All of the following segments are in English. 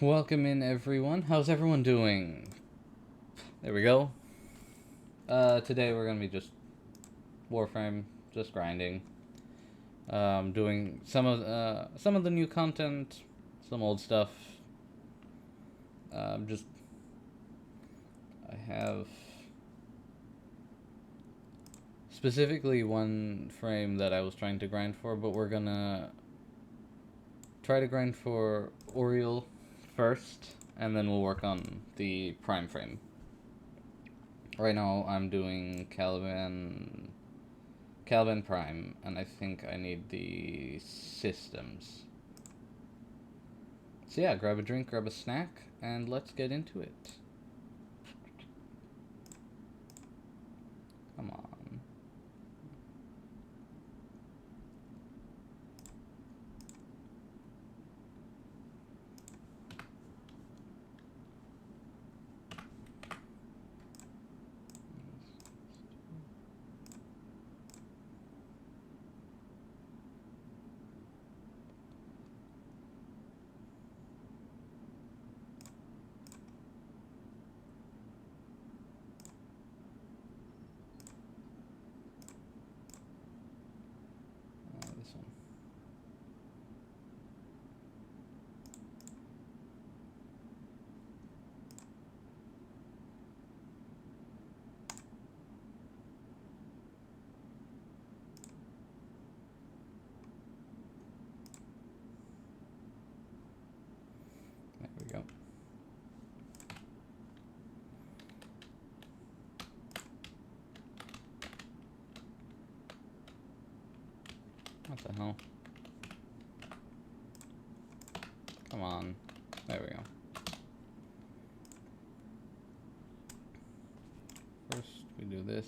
Welcome in, everyone. How's everyone doing? There we go. Today we're gonna be just Warframe, just grinding. Doing some of the new content, some old stuff. Just I have specifically one frame that I was trying to grind for, but we're gonna try to grind for Oriole first, and then we'll work on the prime frame. Right now I'm doing Caliban Prime, and I think I need the systems. So yeah, grab a drink, grab a snack, and let's get into it. Come on. This one. There we go. What the hell? Come on. There we go. First, we do this.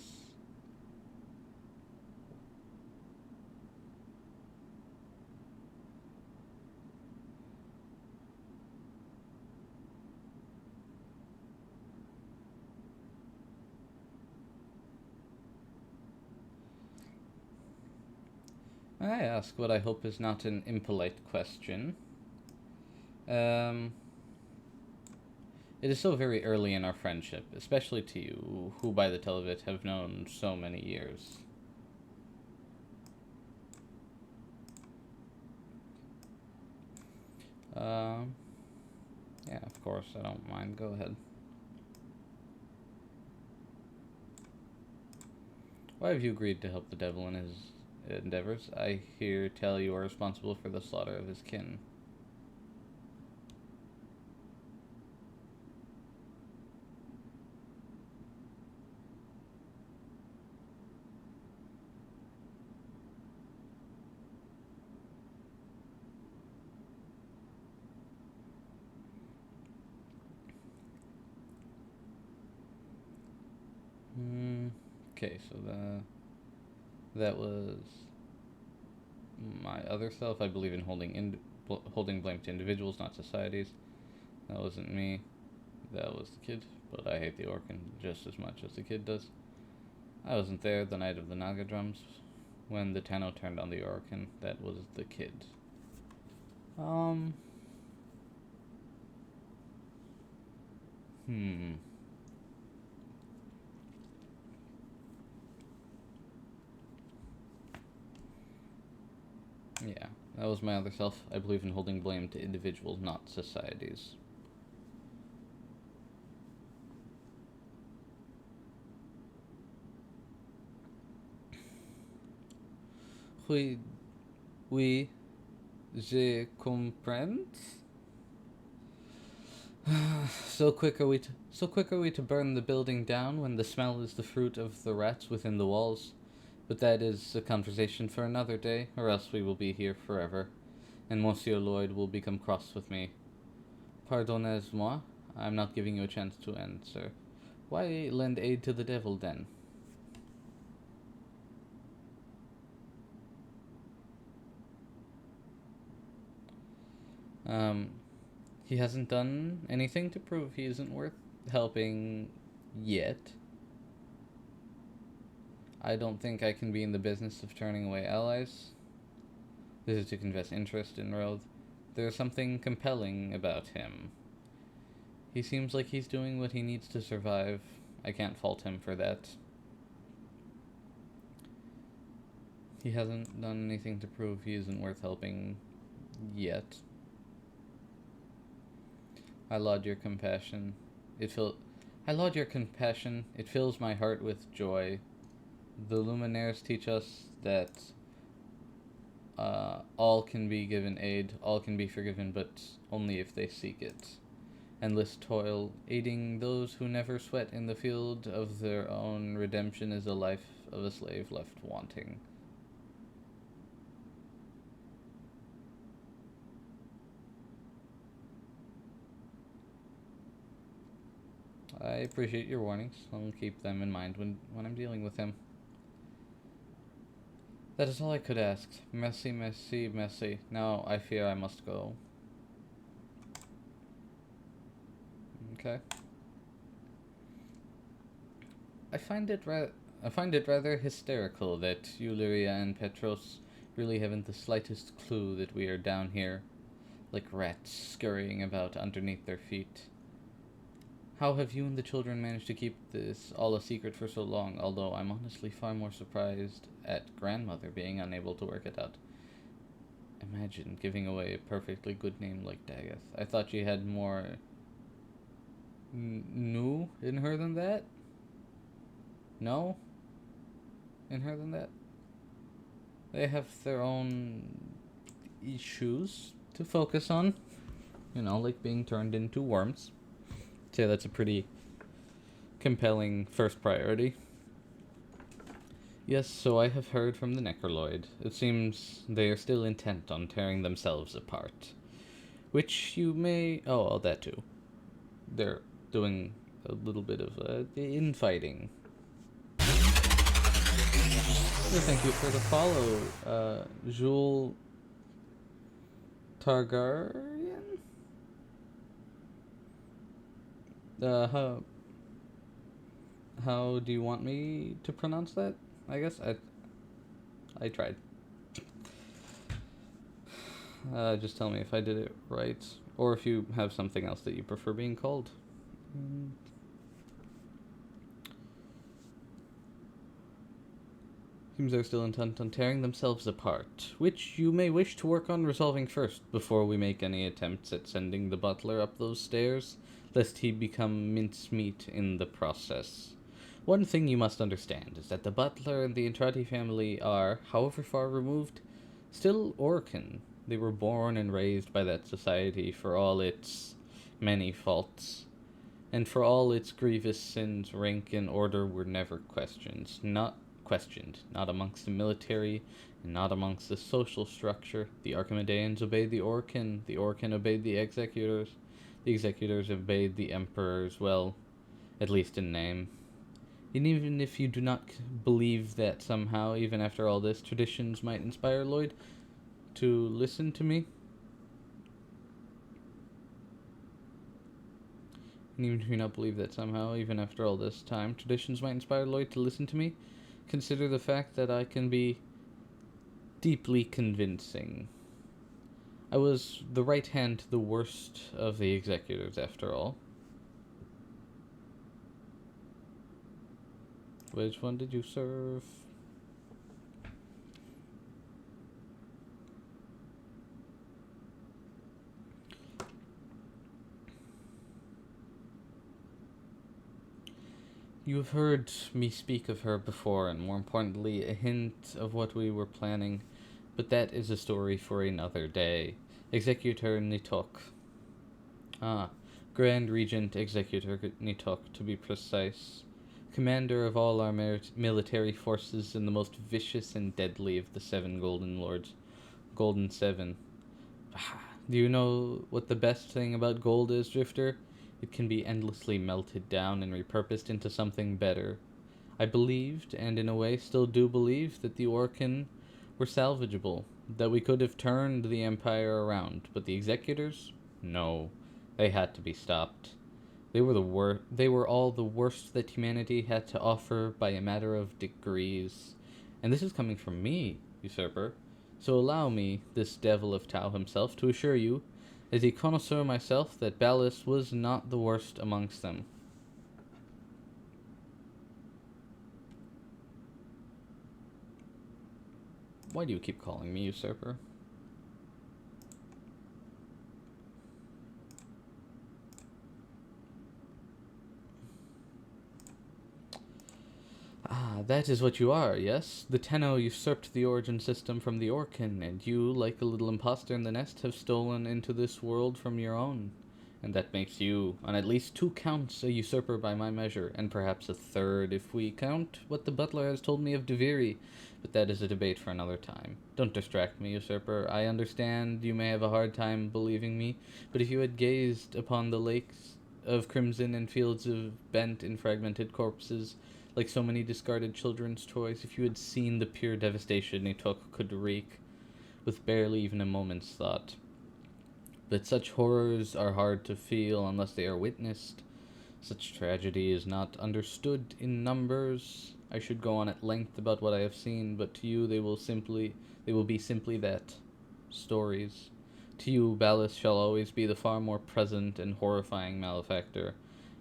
I ask what I hope is not an impolite question. It is so very early in our friendship, especially to you, who by the tell of it have known so many years. Um, yeah, of course, I don't mind. Go ahead. Why have you agreed to help the devil in his endeavors? I hear tell you are responsible for the slaughter of his kin. Okay, so that was my other self. I believe in holding blame to individuals, not societies. That wasn't me. That was the kid. But I hate the Orcan just as much as the kid does. I wasn't there the night of the Naga drums when the Tenno turned on the Orcan. That was the kid. Um. Hmm. Yeah, that was my other self. I believe in holding blame to individuals, not societies. Oui, oui, je comprends. So quick are we to burn the building down when the smell is the fruit of the rats within the walls. But that is a conversation for another day, or else we will be here forever, and Monsieur Lloyd will become cross with me. Pardonnez-moi, I'm not giving you a chance to answer. Why lend aid to the devil then? Um, he hasn't done anything to prove he isn't worth helping yet. I don't think I can be in the business of turning away allies. This is to confess interest in Roth. there's something compelling about him. He seems like he's doing what he needs to survive. I can't fault him for that. He hasn't done anything to prove he isn't worth helping yet. I laud your compassion. I laud your compassion. It fills my heart with joy. The Luminaires teach us that all can be given aid, all can be forgiven, but only if they seek it. Endless toil, aiding those who never sweat in the field of their own redemption, is the life of a slave left wanting. I appreciate your warnings. I'll keep them in mind when I'm dealing with him. That is all I could ask. Merci, merci, merci. Now I fear I must go. Okay. I find it rather hysterical that Yuliria and Petros really haven't the slightest clue that we are down here, like rats scurrying about underneath their feet. How have you and the children managed to keep this all a secret for so long, although I'm honestly far more surprised at grandmother being unable to work it out. Imagine giving away a perfectly good name like Dagoth. I thought she had more new in her than that? No? In her than that? They have their own issues to focus on. You know, like being turned into worms. So that's a pretty compelling first priority. Yes, so I have heard from the Necroloid. It seems they are still intent on tearing themselves apart. Which you may... Oh, that too. They're doing a little bit of infighting. Thank you for the follow, Jules Targaryen? How do you want me to pronounce that? I guess I tried. Just tell me if I did it right, or if you have something else that you prefer being called. Seems they're still intent on tearing themselves apart, which you may wish to work on resolving first before we make any attempts at sending the butler up those stairs, lest he become mincemeat in the process. One thing you must understand is that the butler and the Entrati family are, however far removed, still Orcan. They were born and raised by that society for all its many faults, and for all its grievous sins. Rank and order were never questioned, not amongst the military, and not amongst the social structure. The Archimedeans obeyed the Orcan obeyed the Executors obeyed the Emperors, well, at least in name. And even if you do not believe that somehow, even after all this, traditions might inspire Lloyd to listen to me, and even if you do not believe that somehow, even after all this time, traditions might inspire Lloyd to listen to me, consider the fact that I can be deeply convincing. I was the right hand to the worst of the Executors, after all. Which one did you serve? You have heard me speak of her before, and more importantly, a hint of what we were planning, but that is a story for another day. Executor Nitok. Grand Regent Executor Nitok, to be precise. Commander of all our military forces and the most vicious and deadly of the 7 Golden Lords. Golden 7. Do you know what the best thing about gold is, Drifter? It can be endlessly melted down and repurposed into something better. I believed, and in a way still do believe, that the Orcan were salvageable, that we could have turned the Empire around, but the Executors? No. They had to be stopped. They were all the worst that humanity had to offer by a matter of degrees. And this is coming from me, usurper. So allow me, this devil of Tau himself, to assure you, as a connoisseur myself, that Ballas was not the worst amongst them. Why do you keep calling me usurper? Ah, that is what you are, yes? The Tenno usurped the origin system from the Orkin, and you, like a little impostor in the nest, have stolen into this world from your own. And that makes you, on at least 2 counts, a usurper by my measure, and perhaps a third if we count what the butler has told me of Deviri. But that is a debate for another time. Don't distract me, usurper. I understand you may have a hard time believing me, but if you had gazed upon the lakes of crimson and fields of bent and fragmented corpses, like so many discarded children's toys, if you had seen the pure devastation Nitok could wreak with barely even a moment's thought. But such horrors are hard to feel unless they are witnessed. Such tragedy is not understood in numbers. I should go on at length about what I have seen, but to you they will be simply that. Stories. To you, Ballas shall always be the far more present and horrifying malefactor,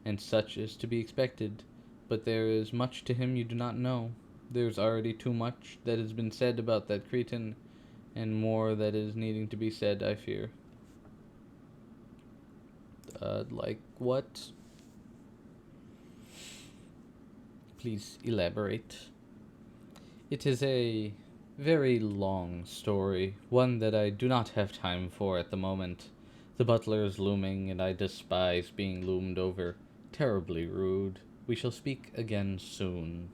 and such is to be expected. But there is much to him you do not know. There's already too much that has been said about that cretin, and more that is needing to be said, I fear. Like what? Please elaborate. It is a very long story, one that I do not have time for at the moment. The butler is looming, and I despise being loomed over. Terribly rude. We shall speak again soon.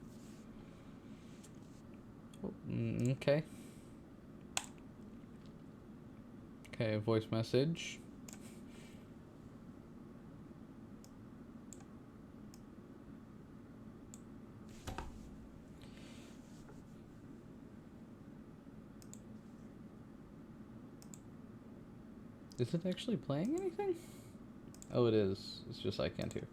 Okay. Okay, voice message. Is it actually playing anything? Oh, it is. It's just I can't hear.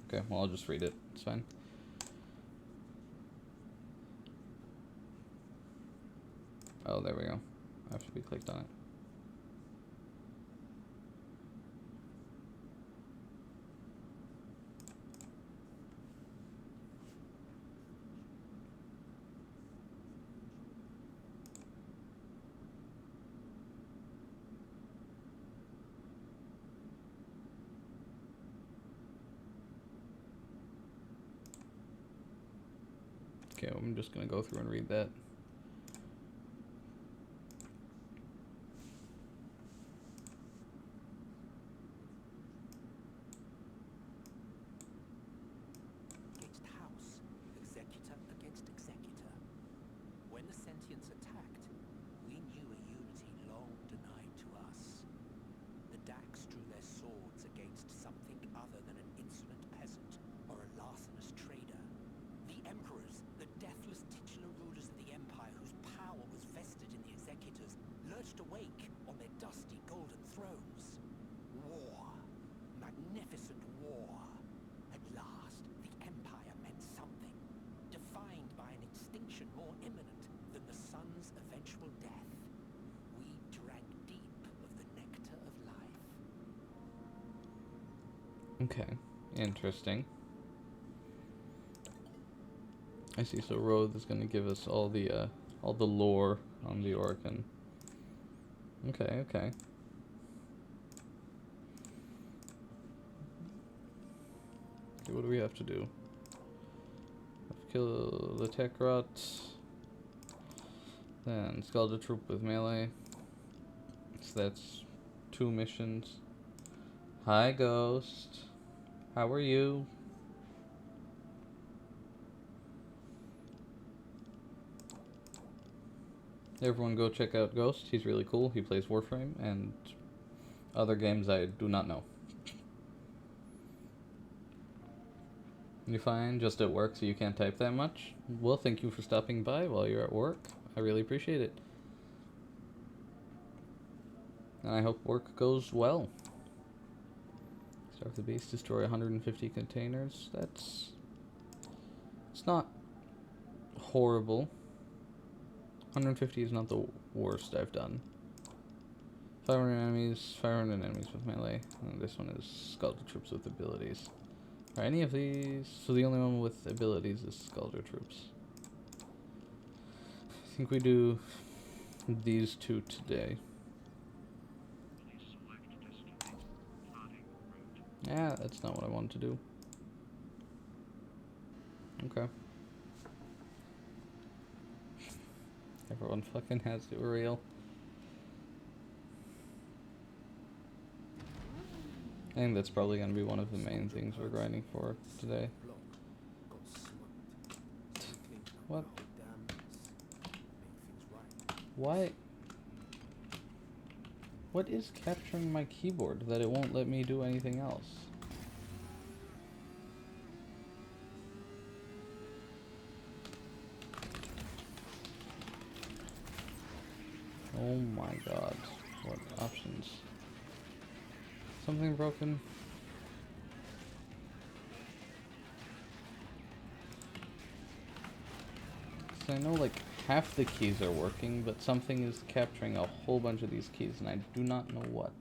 Okay, well, I'll just read it. It's fine. Oh, there we go. After we clicked on it. Okay, I'm just gonna go through and read that. Against house, executor against executor. When the sentients attacked, we knew a unity long denied to us. The Dax drew their swords against something other than an insolent peasant or a larcenous trader. The emperors, the deathless titular rulers of the empire whose power was vested in the executors, lurched awake on their dusty golden thrones. War. Magnificent war. At last, the empire meant something, defined by an extinction more imminent than the sun's eventual death. We drank deep of the nectar of life. Okay, interesting. I see. So Roth is gonna give us all the lore on the Orkin. Okay, okay. Okay, what do we have to do? Kill the tech rot. Then scald a troop with melee. So that's 2 missions. Hi, Ghost. How are you? Everyone go check out Ghost. He's really cool. He plays Warframe and other games I do not know. You fine? Just at work so you can't type that much? Well, thank you for stopping by while you're at work. I really appreciate it. And I hope work goes well. Start the base, destroy 150 containers. That's It's not horrible. 150 is not the worst I've done. 500 enemies, 500 enemies with melee. And this one is Sculptor Troops with abilities. Are any of these? So the only one with abilities is Sculptor Troops. I think we do these two today. Yeah, that's not what I wanted to do. Okay. Everyone fucking has to rail. I think that's probably going to be one of the main things we're grinding for today. What? Why? What is capturing my keyboard that it won't let me do anything else? Oh my god. What options? Something broken? Because I know like half the keys are working, but something is capturing a whole bunch of these keys and I do not know what.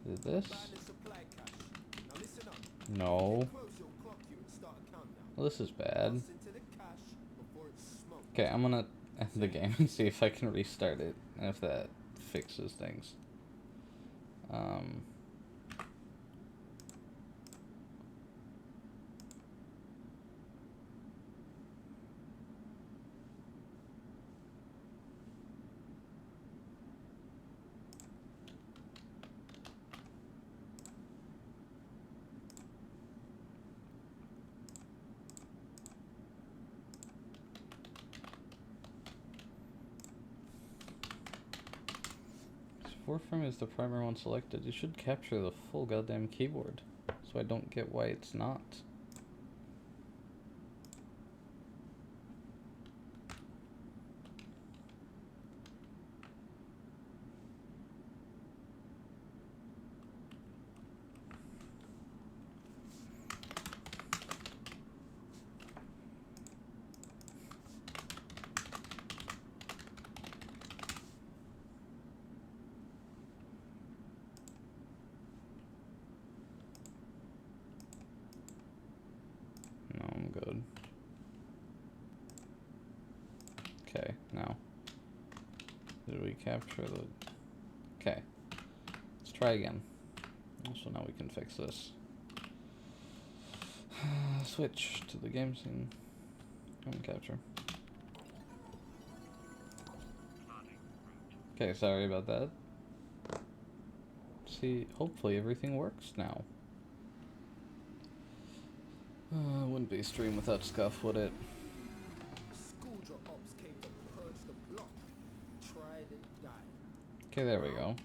Is it this? No. Well, this is bad. Okay, I'm gonna end the game and see if I can restart it, and if that fixes things. Warframe is the primary one selected. It should capture the full goddamn keyboard. So I don't get why it's not. No, I'm good. Okay, now. Did we capture the... Okay. Let's try again. So now we can fix this. Switch to the game scene. And capture. Okay, sorry about that. See, hopefully everything works now. Wouldn't be a stream without scuff, would it? Okay, there we go.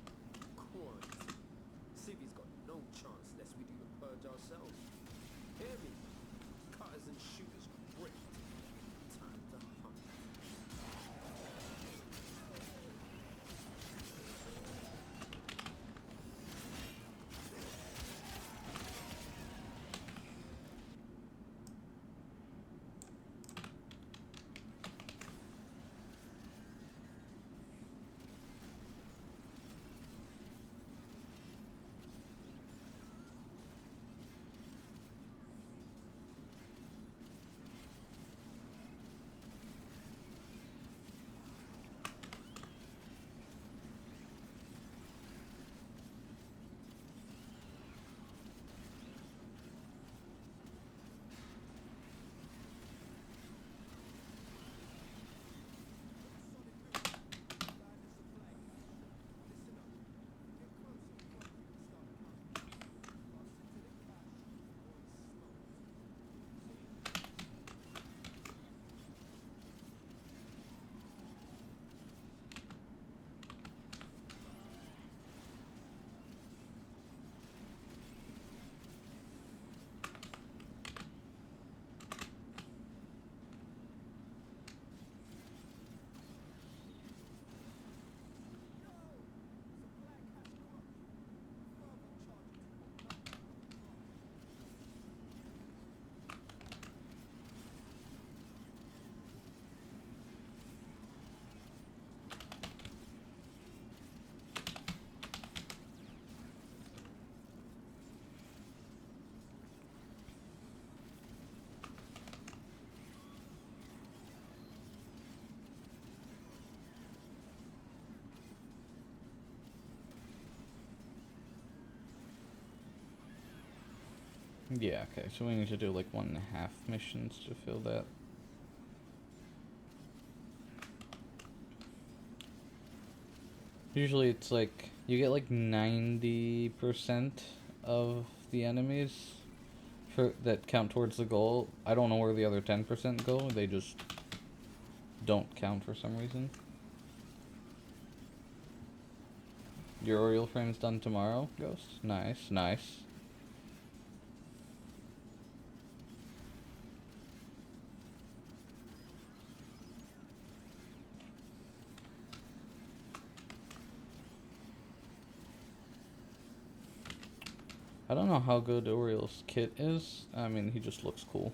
Yeah, okay, so we need to do like 1.5 missions to fill that. Usually it's like, you get like 90% of the enemies that count towards the goal. I don't know where the other 10% go, they just don't count for some reason. Your Oriole frame's done tomorrow, Ghost? Nice, nice. I don't know how good Oriole's kit is. I mean, he just looks cool.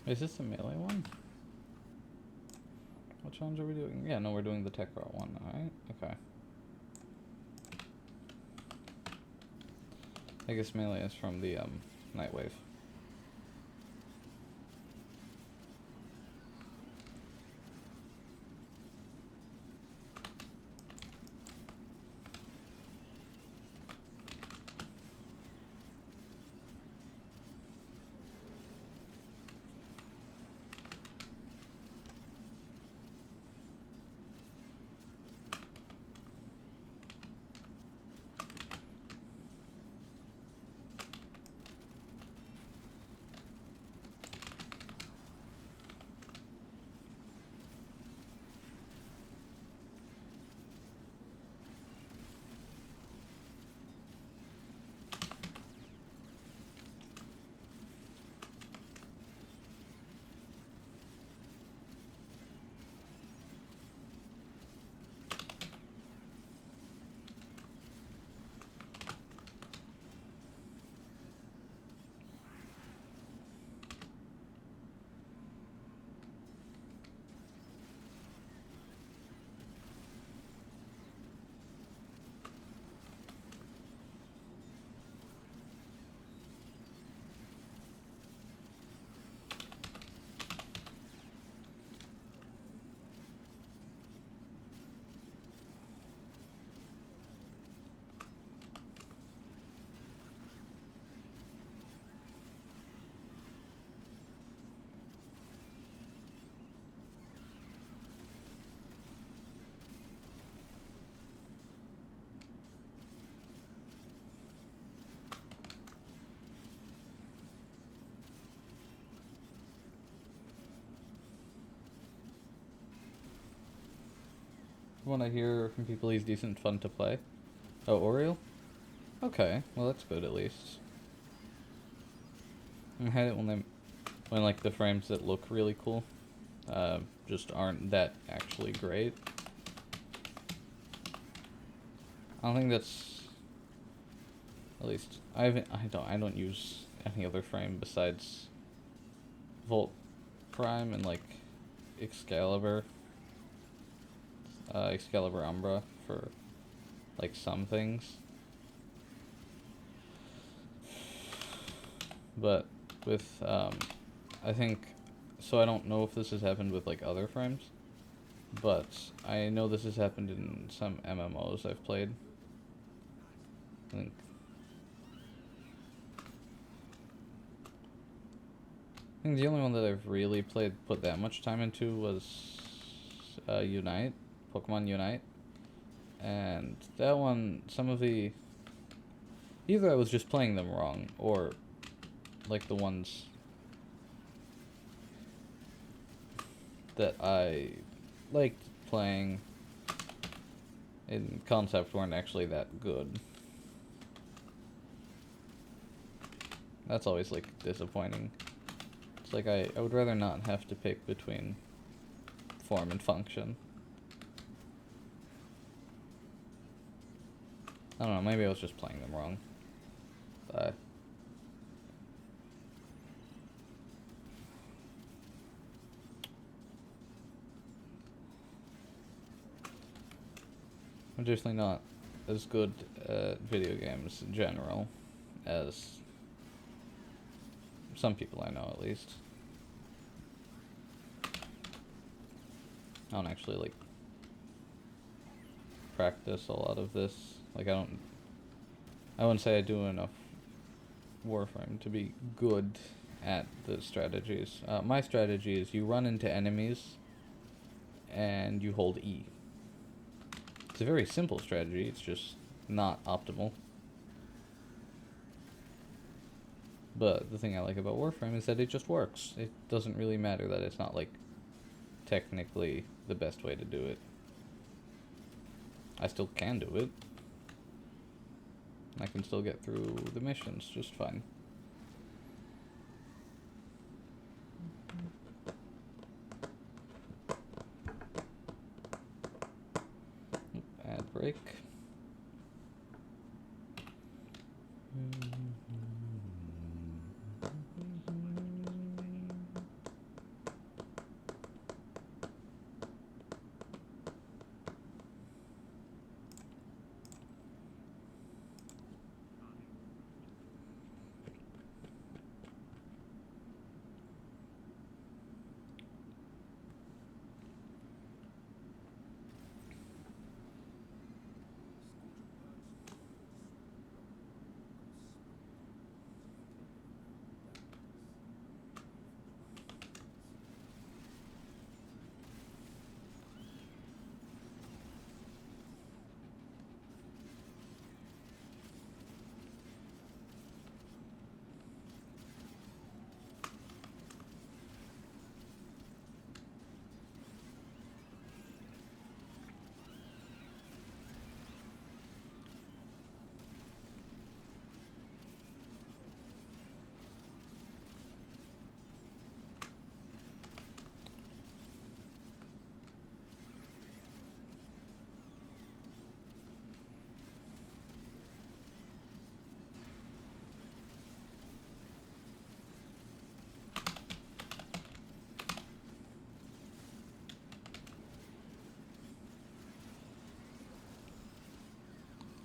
Is this the melee one? Which ones are we doing? Yeah, no, we're doing the tech route one, alright? Okay. I guess melee is from the, Nightwave. When I hear from people he's decent fun to play. Oh, Oriole? Okay, well that's good at least. I hate it when like the frames that look really cool, just aren't that actually great. I don't think that's, at least I don't use any other frame besides Volt Prime and like Excalibur, Excalibur Umbra for like some things. But with, I think, so I don't know if this has happened with like other frames, but I know this has happened in some MMOs I've played. I think the only one that I've really put that much time into was Unite, Pokemon Unite, and that one, some of the, either I was just playing them wrong, or like the ones that I liked playing in concept weren't actually that good. That's always, like, disappointing. It's like, I would rather not have to pick between form and function. I don't know, maybe I was just playing them wrong. But I'm definitely not as good at video games in general as some people I know, at least. I don't actually, like, practice a lot of this. Like, I wouldn't say I do enough Warframe to be good at the strategies. My strategy is you run into enemies and you hold E. It's a very simple strategy, it's just not optimal. But the thing I like about Warframe is that it just works. It doesn't really matter that it's not, like, technically the best way to do it. I still can do it. I can still get through the missions just fine. Ad break.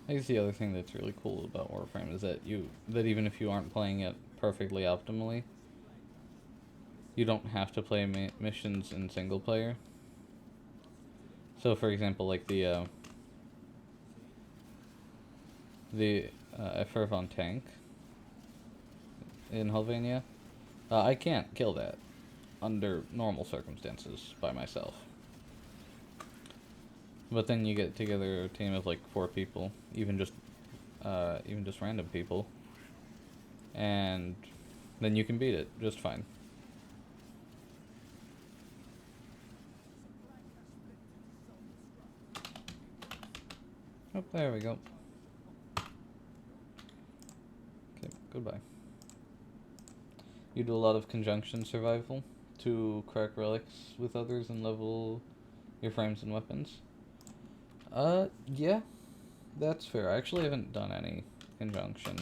I guess the other thing that's really cool about Warframe is that even if you aren't playing it perfectly optimally, you don't have to play missions in single player. So, for example, like the Effervon tank in Helvania, I can't kill that under normal circumstances by myself. But then you get together a team of like 4 people, even just random people, and then you can beat it just fine. Oh, there we go. Okay, goodbye. You do a lot of conjunction survival to crack relics with others and level your frames and weapons. Yeah, that's fair. I actually haven't done any conjunction.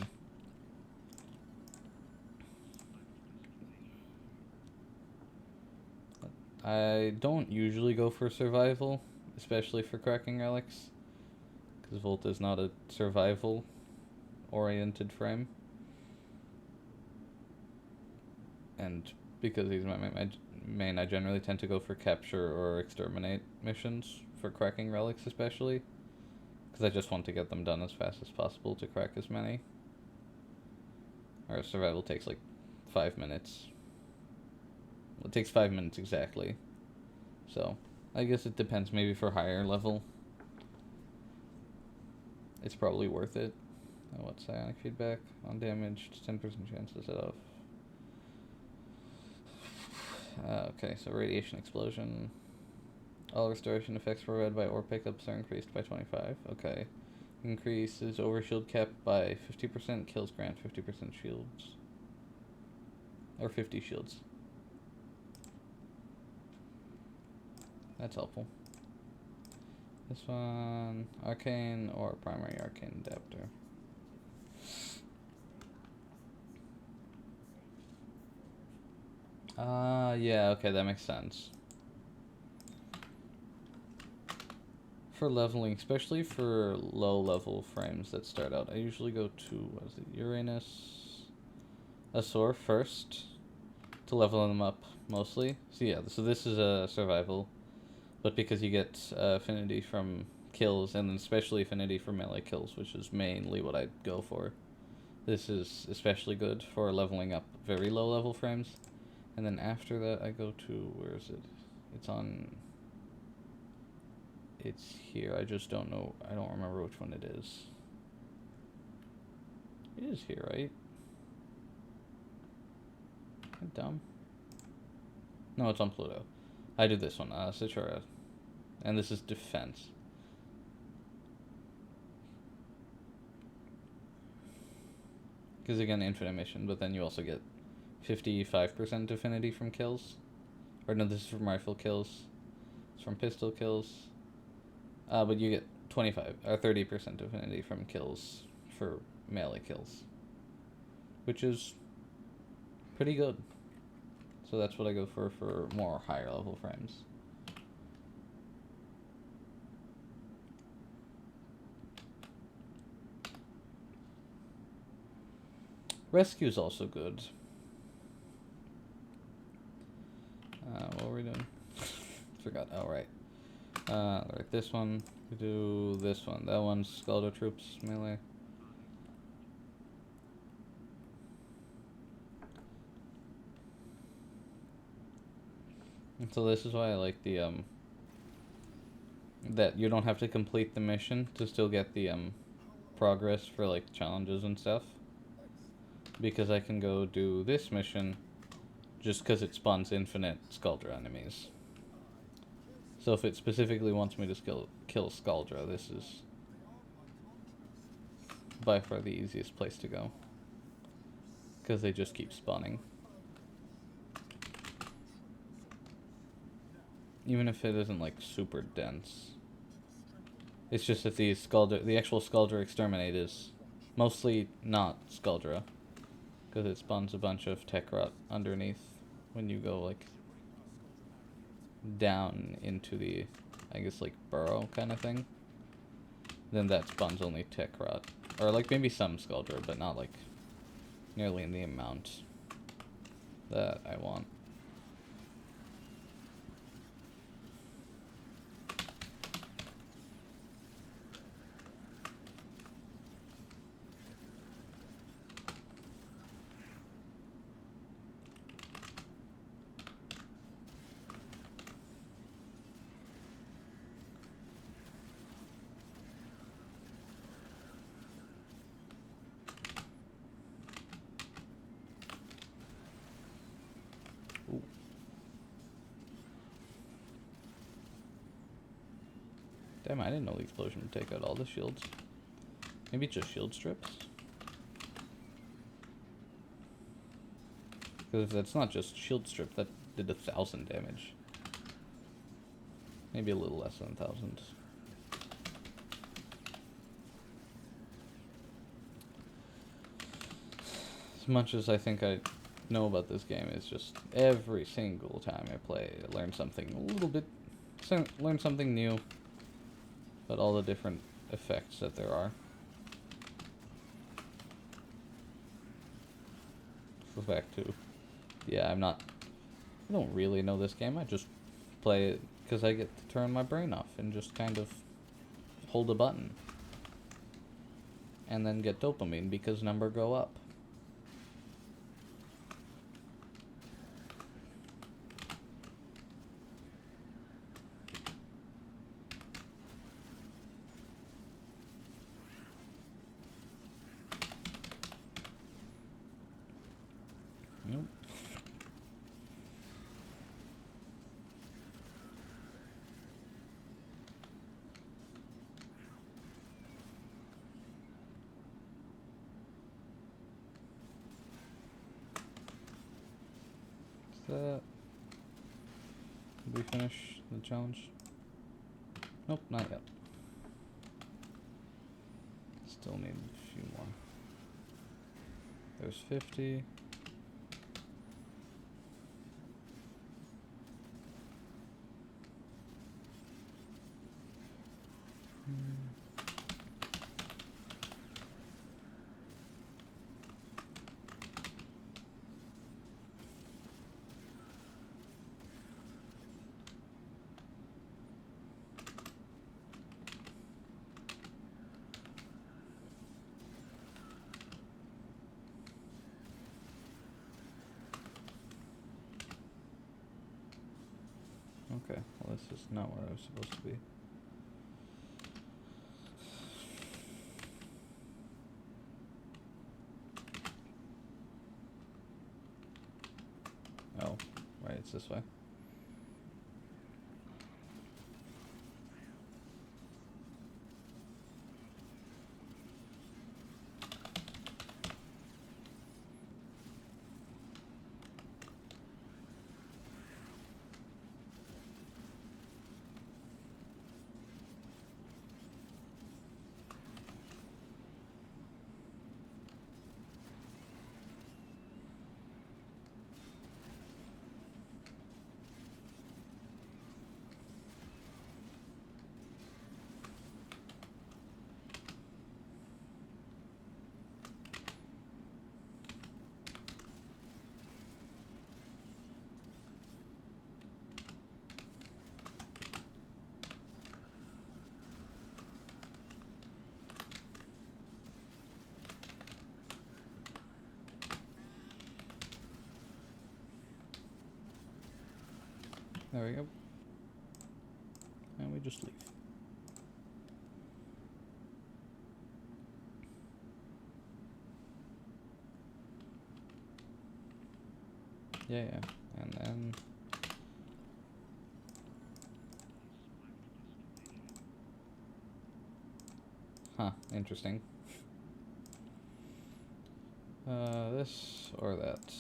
I don't usually go for survival, especially for cracking relics, because Volt is not a survival-oriented frame. And because he's my main, I generally tend to go for capture or exterminate missions for cracking relics especially, because I just want to get them done as fast as possible to crack as many. Or survival takes like 5 minutes. Well, it takes 5 minutes exactly. So, I guess it depends. Maybe for higher level, it's probably worth it. What's psionic feedback? On damage, 10% chances of... okay, so radiation explosion. All restoration effects provided by ore pickups are increased by 25. Okay. Increases overshield cap by 50%, kills grant 50% shields. Or 50 shields. That's helpful. This one, arcane or primary arcane adapter. Yeah, okay, that makes sense. For leveling, especially for low level frames that start out, I usually go to, what is it, Uranus, Azor first to level them up mostly. So yeah, so this is a survival, but because you get affinity from kills, and then especially affinity for melee kills, which is mainly what I go for. This is especially good for leveling up very low level frames. And then after that I go to, where is it? It's here, I just don't know, I don't remember which one it is. It is here, right? I'm dumb. No, it's on Pluto. I do this one, Citura. And this is defense. Because again, infinite mission, but then you also get 55% affinity from kills. Or no, this is from rifle kills. It's from pistol kills. But you get 25 or 30% affinity from kills for melee kills, which is pretty good. So that's what I go for more higher level frames. Rescue is also good. What were we doing? Forgot. Oh, right. Like this one. We do this one. That one's Scaldo Troops melee. And so this is why I like the that you don't have to complete the mission to still get the progress for like challenges and stuff. Because I can go do this mission just because it spawns infinite Scaldra enemies. So if it specifically wants me to kill Scaldra, this is by far the easiest place to go. Because they just keep spawning. Even if it isn't like super dense. It's just that the actual Scaldra Exterminate is mostly not Scaldra. Because it spawns a bunch of tech rot underneath when you go like down into the, I guess, like burrow kind of thing. Then that spawns only tech rot, or like maybe some Scaldra, but not like nearly in the amount that I want. Ooh. Damn, I didn't know the explosion would take out all the shields. Maybe it's just shield strips? Because if that's not just shield strip, that did 1,000 damage. Maybe a little less than 1,000. As much as I think I know about this game, is just every single time I play, I learn something a little bit, learn something new, but all the different effects that there are. So back to, yeah, I don't really know this game, I just play it because I get to turn my brain off and just kind of hold a button. And then get dopamine because number go up. Nope. that... Did we finish the challenge? Nope, not yet. Still need a few more. There's 50. Okay, well this is not where I was supposed to be. Oh, right, it's this way. There we go. And we just leave. Yeah, and then... Huh, interesting. This or that.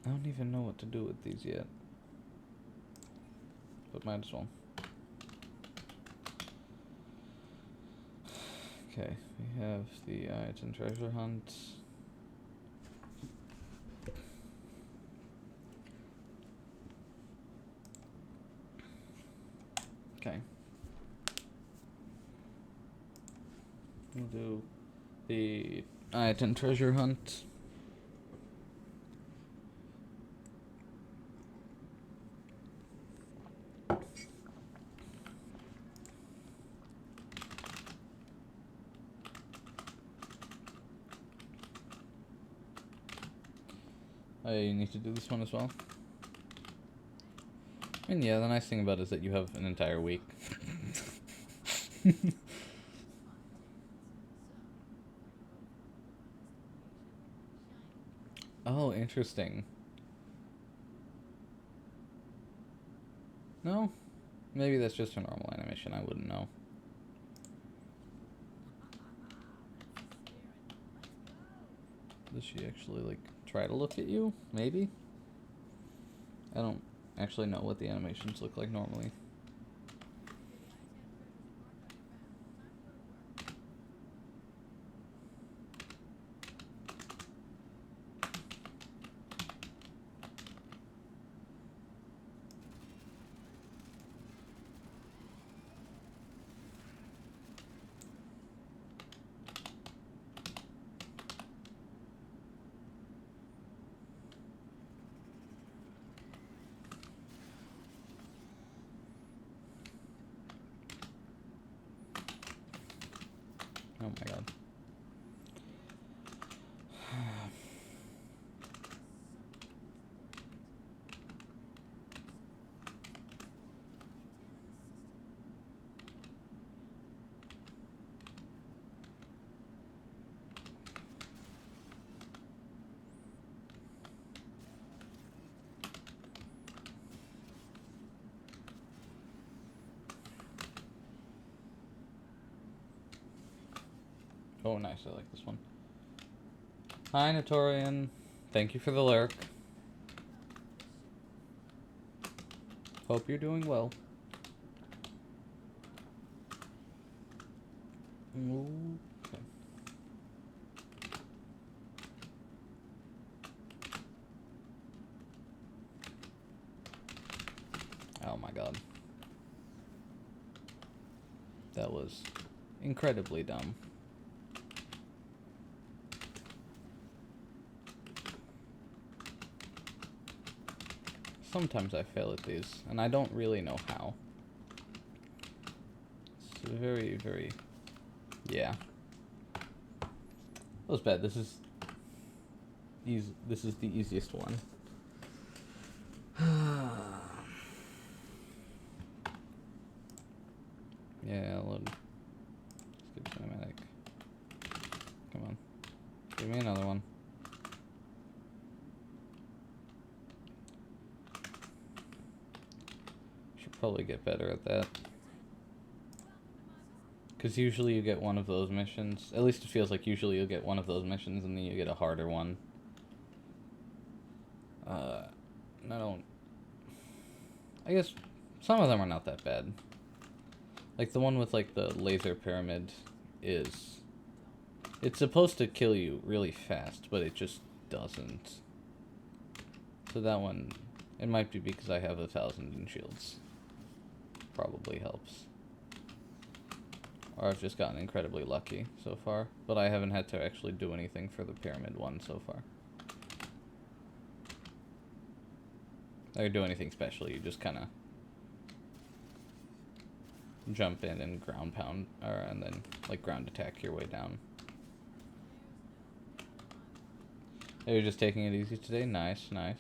I don't even know what to do with these yet. But might as well. Okay, we have the item treasure hunt. Okay. We'll do the item treasure hunt. I need to do this one as well. And yeah, the nice thing about it is that you have an entire week. Oh, interesting. No? Maybe that's just a normal animation, I wouldn't know. Does she actually, like, try to look at you? Maybe? I don't actually know what the animations look like normally. Oh my god. Oh, nice. I like this one. Hi, Notorian. Thank you for the lurk. Hope you're doing well. Okay. Oh my god. That was incredibly dumb. Sometimes I fail at these, and I don't really know how. It's very, very... Yeah. That was bad. This is the easiest one. Yeah, let's get cinematic. Come on. Give me another one. Should probably get better at that. Because usually you get one of those missions. At least it feels like usually you'll get one of those missions and then you get a harder one. I guess some of them are not that bad. Like the one with like the laser pyramid is... It's supposed to kill you really fast, but it just doesn't. So that one, it might be because I have 1,000 in shields. Probably helps. Or I've just gotten incredibly lucky so far. But I haven't had to actually do anything for the pyramid one so far. Or do anything special, you just kind of jump in and ground pound, and then like ground attack your way down. Oh, you're just taking it easy today? Nice, nice.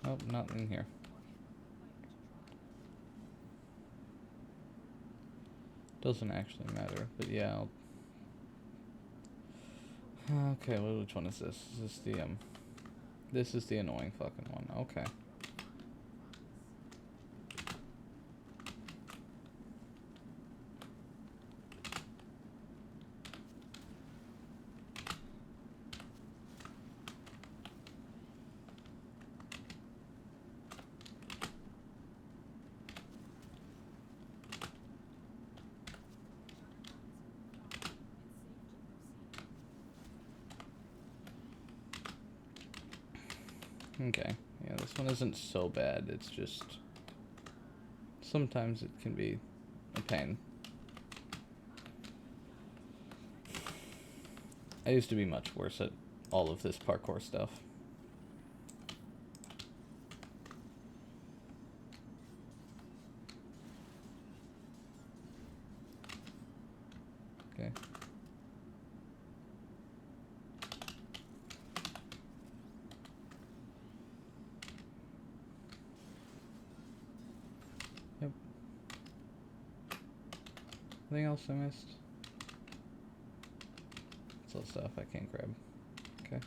Oh, not in here. Doesn't actually matter, but yeah, okay, well, which one is this? This is the annoying fucking one. Okay. Okay. Yeah, this one isn't so bad. It's just... Sometimes it can be a pain. I used to be much worse at all of this parkour stuff. Okay. Yep. Anything else I missed? It's all stuff I can't grab. Okay.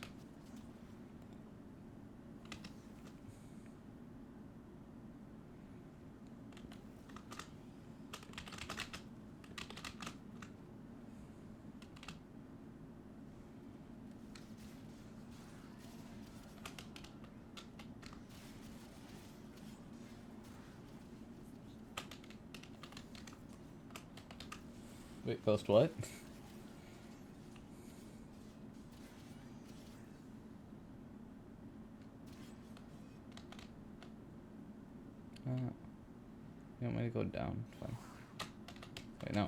Wait, post what? You want me to go down? Fine. Wait, no.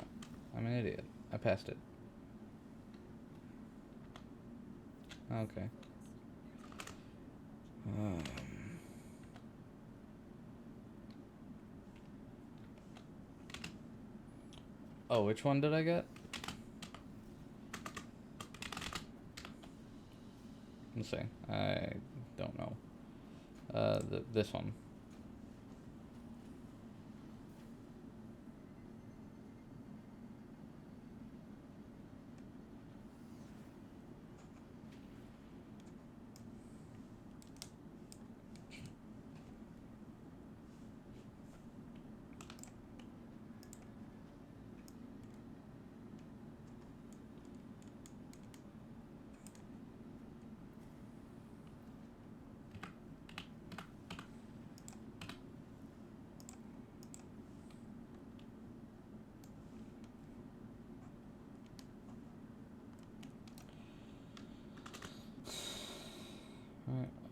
I'm an idiot. I passed it. Okay. Oh, which one did I get? Let's see. I don't know. This one.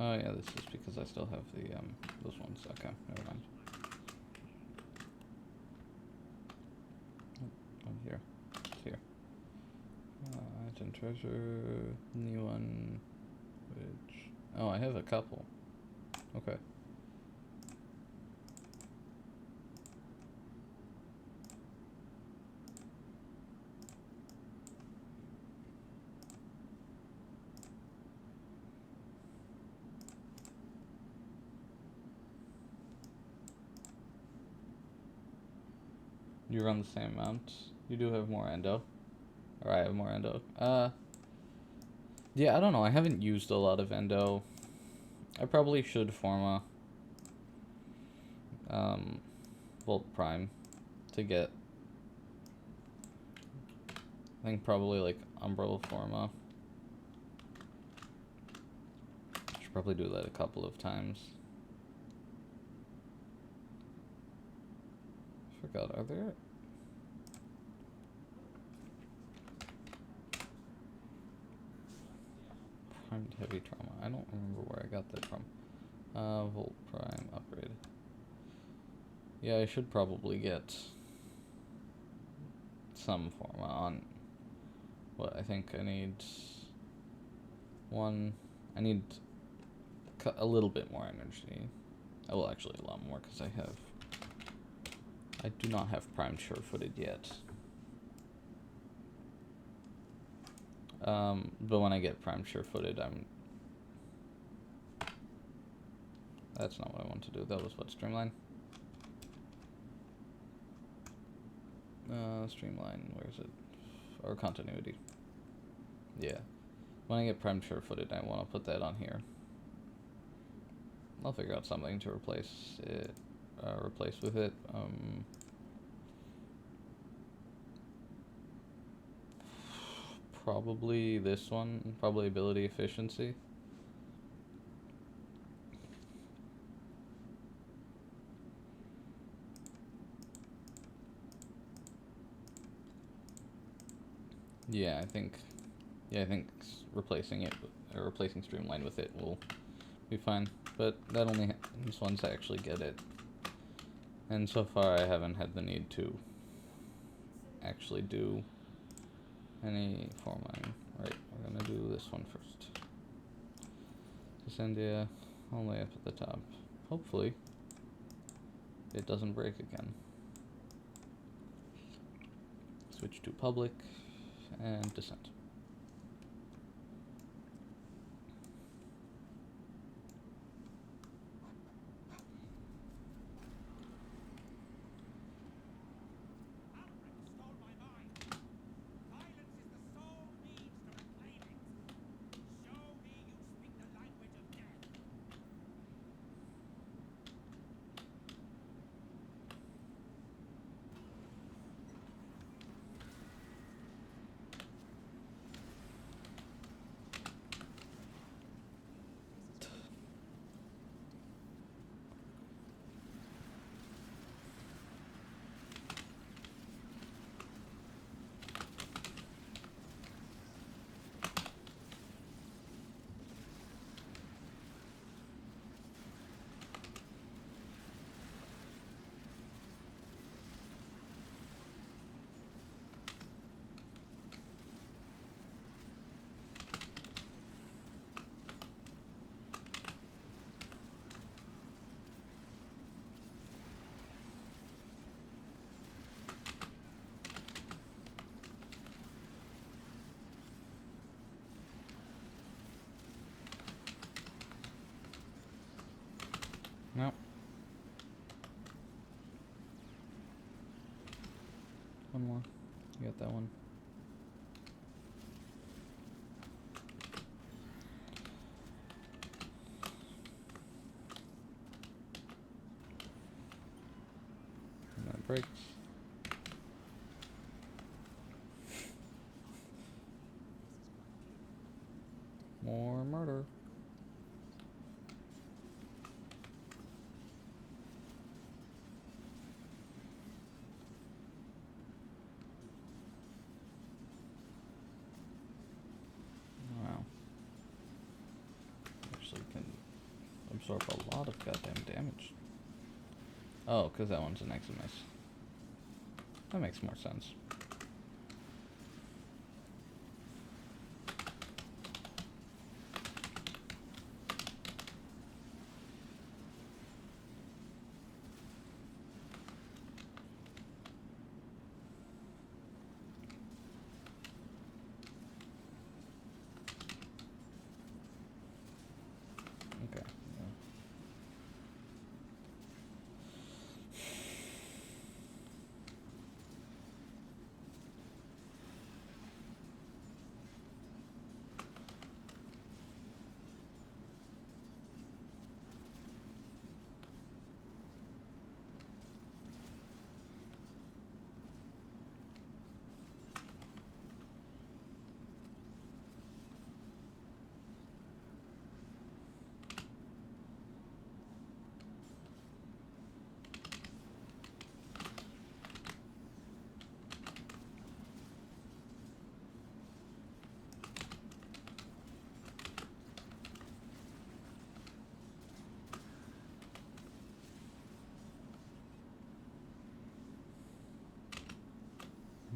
Oh yeah, this is because I still have the those ones. Okay, never mind. Oh, here. It's here. Item treasure. New one. Which... Oh, I have a couple. Okay. You run the same amount. You do have more endo. Or I have more endo. Yeah, I don't know. I haven't used a lot of endo. I probably should form a Volt Prime to get, I think probably like Umbrella Forma. Should probably do that a couple of times. Forgot, are there... Primed Heavy Trauma. I don't remember where I got that from. Volt Prime upgrade. Yeah, I should probably get some Forma on... What, I think I need... I need a little bit more energy. Oh, well, actually a lot more, because I do not have primed sure-footed yet. But when I get primed sure-footed, that's not what I want to do. That was what, Streamline? Streamline, where is it? Or Continuity. Yeah. When I get primed sure-footed, I want to put that on here. I'll figure out something to replace with it. Probably this one. Probably ability efficiency. Yeah, I think replacing Streamline with it will be fine. But that only happens once I actually get it. And so far I haven't had the need to actually do any formatting. Right, we're gonna do this one first. Descendia, only up at the top. Hopefully it doesn't break again. Switch to public and descent. Nope. One more. You got that one. And that breaks. More murder. Wow. Actually can absorb a lot of goddamn damage. Oh, because that one's an Eximus. That makes more sense. Okay.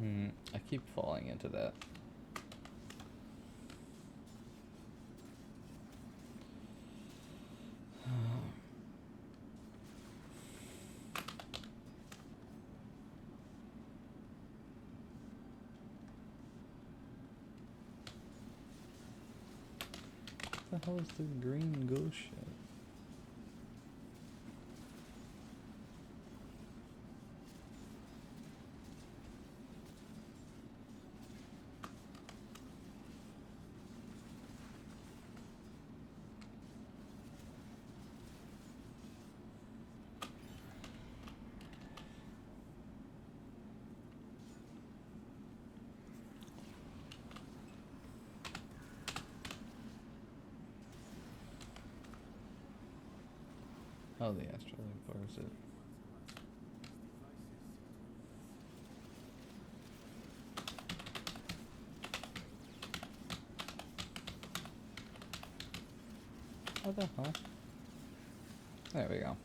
Yeah. I keep falling into that. What the hell is the green ghost shit? Oh, the astrolite bar is it? What the hell? There we go.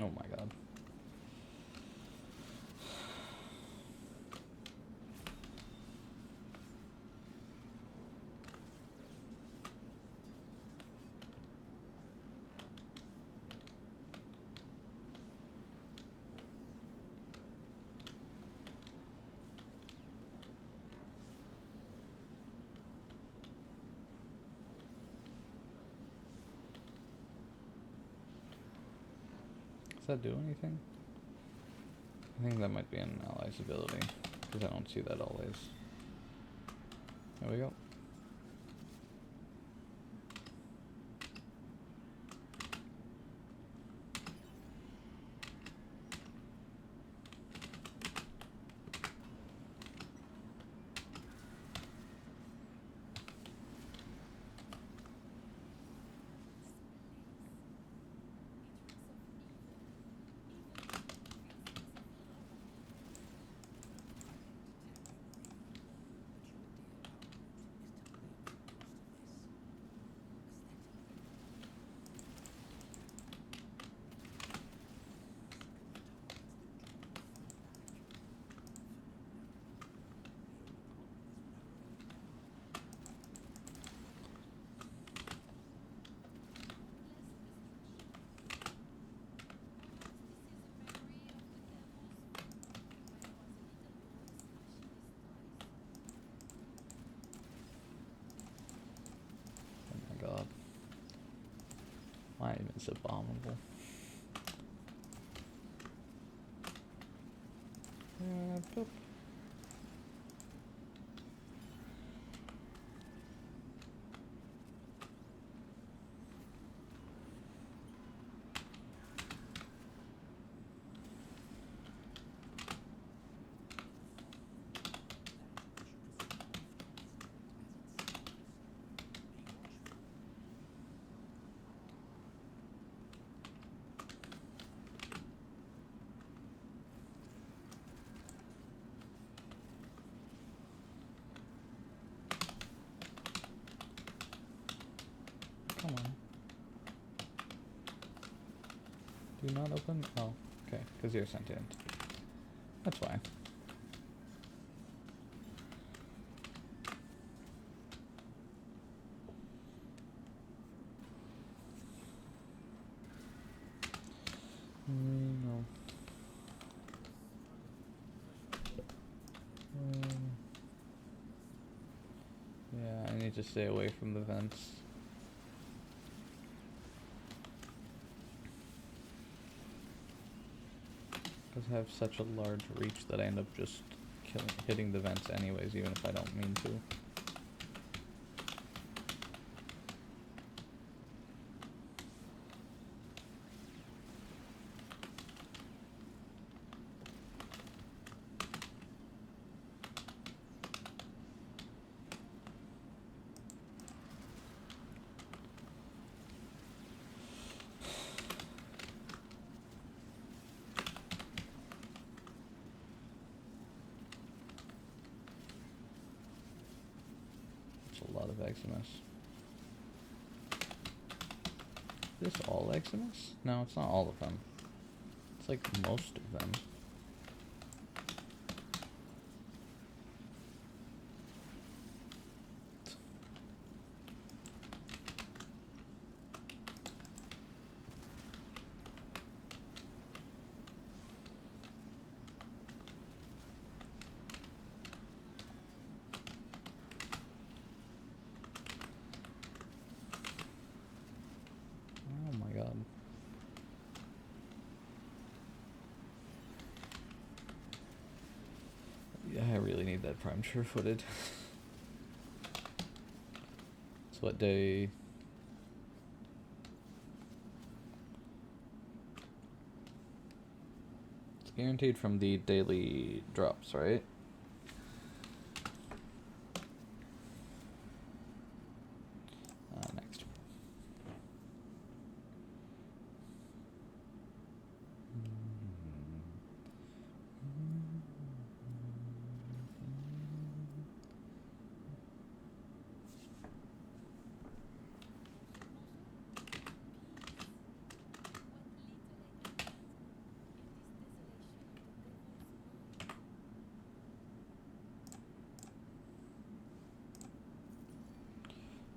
Oh my god. Does that do anything? I think that might be an ally's ability, because I don't see that always. There we go. Oh my god. My aim is abominable. Boop. Do not open? Oh, okay, because you're sentient. That's why. No. Yeah, I need to stay away from the vents. Because I have such a large reach that I end up just hitting the vents anyways, even if I don't mean to. A lot of Eximus. Is this all Eximus? No, it's not all of them. It's like most of them. Oh my god. Yeah, I really need that prime sure-footed. It's what day? It's guaranteed from the daily drops, right? Next.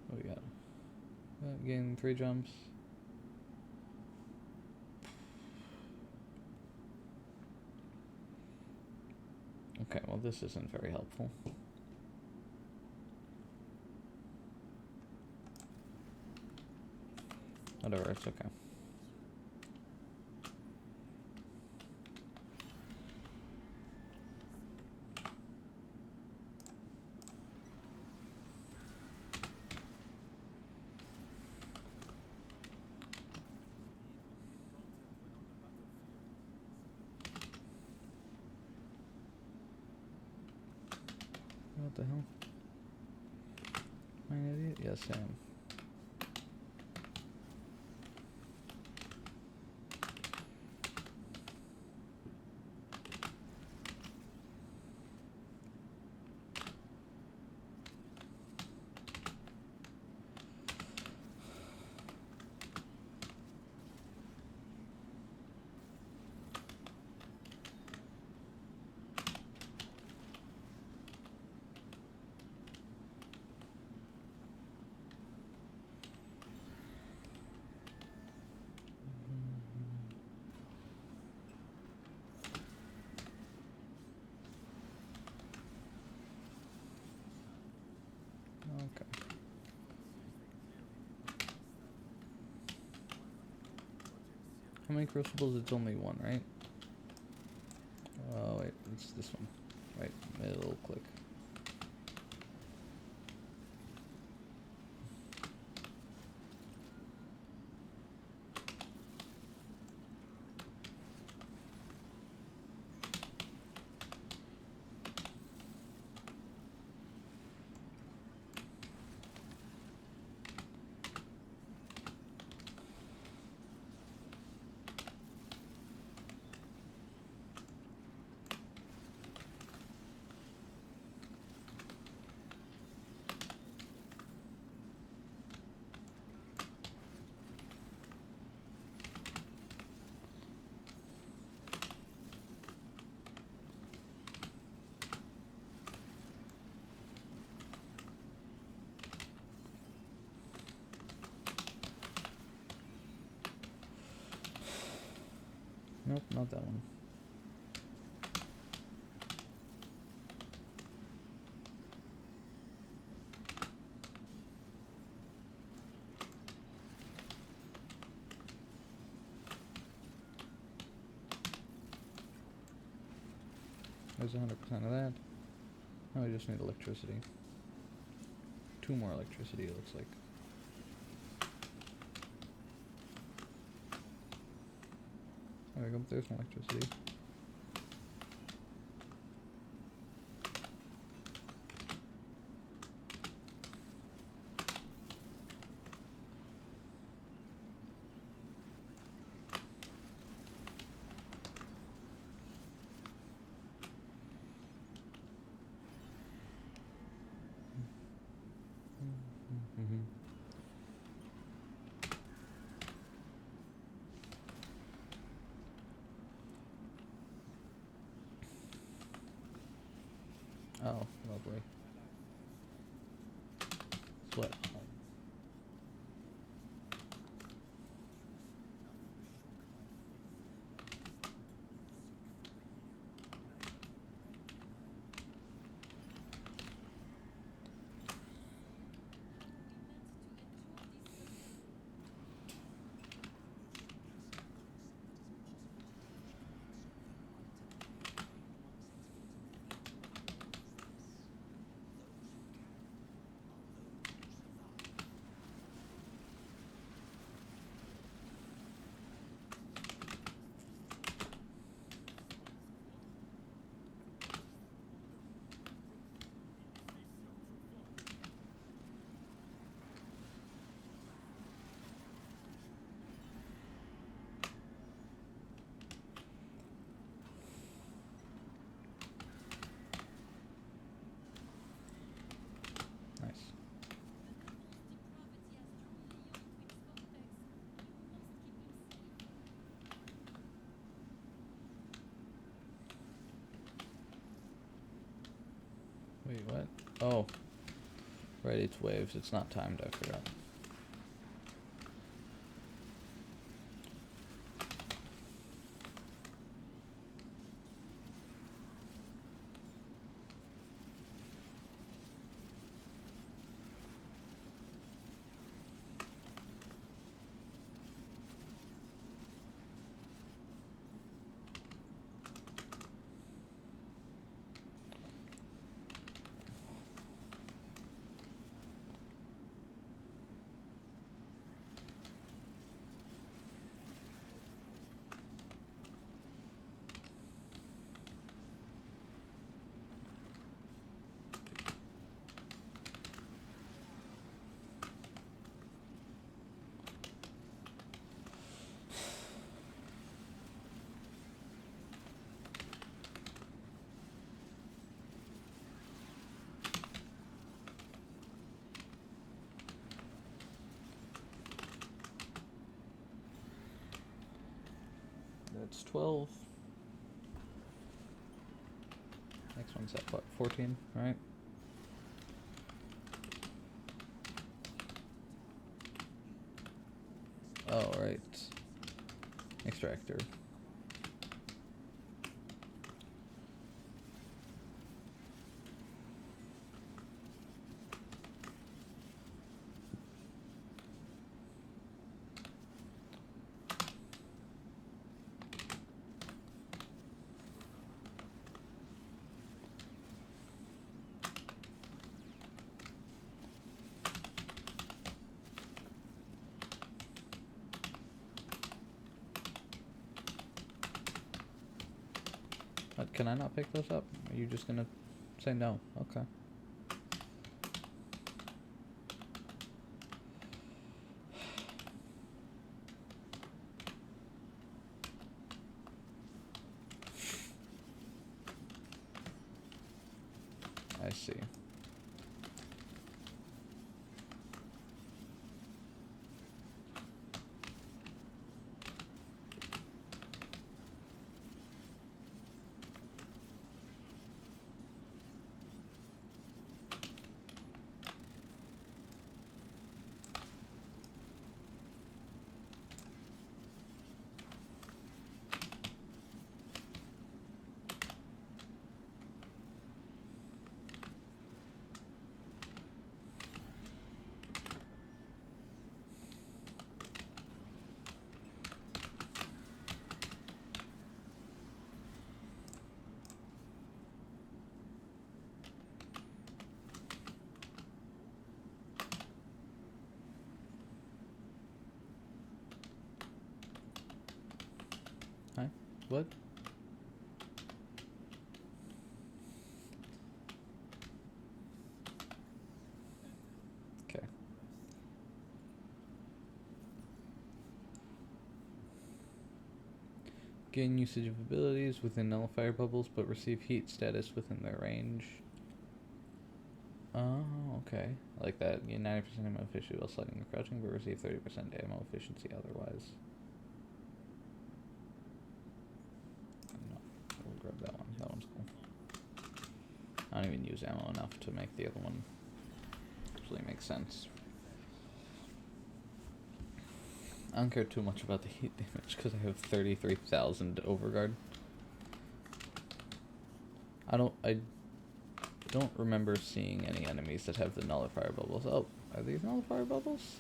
What we got? Gain 3 jumps. Okay, well this isn't very helpful. Whatever, it's okay. What the hell? Am I an idiot? Yes, I am. Okay. How many crucibles? It's only one, right? Oh, wait, it's this one. Right, middle click. Nope, not that one. There's 100% of that. Now we just need electricity. 2 more electricity, it looks like. There we go, there's some electricity. Mm-hmm. Oh, lovely. Sweat. Nice. Wait, what? Oh. Right, it's waves. It's not timed, I forgot. That's 12. Next one's at what, 14, right? Oh, right. Extractor. Can I not pick those up? Are you just gonna say no? Okay. I see. Hi? What? Okay. Gain usage of abilities within nullifier bubbles, but receive heat status within their range. Oh, okay. I like that. Gain 90% ammo efficiency while sliding and crouching, but receive 30% ammo efficiency otherwise. No, we'll grab that one. That one's cool. I don't even use ammo enough to make the other one actually make sense. I don't care too much about the heat damage because I have 33,000 overguard. I don't remember seeing any enemies that have the nullifier bubbles. Oh, are these nullifier bubbles?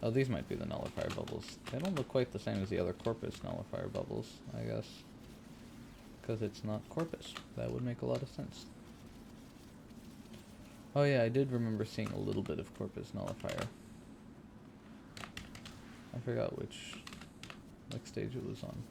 Oh, these might be the nullifier bubbles. They don't look quite the same as the other Corpus nullifier bubbles, I guess. Because it's not Corpus. That would make a lot of sense. Oh yeah, I did remember seeing a little bit of Corpus nullifier. I forgot which stage it was on.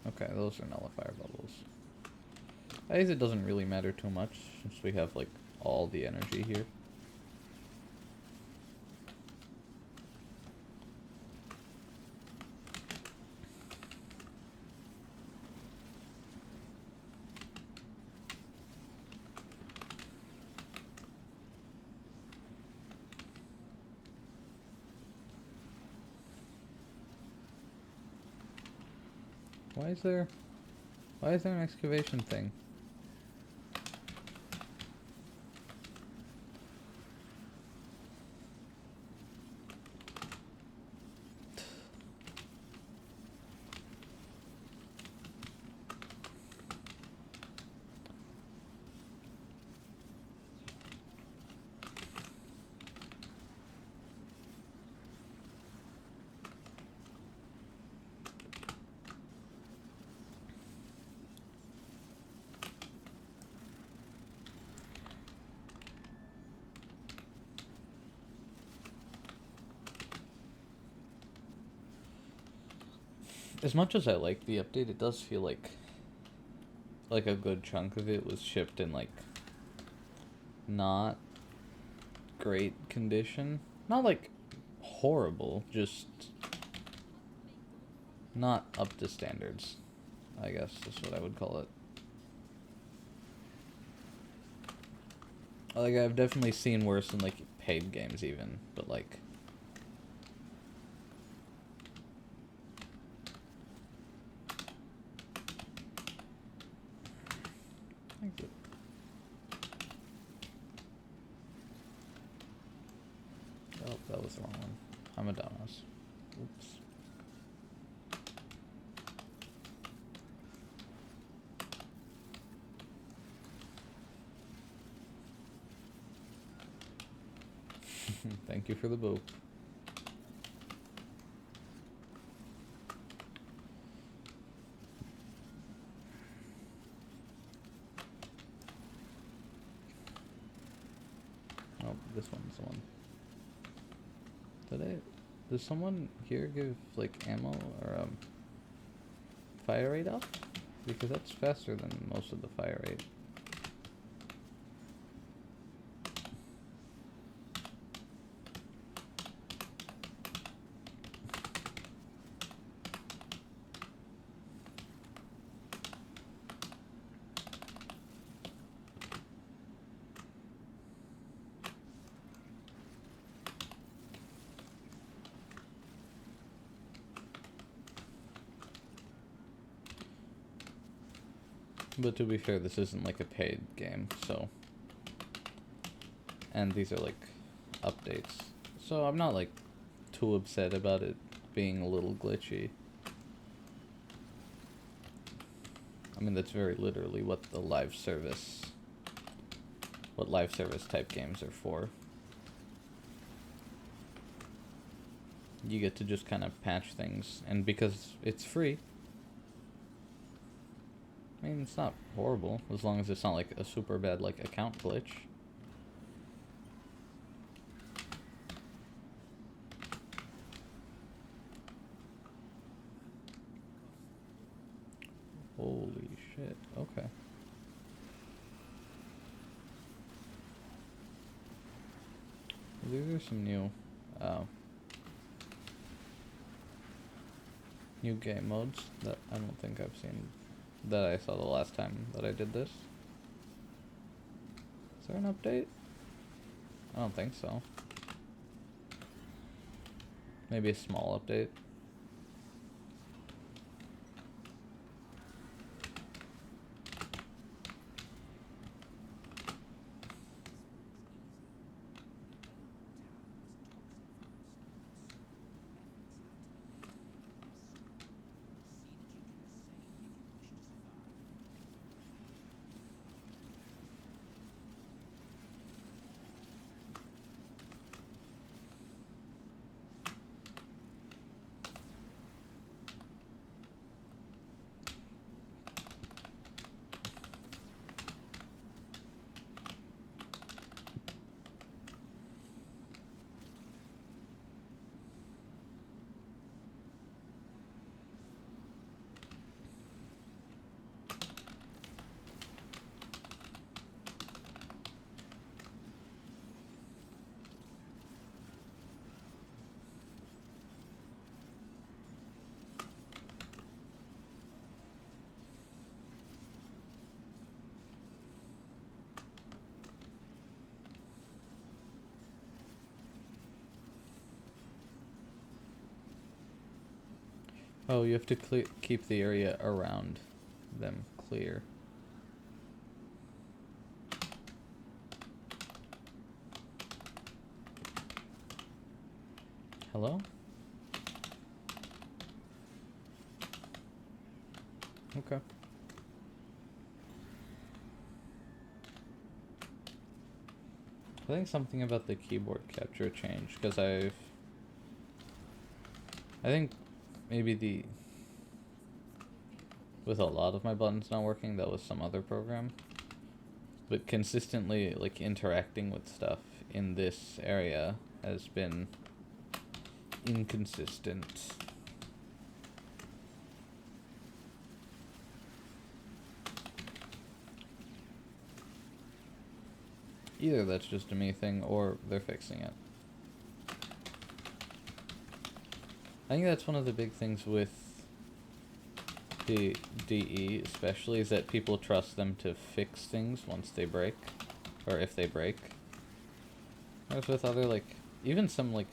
Okay, those are nullifier bubbles. I guess it doesn't really matter too much since we have like all the energy here. Why is there an excavation thing? As much as I like the update, it does feel like a good chunk of it was shipped in like not great condition. Not like horrible, just not up to standards, I guess is what I would call it. Like, I've definitely seen worse in like paid games even, but like thank you. Oh, that was the wrong one. I'm a dumbass. Oops. Thank you for the boop. Oh, this one's the one. Does someone here give like ammo or fire rate up? Because that's faster than most of the fire rate. But to be fair, this isn't like a paid game, so... And these are like updates. So I'm not like too upset about it being a little glitchy. I mean, that's very literally what live service type games are for. You get to just kind of patch things, and because it's free, I mean, it's not horrible, as long as it's not like a super bad like account glitch. Holy shit, okay. These are some new game modes that I don't think I've seen, that I saw the last time that I did this. Is there an update? I don't think so. Maybe a small update. Oh, you have to keep the area around them clear. Hello? Okay. I think something about the keyboard capture changed, because I think maybe with a lot of my buttons not working, that was some other program. But consistently, like, interacting with stuff in this area has been inconsistent. Either that's just a me thing, or they're fixing it. I think that's one of the big things with the DE especially, is that people trust them to fix things once they break, or if they break. Whereas with other, like, even some, like,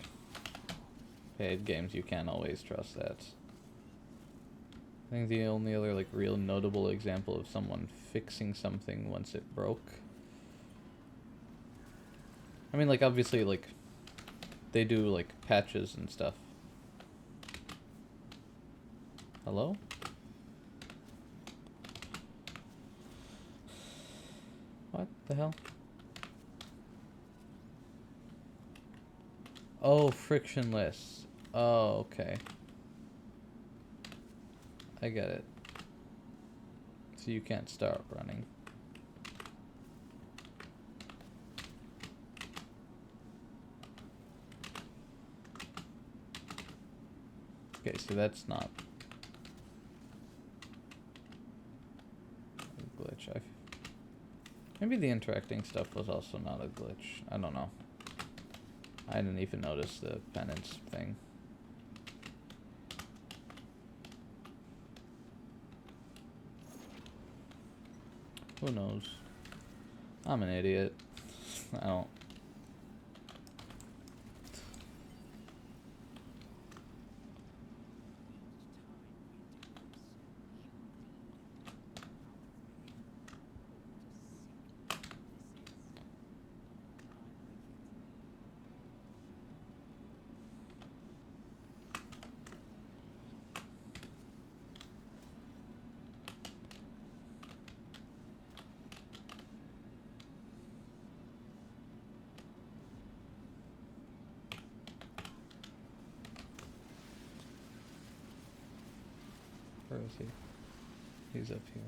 paid games, you can't always trust that. I think the only other, like, real notable example of someone fixing something once it broke, I mean, like, obviously, like, they do, like, patches and stuff. Hello? What the hell? Oh, frictionless. Oh, okay. I get it. So you can't start running. Okay, so that's not a glitch. Maybe the interacting stuff was also not a glitch. I don't know. I didn't even notice the penance thing. Who knows? I'm an idiot. I don't. Where is he? He's up here.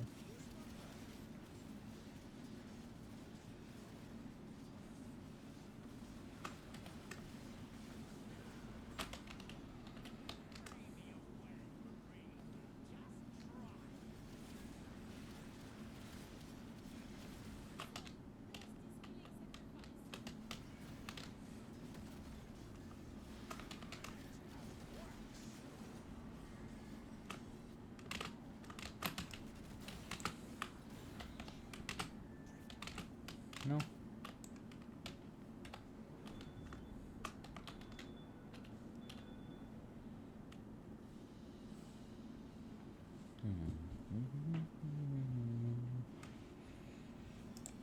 No.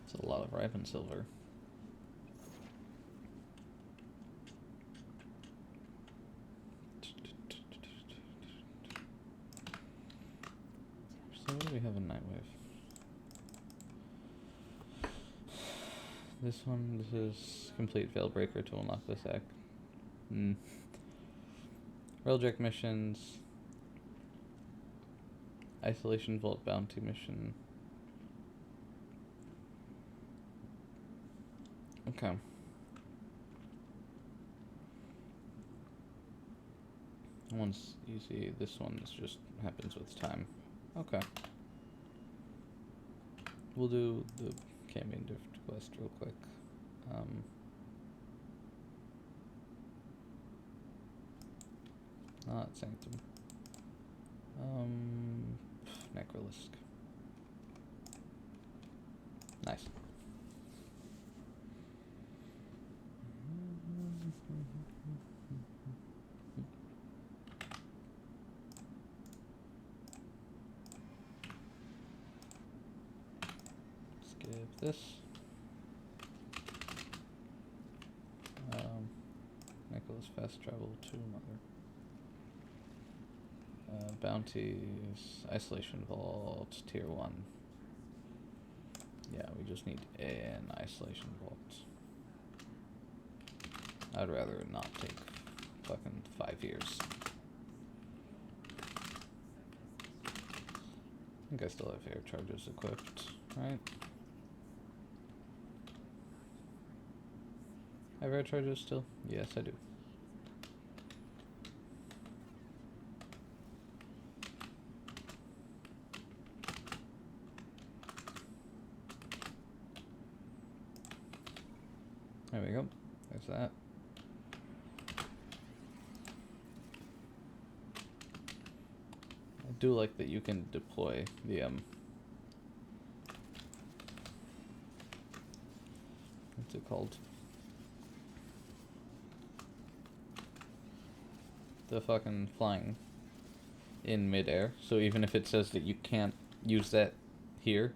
It's a lot of ripened silver. So what do we have in Nightwave? This one, this is complete Veilbreaker to unlock this act. Railjack missions. Isolation Vault bounty mission. Okay. One's easy. This one just happens with time. Okay. We'll do the Cambion Drift quest real quick. Not Sanctum. Necrolisk. Nice. Skip this. Nicholas fast travel to Mother. Bounties, Isolation Vault, Tier 1. Yeah, we just need an Isolation Vault. I'd rather not take fucking 5 years. I think I still have air charges equipped, right? I have air charges still? Yes, I do. There we go. There's that. I do like that you can deploy the what's it called? The fucking flying in midair. So even if it says that you can't use that here,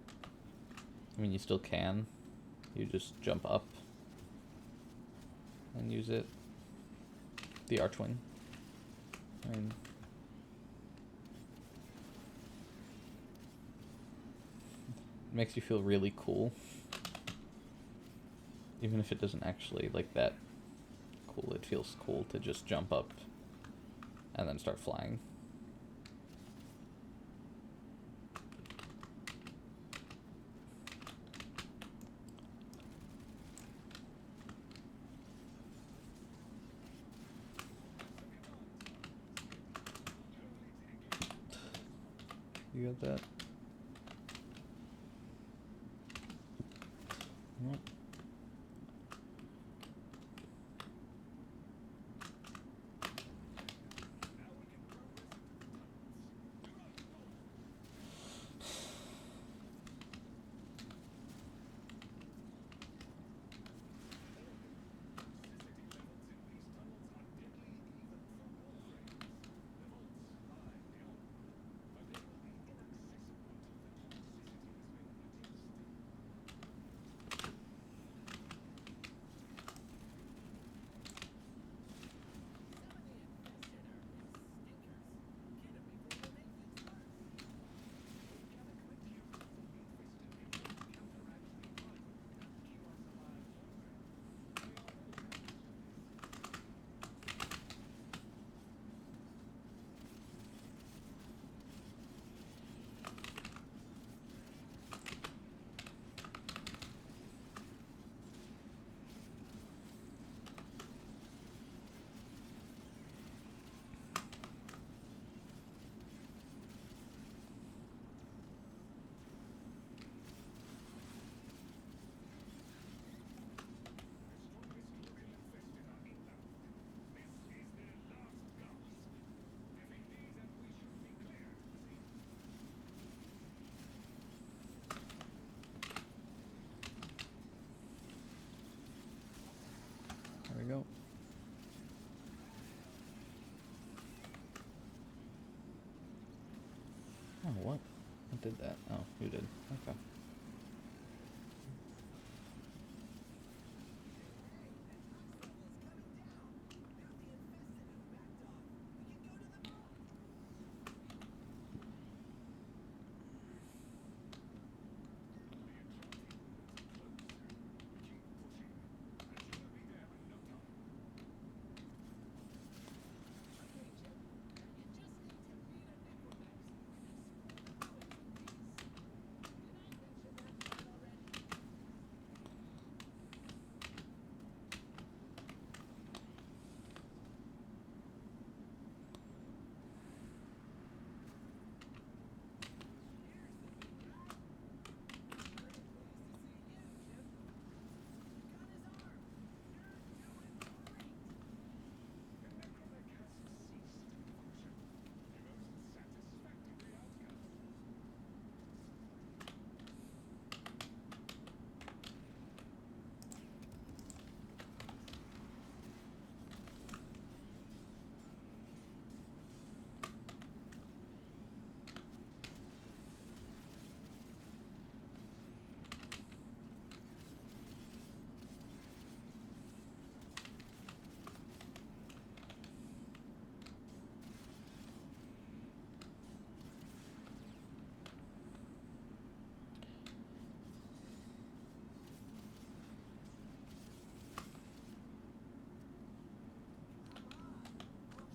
I mean you still can. You just jump up and use it. The Archwing. I mean, it makes you feel really cool. Even if it doesn't actually like that cool, it feels cool to just jump up and then start flying. You got that? Yep. Oh, what? What did that? Oh, you did. Okay.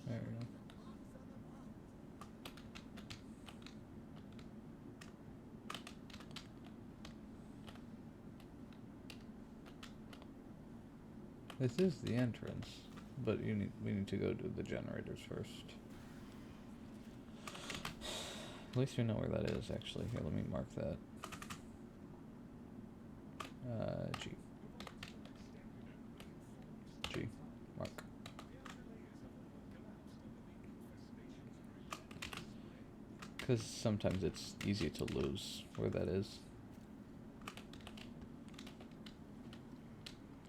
There we go. This is the entrance, but we need to go do the generators first. At least we know where that is, actually. Here, let me mark that. G. G. Mark. Because sometimes it's easy to lose where that is.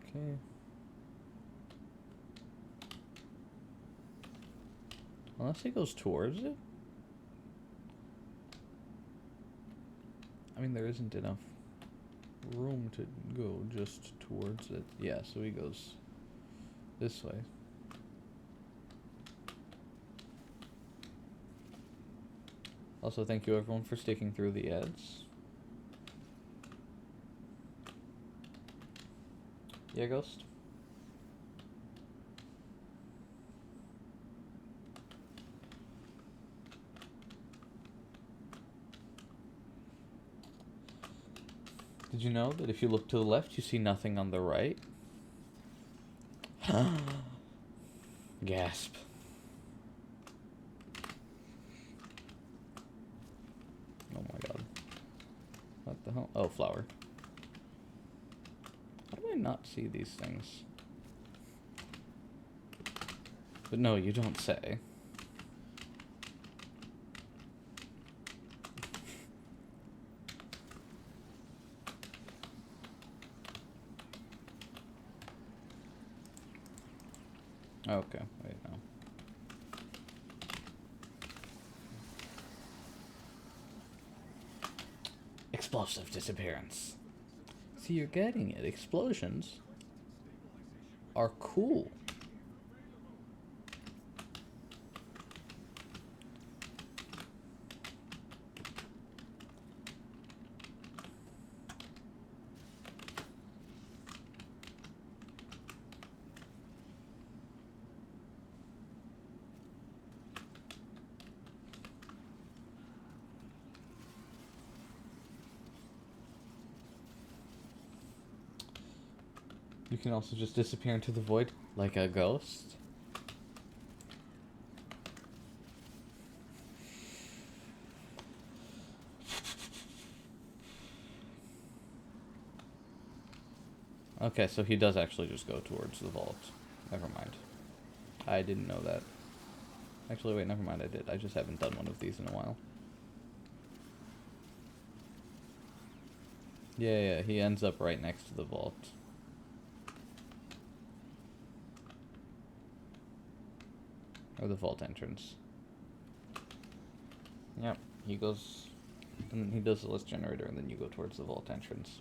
Okay. Unless he goes towards it? I mean, there isn't enough room to go just towards it. Yeah, so he goes this way. Also, thank you everyone for sticking through the ads. Yeah, Ghost? Did you know that if you look to the left, you see nothing on the right? Gasp. Oh my god. What the hell? Oh, flower. How do I not see these things? But no, you don't say. Okay, wait, no. Explosive disappearance. See, you're getting it. Explosions are cool. You can also just disappear into the void like a ghost. Okay, so he does actually just go towards the vault. Never mind. I didn't know that. Actually, wait, never mind, I did. I just haven't done one of these in a while. Yeah, he ends up right next to the vault. Or the vault entrance. Yep, he goes, and he does the list generator, and then you go towards the vault entrance.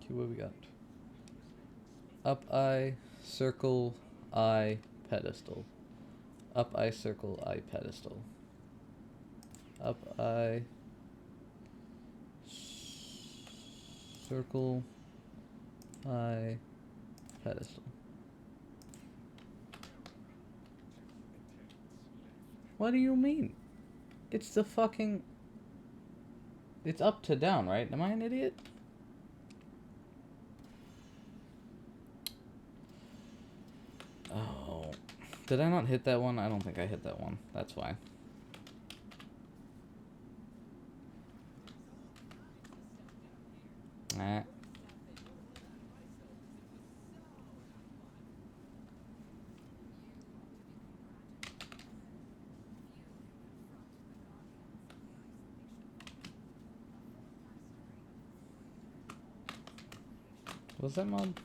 Okay, what we got? Up I, circle I, pedestal. Up I, circle I, pedestal. Up I, circle I, pedestal. What do you mean? It's the fucking... It's up to down, right? Am I an idiot? Oh. Did I not hit that one? I don't think I hit that one. That's fine. Nah. Was that mob?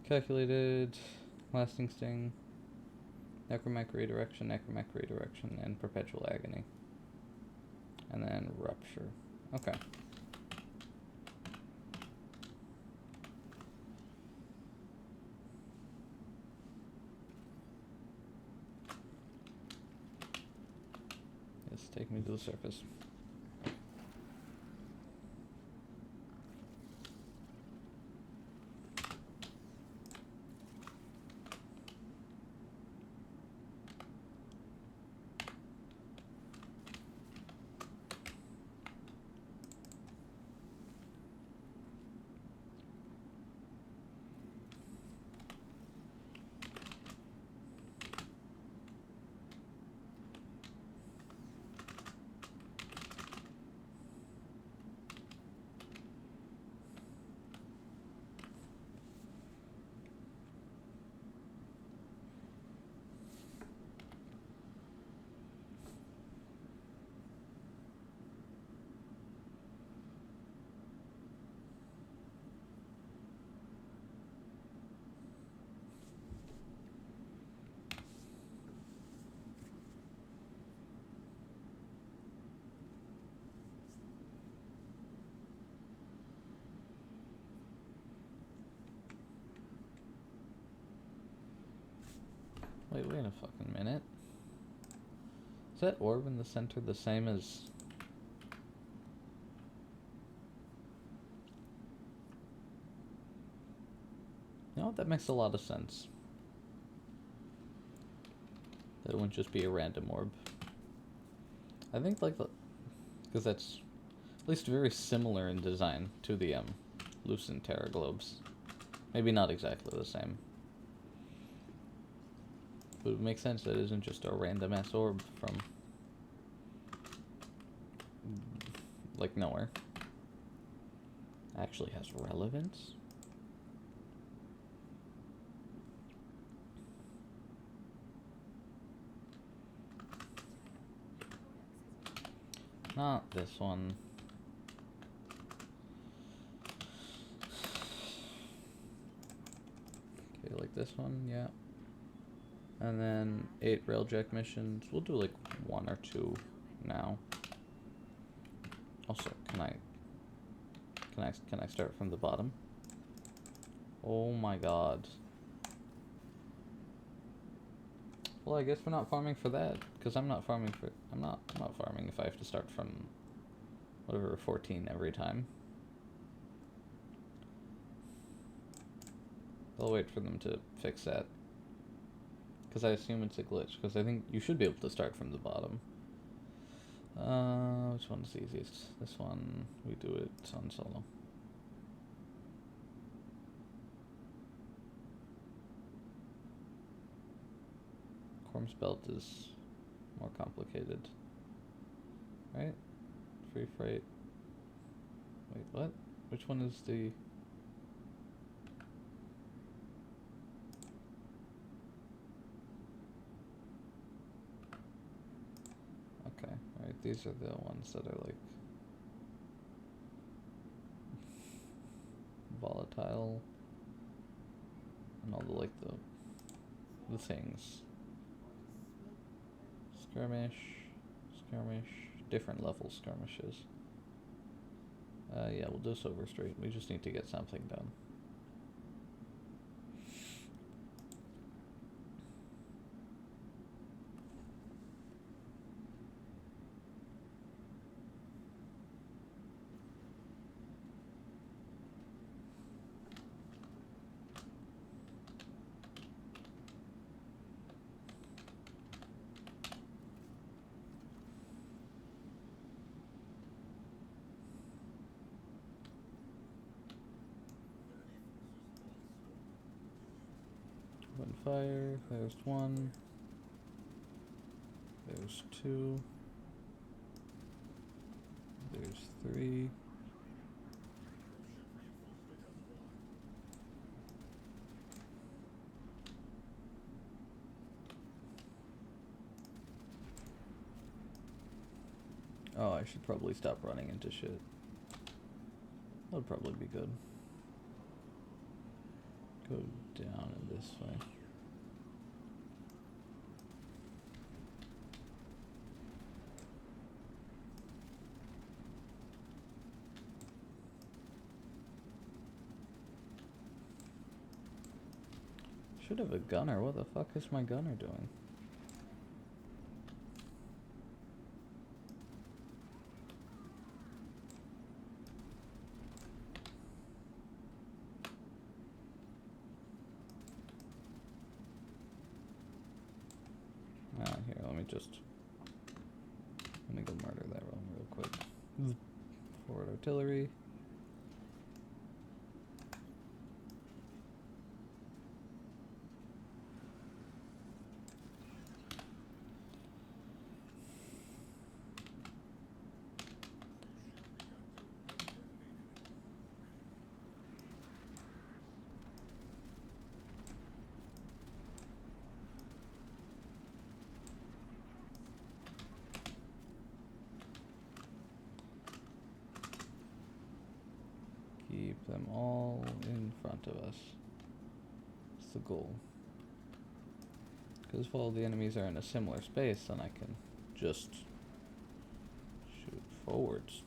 Calculated, lasting sting, necromac redirection, and perpetual agony. And then rupture. Okay. Yes, take me to the surface. Wait a fucking minute. Is that orb in the center the same as... No, that makes a lot of sense. That it wouldn't just be a random orb. I think, like, because that's at least very similar in design to the Lucent Terra globes. Maybe not exactly the same. But it would make sense that it isn't just a random ass orb from, like, nowhere. Actually has relevance? Not this one. Okay, like this one, yeah. And then 8 railjack missions. We'll do like 1 or 2 now. Also, can I start from the bottom? Oh my god. Well, I guess we're not farming for that, because I'm not farming if I have to start from whatever 14 every time. I'll wait for them to fix that. Because I assume it's a glitch, because I think you should be able to start from the bottom. Which one's the easiest? This one, we do it on solo. Corm's belt is more complicated. Right? Free freight. Wait, what? Which one is the... these are the ones that are like volatile and all the like the things. Skirmish, different level skirmishes. Yeah, we'll do Silver Street. We just need to get something done. One fire, there's one. There's two. There's three. Oh, I should probably stop running into shit. That would probably be good. Go down in this way. Should have a gunner. What the fuck is my gunner doing? Here, let me go murder that one real quick. Forward artillery. Keep them all in front of us. That's the goal. Because if all the enemies are in a similar space, then I can just shoot forwards.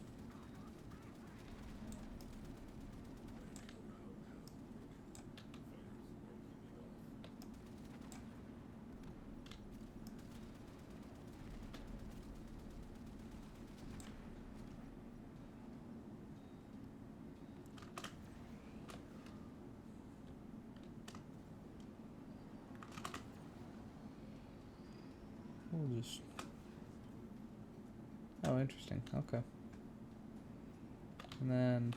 We'll just... Oh, interesting. Okay. And then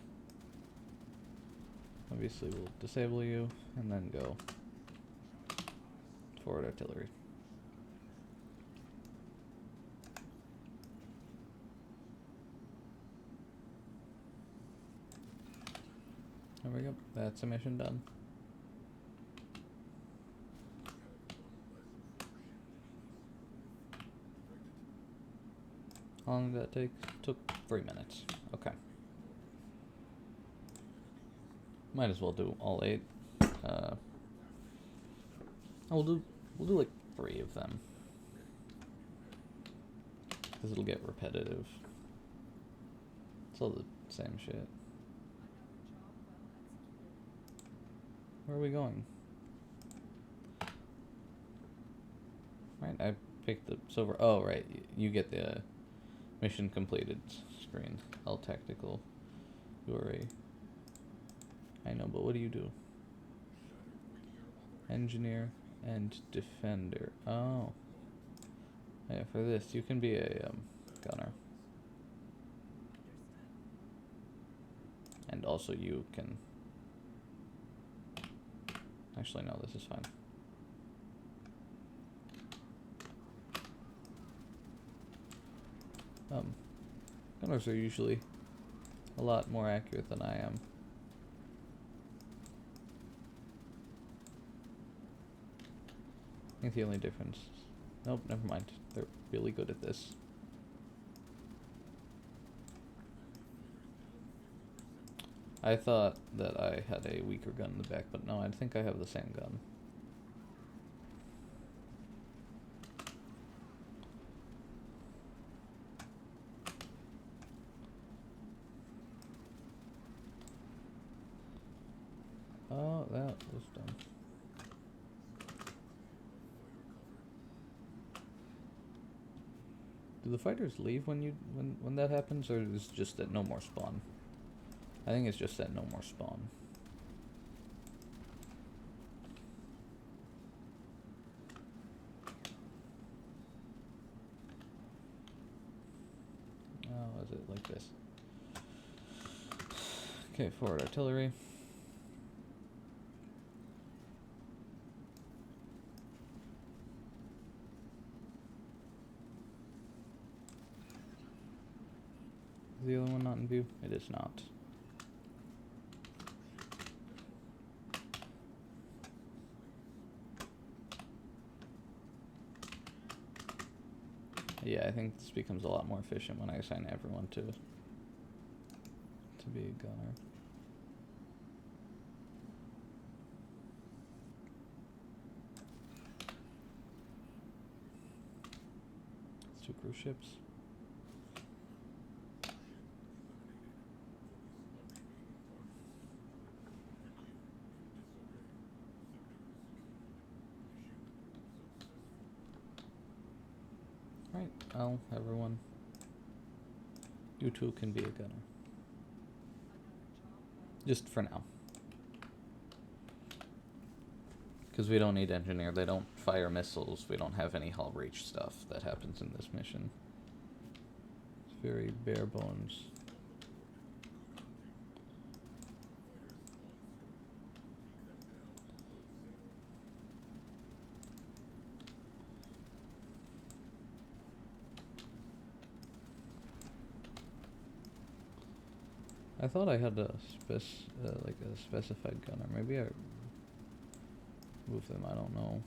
obviously we'll disable you and then go forward artillery. There we go. That's a mission done. How long did that take? Took 3 minutes. Okay. Might as well do all 8. We'll do like 3 of them, because it'll get repetitive. It's all the same shit. Where are we going? Right, I picked the silver. Oh, right, you get the mission completed screen. All tactical. You are I know, but what do you do? Engineer and defender. Oh. Yeah, for this, you can be a gunner. And also you can... Actually, no, this is fine. Gunners are usually a lot more accurate than I am. I think the only difference... Nope, never mind. They're really good at this. I thought that I had a weaker gun in the back, but no, I think I have the same gun. Oh, that was dumb. Do the fighters leave when that happens, or is it just that no more spawn? I think it's just that no more spawn. Oh, is it like this? Okay, forward artillery. Is the other one not in view? It is not. Yeah, I think this becomes a lot more efficient when I assign everyone to be a gunner. It's 2 cruise ships. Right, well, everyone. You two can be a gunner. Just for now. Because we don't need engineer, they don't fire missiles, we don't have any hull breach stuff that happens in this mission. It's very bare bones. I thought I had a like a specified gunner. Maybe I moved them. I don't know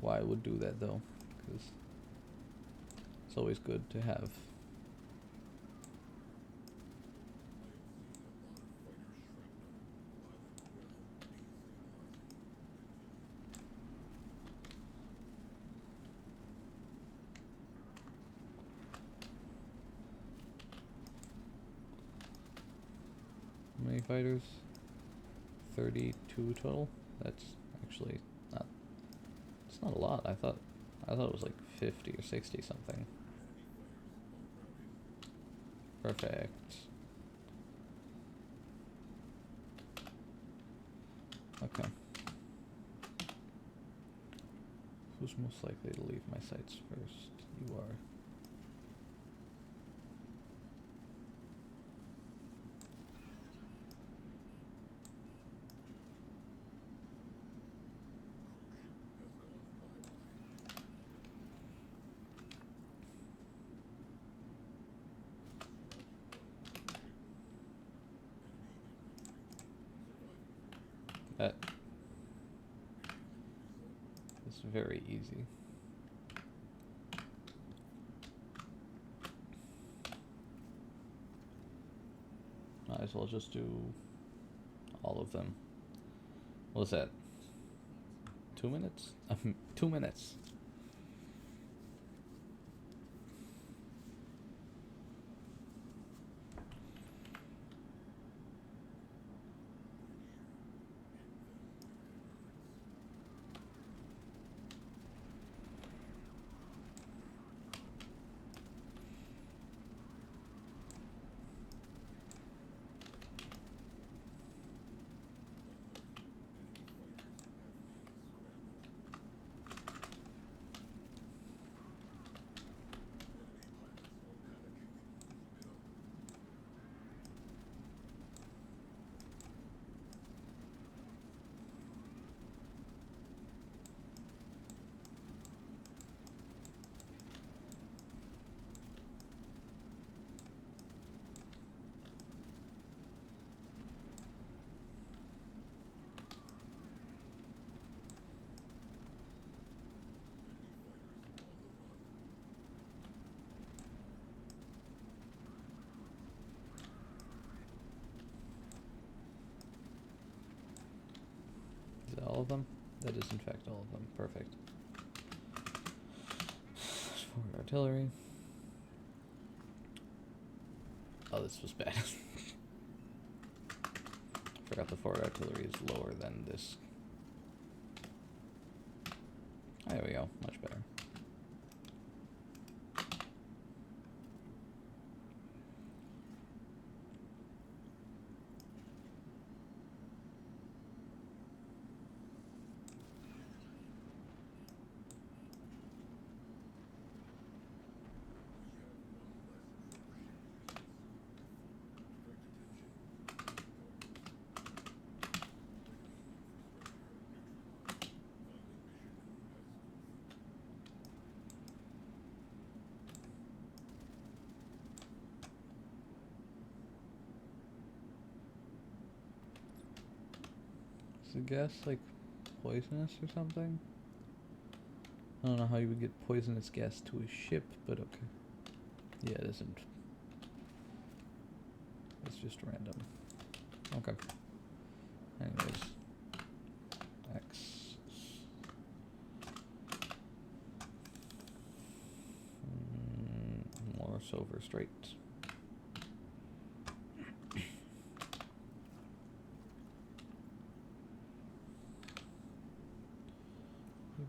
why I would do that though, because it's always good to have. How many fighters? 32 total. That's actually not. It's not a lot. I thought it was like 50 or 60 something. Perfect. Okay. Who's most likely to leave my sights first? You are. That is very easy. Might as well just do all of them. What was that? 2 minutes? 2 minutes. all of them? That is in fact all of them. Perfect. Forward artillery. Oh, this was bad. Forgot the forward artillery is lower than this. There we go, much better. Is the gas like poisonous or something? I don't know how you would get poisonous gas to a ship, but okay. Yeah, it isn't. It's just random. Okay. Anyways. X. More silver straight.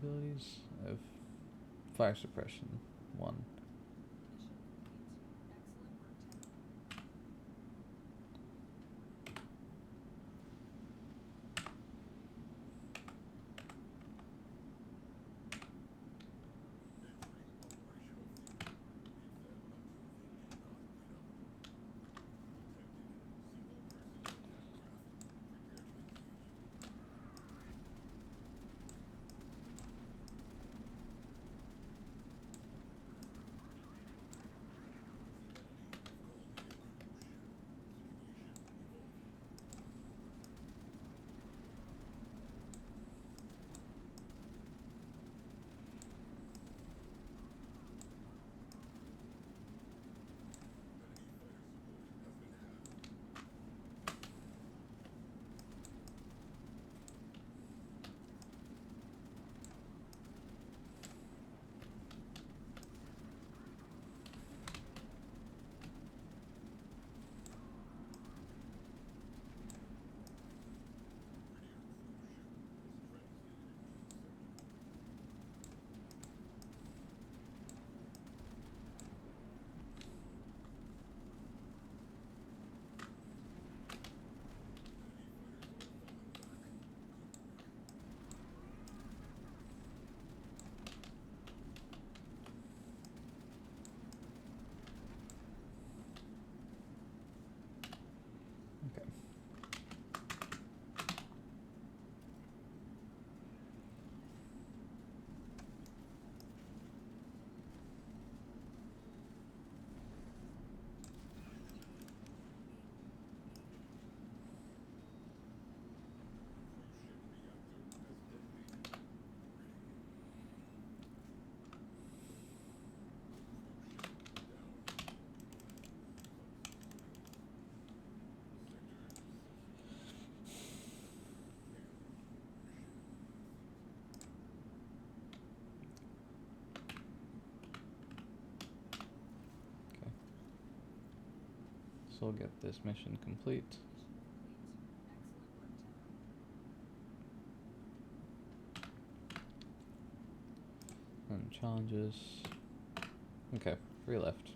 Abilities. I have fire suppression 1. Okay. So we'll get this mission complete. And challenges. Okay, 3 left.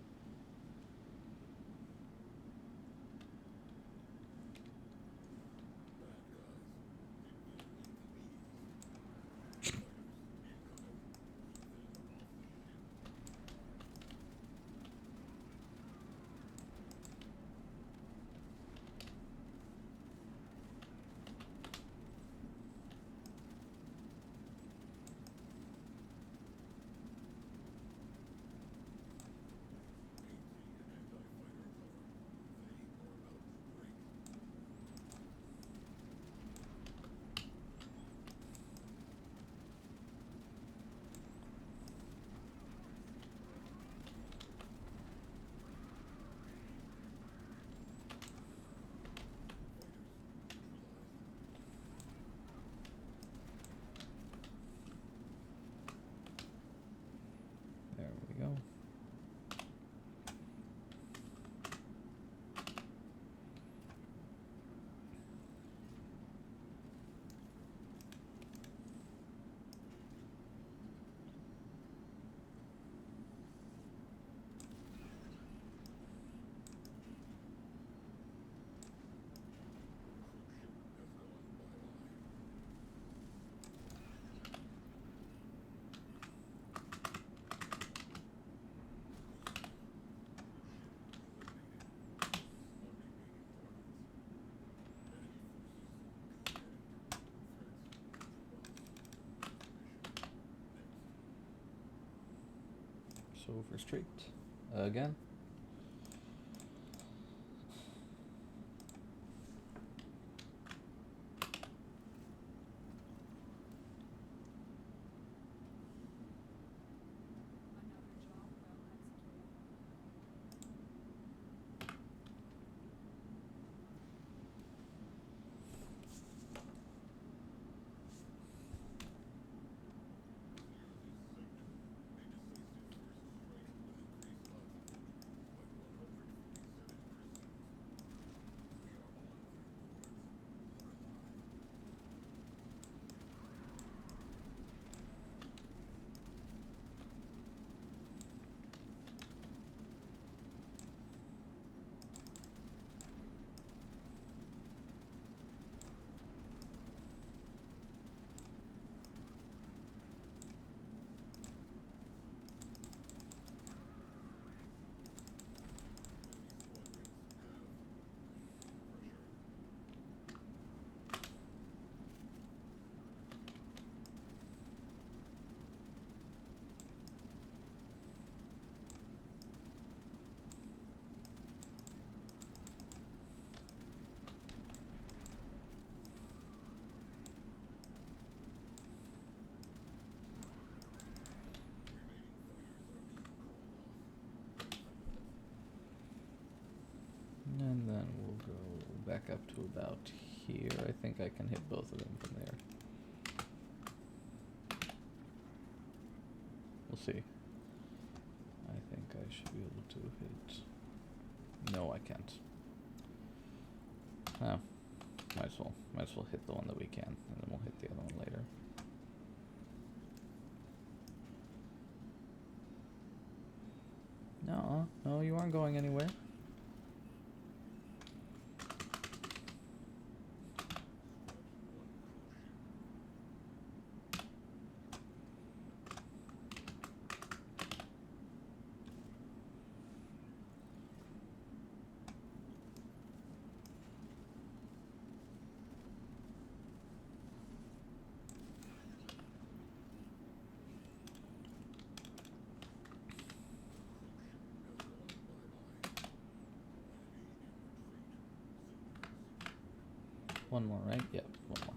So for straight. Again. And then we'll go back up to about here. I think I can hit both of them from there. We'll see. I think I should be able to hit... No, I can't. Oh, might as well hit the one that we can, and then we'll hit the other one later. No, you aren't going anywhere. One more, right? Yep, one more.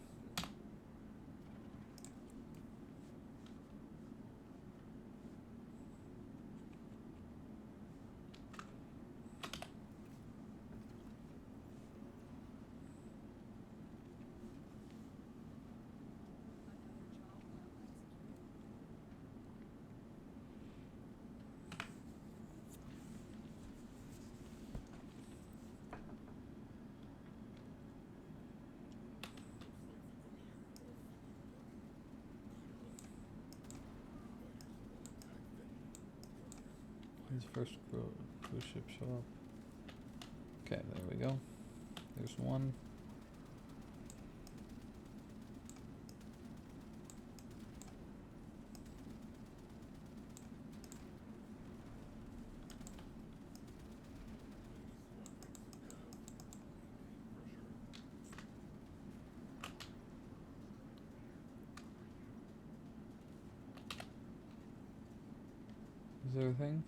His first cruise ship show up. Okay, there we go. There's one. Is there a thing?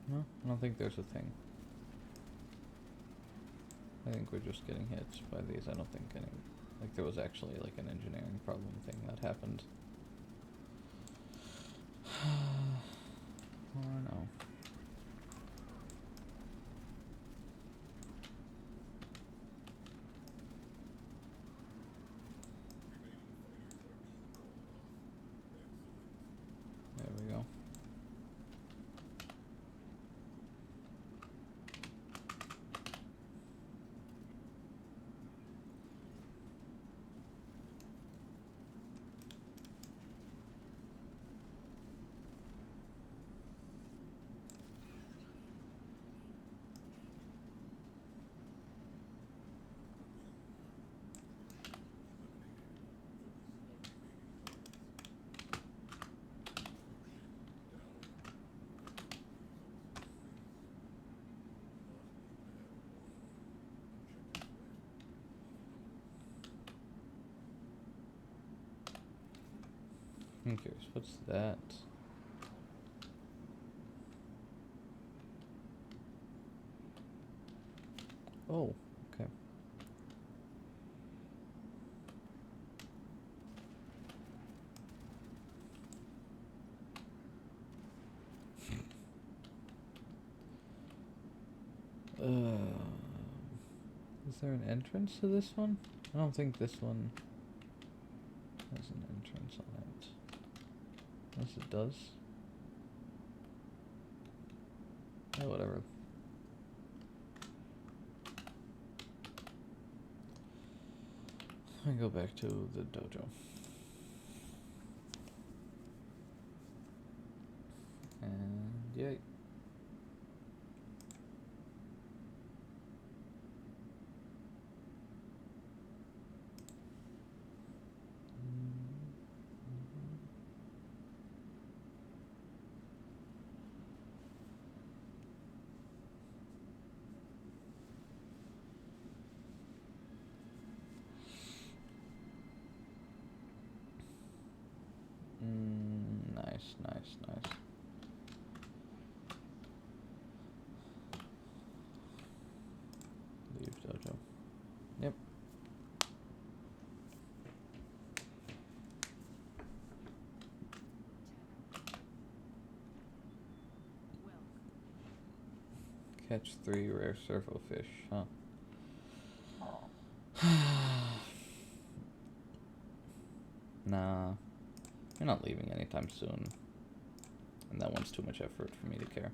No, I don't think there's a thing. I think we're just getting hit by these. I don't think any... Like, there was actually, like, an engineering problem thing that happened. I don't know. There we go. I'm curious, what's that? Oh, okay. Is there an entrance to this one? I don't think this one has an entrance on it. Unless it does. Oh, whatever. I go back to the dojo. And yay. Nice, nice, nice. Leave dojo. Yep. Catch 3 rare servo fish, huh? Nah. You're not leaving anytime soon. And that one's too much effort for me to care.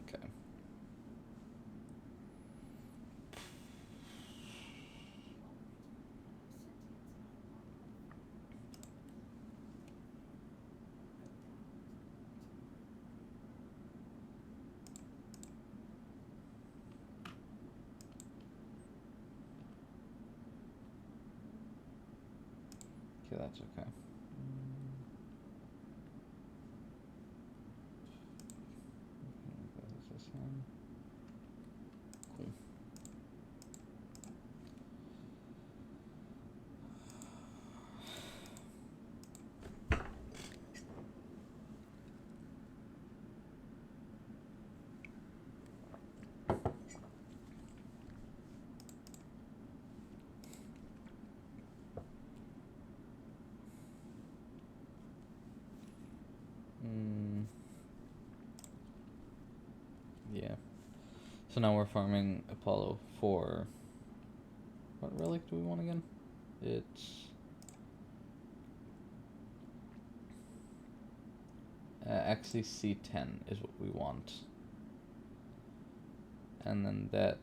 Okay. Okay. Okay, that's okay. What is this one? Cool. Yeah. So now we're farming Apollo for... What relic do we want again? It's... actually C10 is what we want. And then that...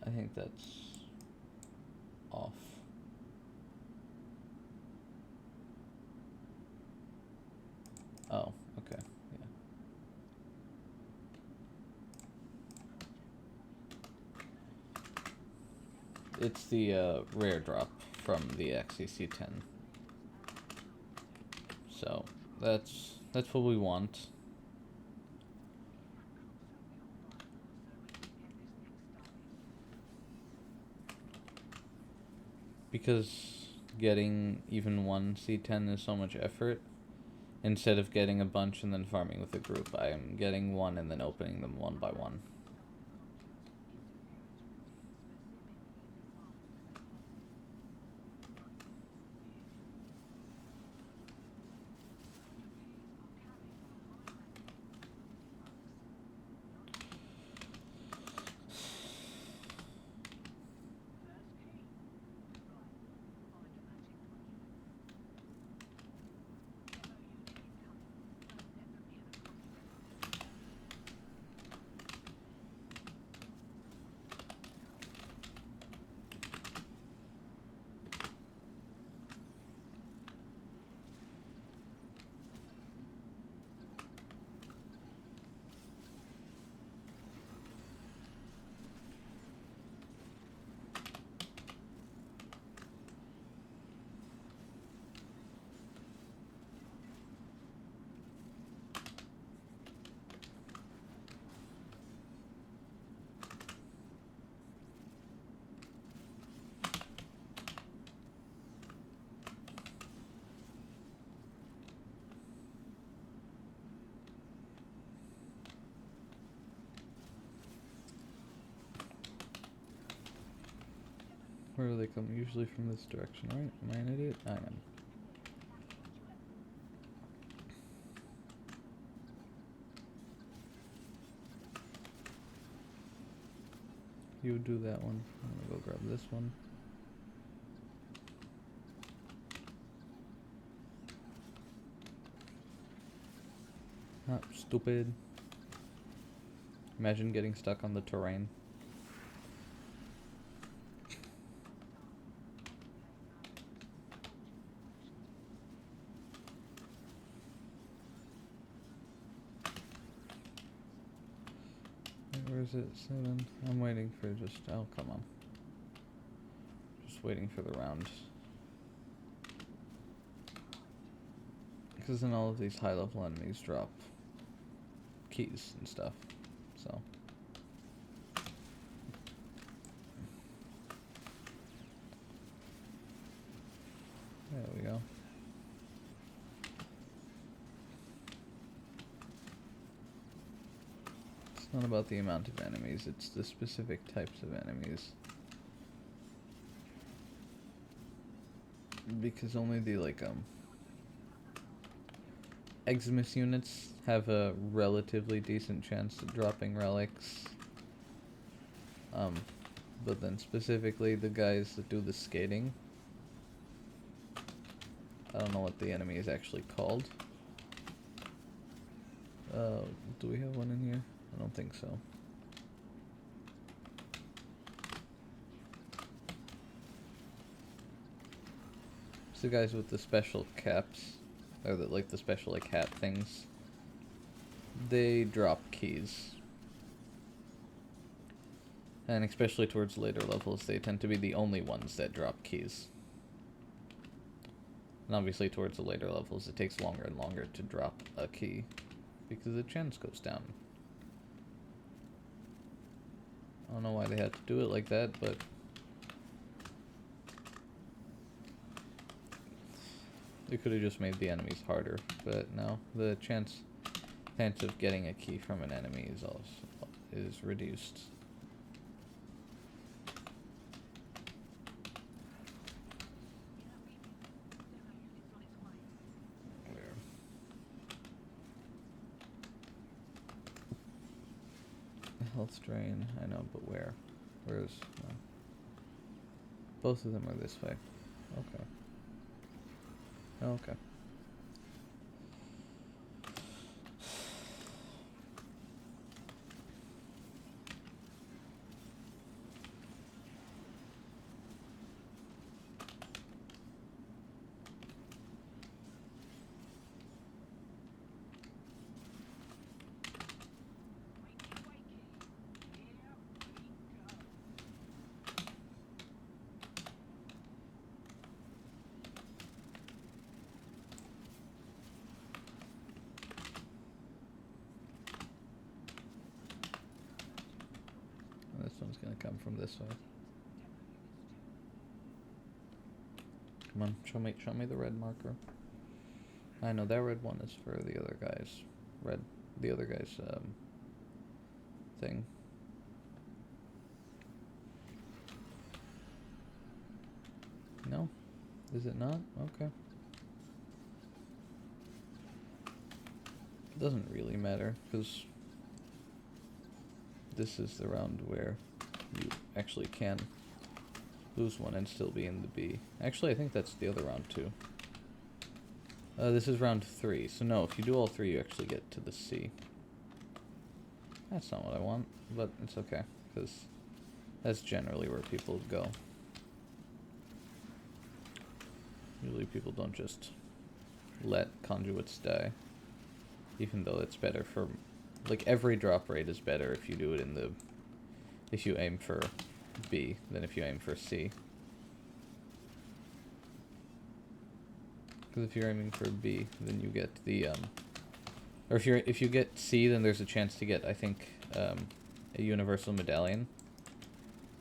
I think that's off. Oh, okay, yeah. It's the rare drop from the XCC10. So that's what we want. Because getting even one C10 is so much effort. Instead of getting a bunch and then farming with a group, I am getting one and then opening them one by one. Where do they come? Usually from this direction, right? Am I an idiot? I am. You do that one. I'm gonna go grab this one. Ah, stupid. Imagine getting stuck on the terrain. Where is it? 7. I'm waiting for just... Oh, come on. Just waiting for the round. Because then all of these high level enemies drop keys and stuff. So... There we go. It's not about the amount of enemies, it's the specific types of enemies. Because only the, Eximus units have a relatively decent chance of dropping relics. But then specifically the guys that do the skating, I don't know what the enemy is actually called. Do we have one in here? I don't think so. It's the guys with the special caps, or the special hat things. They drop keys. And especially towards later levels, they tend to be the only ones that drop keys. And obviously towards the later levels, it takes longer and longer to drop a key, because the chance goes down. I don't know why they had to do it like that, but... They could have just made the enemies harder, but no, the chance of getting a key from an enemy is reduced. Health drain, I know, but where? Where's... No. Both of them are this way. Okay. Okay. This one's gonna come from this way. Come on, show me the red marker. I know that red one is for the other guy's the other guy's thing. No? Is it not? Okay. It doesn't really matter, because this is the round where you actually can lose one and still be in the B. Actually, I think that's the other round too. This is round 3, so no, if you do all 3, you actually get to the C. That's not what I want, but it's okay, because that's generally where people go. Usually people don't just let conduits die, even though it's better for, like, every drop rate is better if you do it in the, if you aim for B than if you aim for C. Because if you're aiming for B, then you get the, or if you get C, then there's a chance to get, I think, a universal medallion.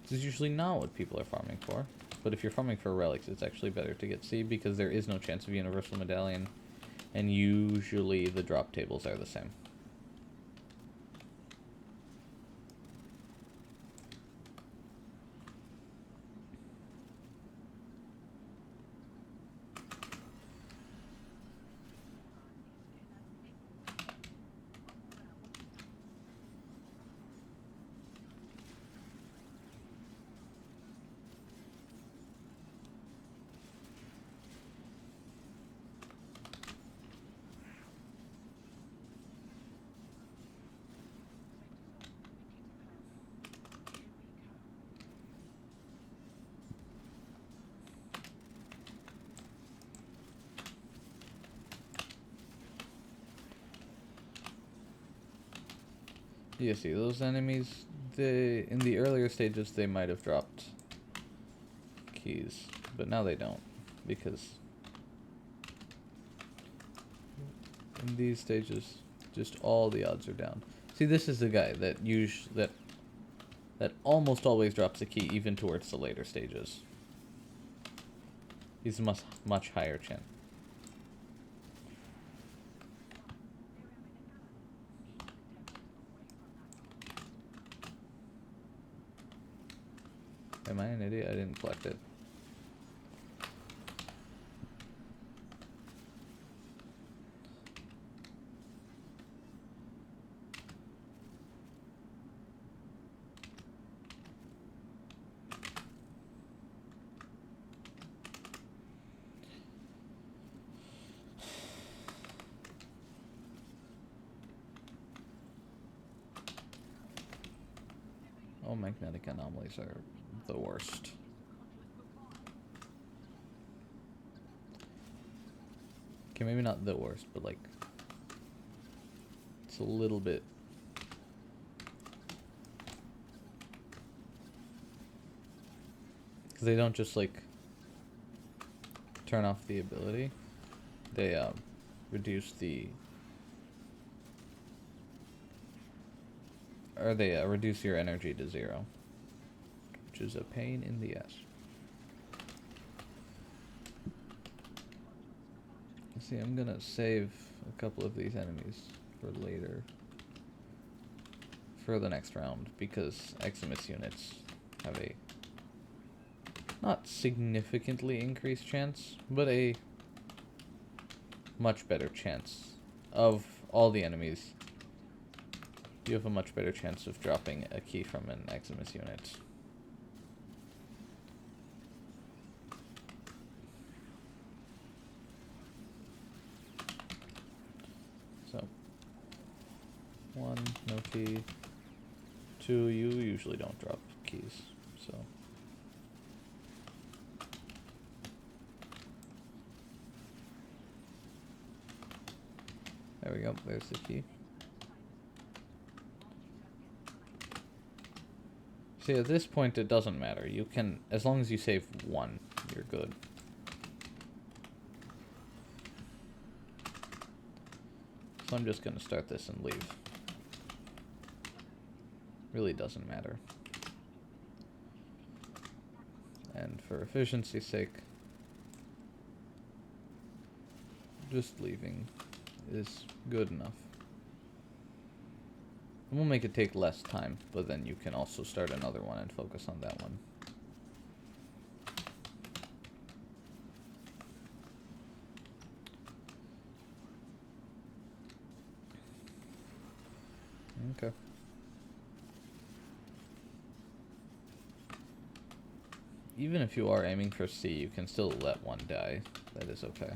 This is usually not what people are farming for, but if you're farming for relics, it's actually better to get C, because there is no chance of universal medallion, and usually the drop tables are the same. You see, those enemies, in the earlier stages, they might have dropped keys, but now they don't, because in these stages, just all the odds are down. See, this is the guy that that almost always drops a key, even towards the later stages. He's a much higher chance. Am I an idiot? I didn't collect it. Oh, magnetic anomalies are the worst. Okay, maybe not the worst, but like, it's a little bit. Because they don't just like turn off the ability, they reduce the, or they reduce your energy to 0, which is a pain in the ass. See, I'm gonna save a couple of these enemies for later, for the next round, because Eximus units have a not significantly increased chance, but a much better chance of all the enemies. You have a much better chance of dropping a key from an Eximus unit. So, 1, no key. 2, you usually don't drop keys, so. There we go, there's the key. See, at this point it doesn't matter. You can, as long as you save 1, you're good. So I'm just gonna start this and leave. Really doesn't matter. And for efficiency's sake, Just leaving is good enough. And we'll make it take less time, but then you can also start another one and focus on that one. Okay. Even if you are aiming for C, you can still let one die. That is okay.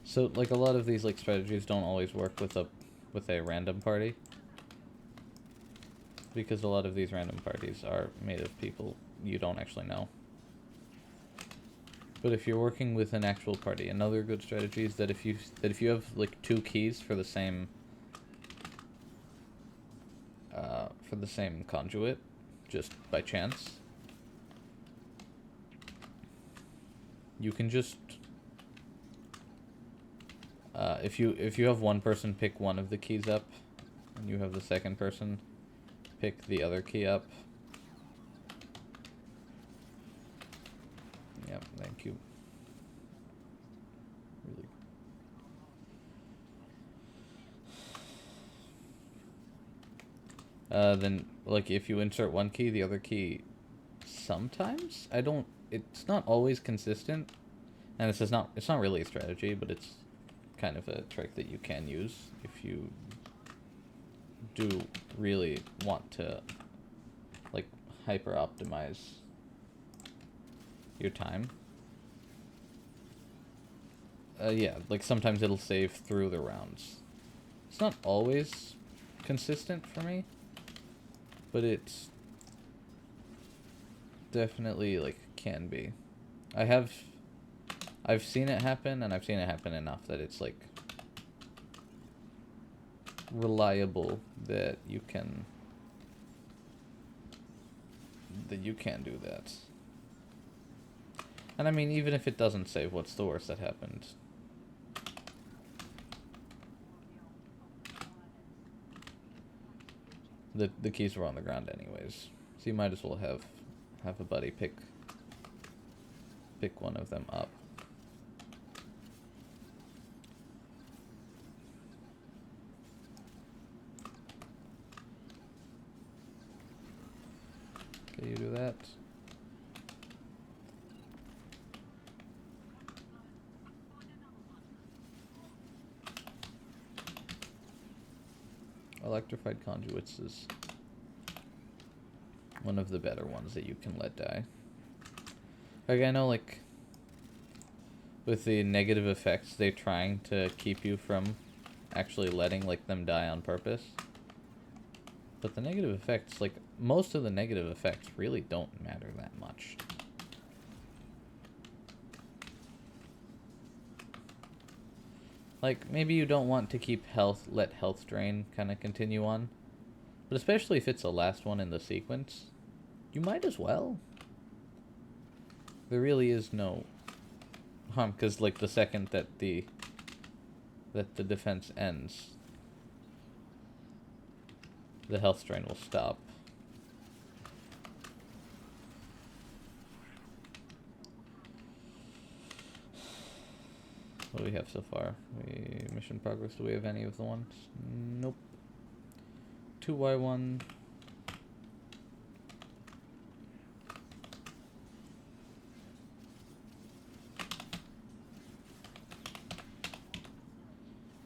So, like, a lot of these, like, strategies don't always work with a random party. Because a lot of these random parties are made of people you don't actually know. But if you're working with an actual party, another good strategy is that if you have, like, 2 keys for the same conduit, just by chance, you can just if you have one person pick one of the keys up, and you have the second person pick the other key up. Yep, thank you. Really. Then, like, if you insert one key, the other key, sometimes, it's not always consistent, and it's not really a strategy, but it's kind of a trick that you can use if you do really want to, like, hyper optimize your time. Yeah, like, sometimes it'll save through the rounds. It's not always consistent for me, but it's definitely, like, can be. I've seen it happen, and I've seen it happen enough that it's, like, reliable that you can do that. And I mean, even if it doesn't save, what's the worst that happened? The keys were on the ground anyways, so you might as well have a buddy pick one of them up. Okay, you do that. Electrified conduits is one of the better ones that you can let die. Like, I know, like, with the negative effects, they're trying to keep you from actually letting, like, them die on purpose. But the negative effects, like, most of the negative effects really don't matter that much. Like, maybe you don't want to let health drain kind of continue on. But especially if it's the last one in the sequence, you might as well. There really is no harm, because, like, the second that the defense ends, the health drain will stop. What do we have so far? Mission progress, do we have any of the ones? Nope. 2Y1.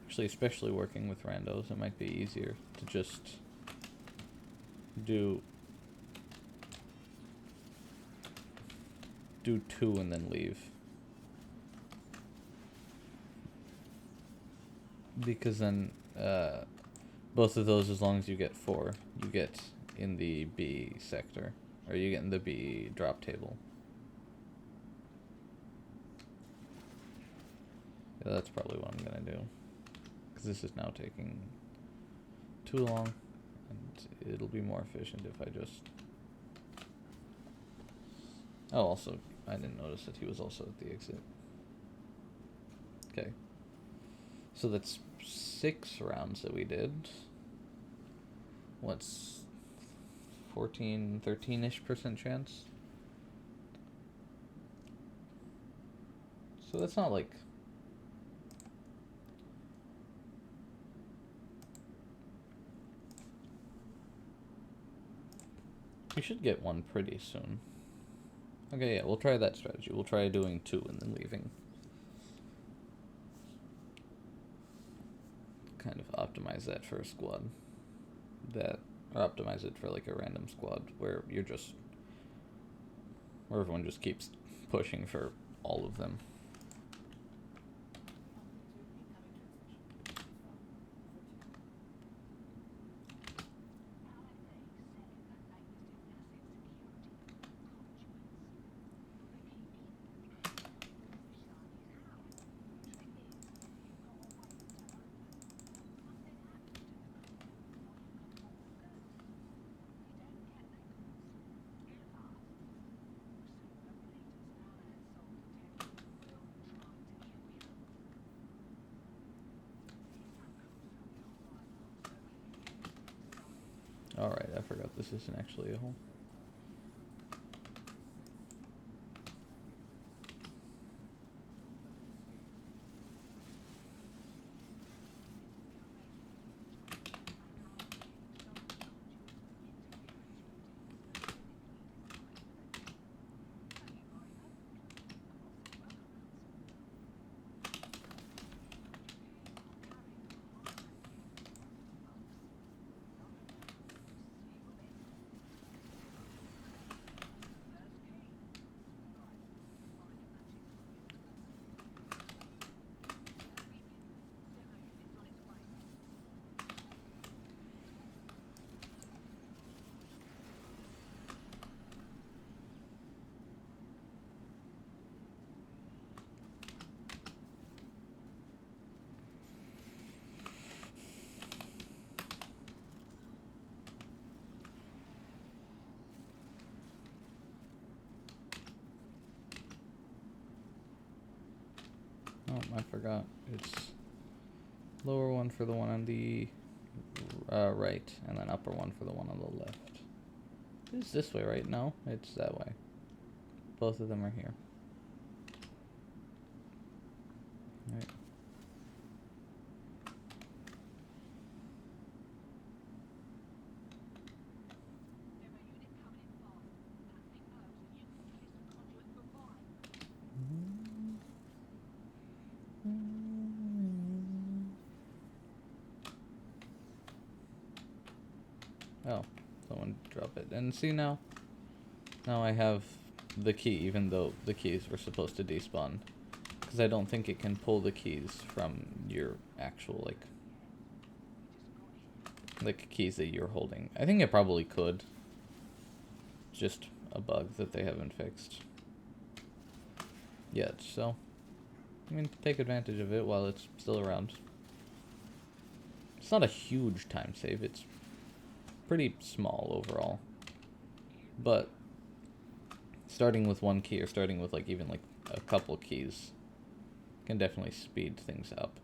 Actually, especially working with randos, it might be easier to just do 2 and then leave. Because then, both of those, as long as you get 4, you get in the B sector. Or you get in the B drop table. Yeah, that's probably what I'm gonna do. Because this is now taking too long, and it'll be more efficient if I just... Oh, also, I didn't notice that he was also at the exit. Okay. So that's 6 rounds that we did. What's 14, 13-ish% chance? So that's not like... We should get one pretty soon. Okay, yeah, we'll try that strategy. We'll try doing 2 and then leaving. Kind of optimize that for a squad. Or optimize it for like a random squad where you're just... where everyone just keeps pushing for all of them. Alright, I forgot this isn't actually a hole. Oh, I forgot. It's lower one for the one on the right, and then upper one for the one on the left. It's this way, right? No, it's that way. Both of them are here. Right. Oh, someone drop it. And see now I have the key, even though the keys were supposed to despawn. Because I don't think it can pull the keys from your actual, like keys that you're holding. I think it probably could. Just a bug that they haven't fixed yet, so I mean, take advantage of it while it's still around. It's not a huge time save, it's pretty small overall. But starting with one key or starting with even a couple keys can definitely speed things up.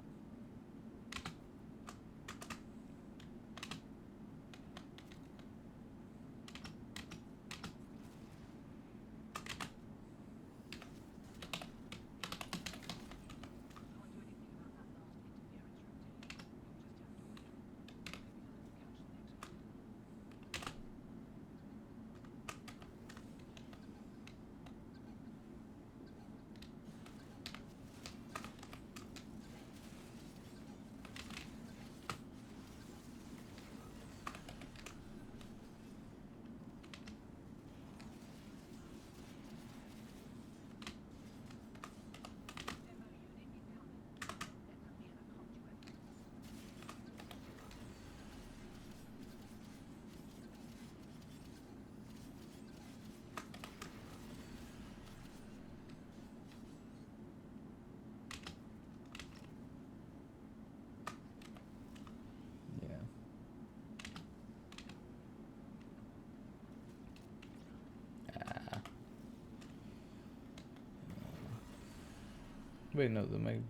Wait, no,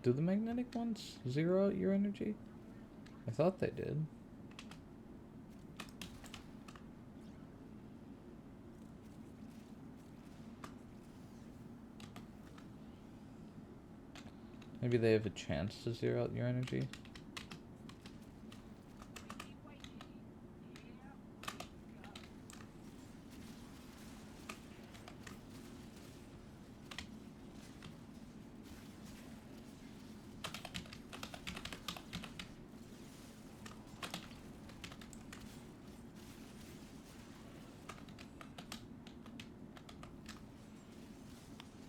do the magnetic ones zero out your energy? I thought they did. Maybe they have a chance to zero out your energy.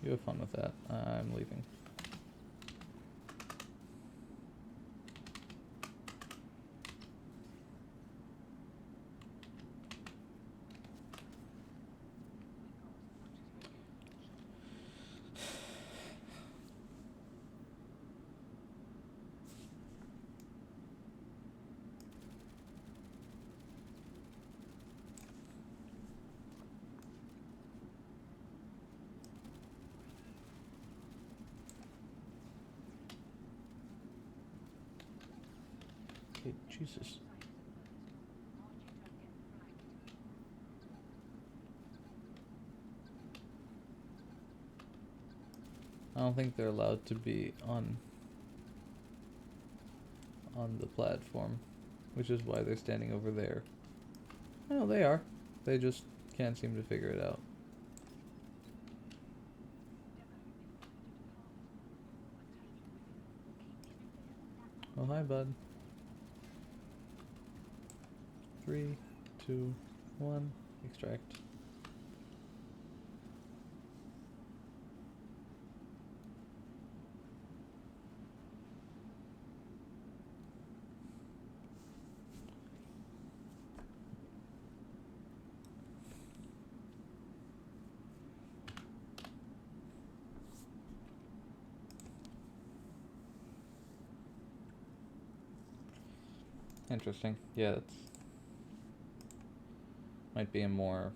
You have fun with that. I'm leaving. Okay, Jesus. I don't think they're allowed to be on the platform, which is why they're standing over there. No, they are. They just can't seem to figure it out. Oh, hi, bud. 3, 2, 1, extract. Interesting. Yeah, that's might be a more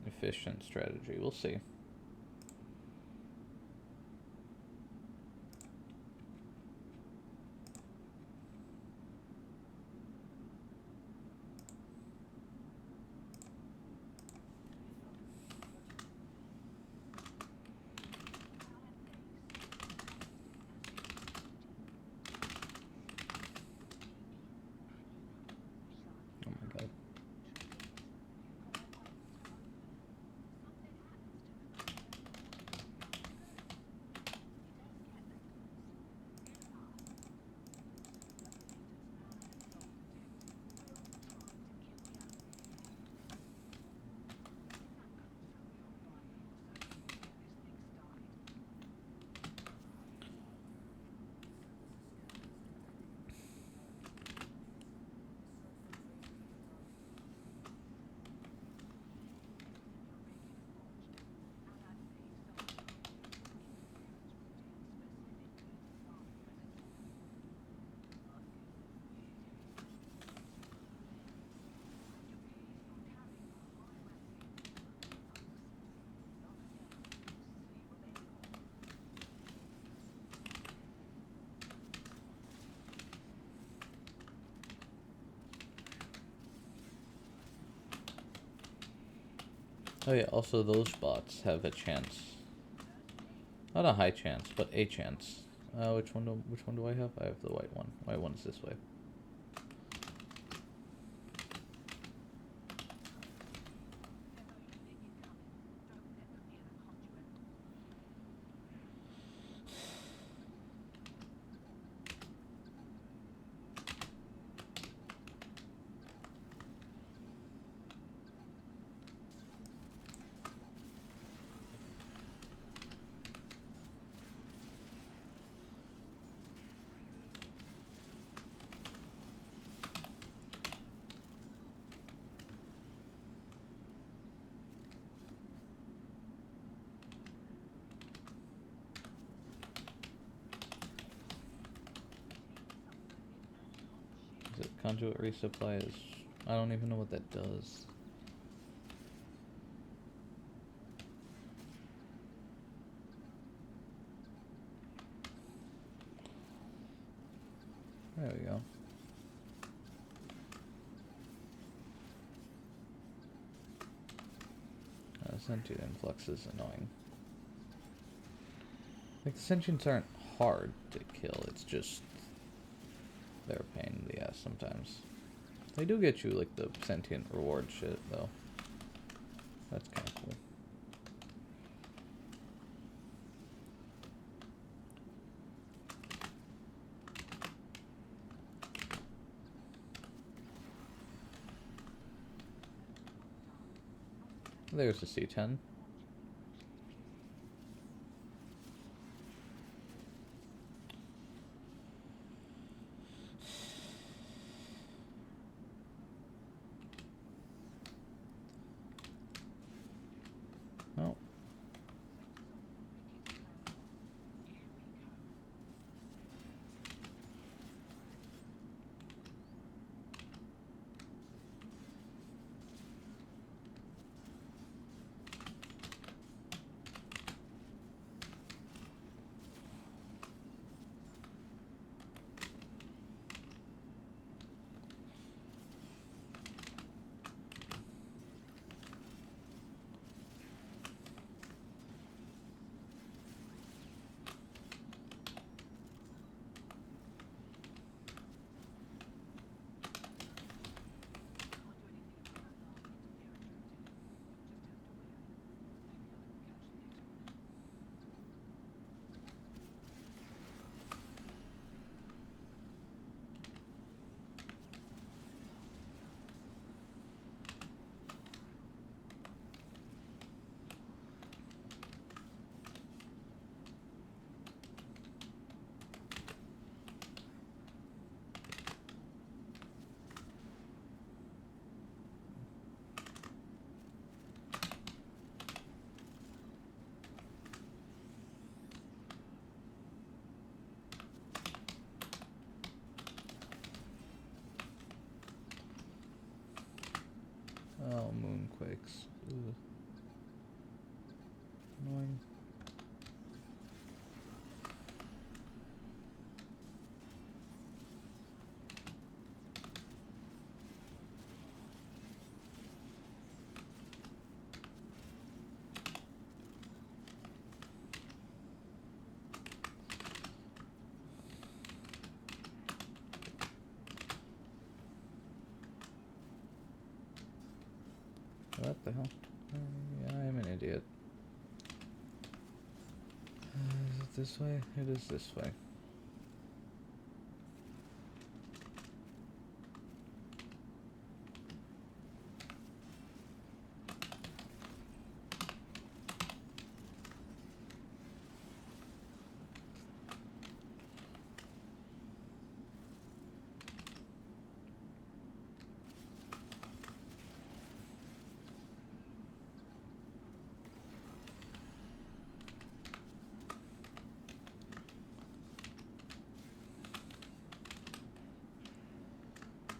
efficient strategy. We'll see. Oh my god. Oh yeah, also those bots have a chance. Not a high chance, but a chance. Which one do I have? I have the white one. White one's this way. Is it conduit resupply is... I don't even know what that does. There we go. Sentient influx is annoying. Like, sentients aren't hard to kill, it's just they're a pain in the ass sometimes. They do get you, like, the sentient reward shit, though. That's kind of cool. There's the C10. Oh. Oh, moonquakes. Ugh. Annoying. What the hell? Yeah, I'm an idiot. Is it this way? It is this way.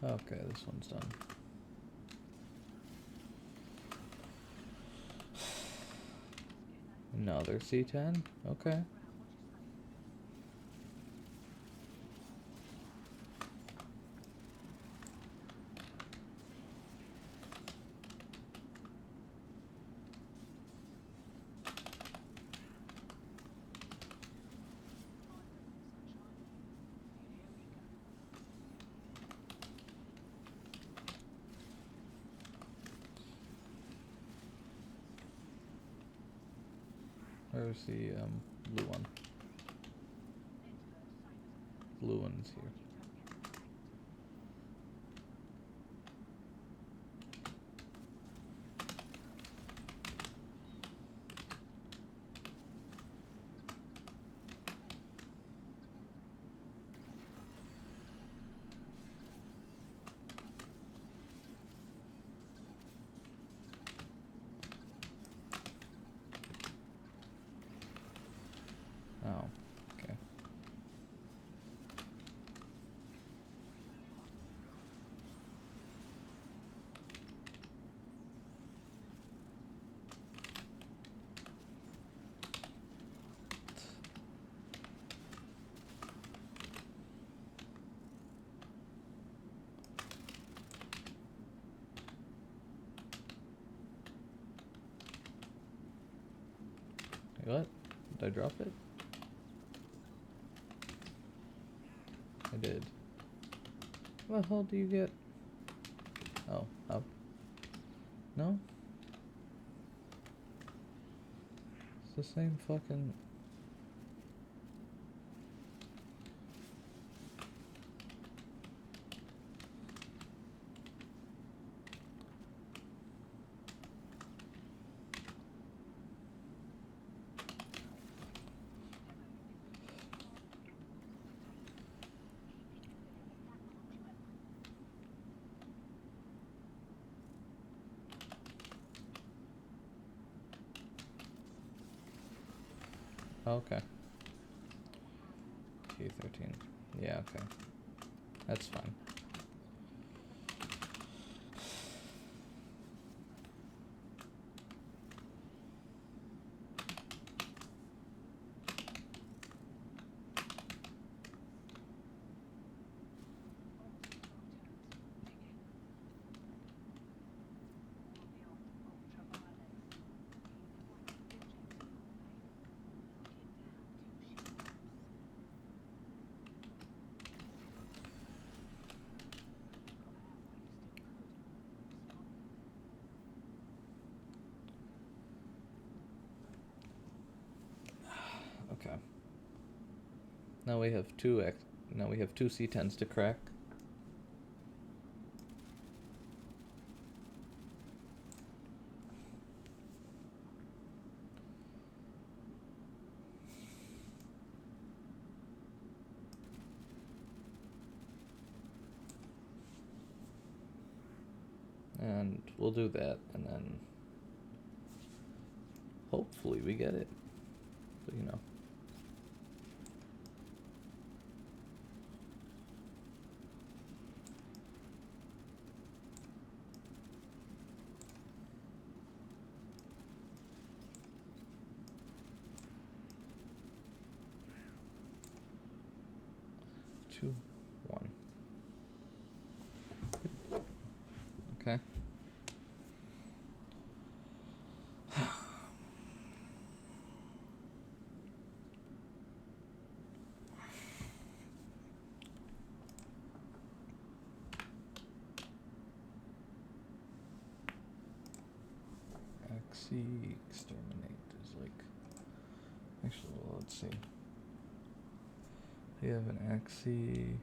Okay, this one's done. Another C10? Okay. Where's the blue one? Blue one's here. Oh, okay. Did I drop it? I did. What the hell do you get? Oh, up. No? It's the same fucking... Okay. Q13. Yeah, okay. That's fine. Okay. Now we have now we have two C10s to crack. And we'll do that, and then hopefully we get it. But you know. Two, one. Okay. XC exterminate is like, actually, well, let's see. We have an XC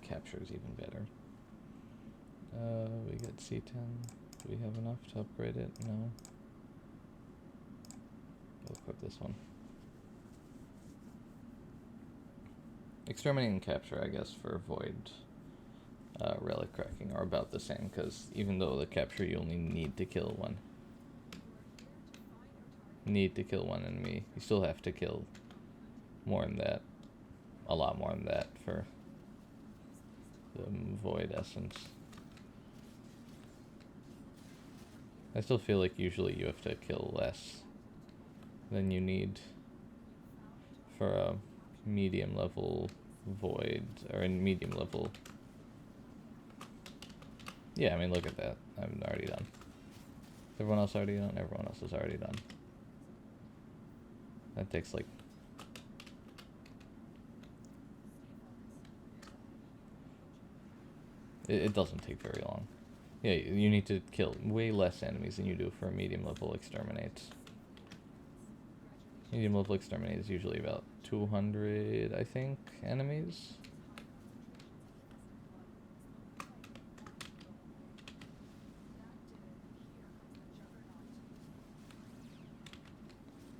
capture is even better. We get C10. Do we have enough to upgrade it? No. We'll equip this one. Exterminate and capture, I guess, for void relic cracking are about the same, because even though the capture you only need to kill one. Need to kill one enemy. You still have to kill more than that. A lot more than that for the void essence. I still feel like usually you have to kill less than you need for a medium level void, or a medium level. Yeah, I mean, look at that. I'm already done. Everyone else already done? Everyone else is already done. That takes like... It doesn't take very long. Yeah, you need to kill way less enemies than you do for a medium level exterminate. Medium level exterminate is usually about 200, I think, enemies.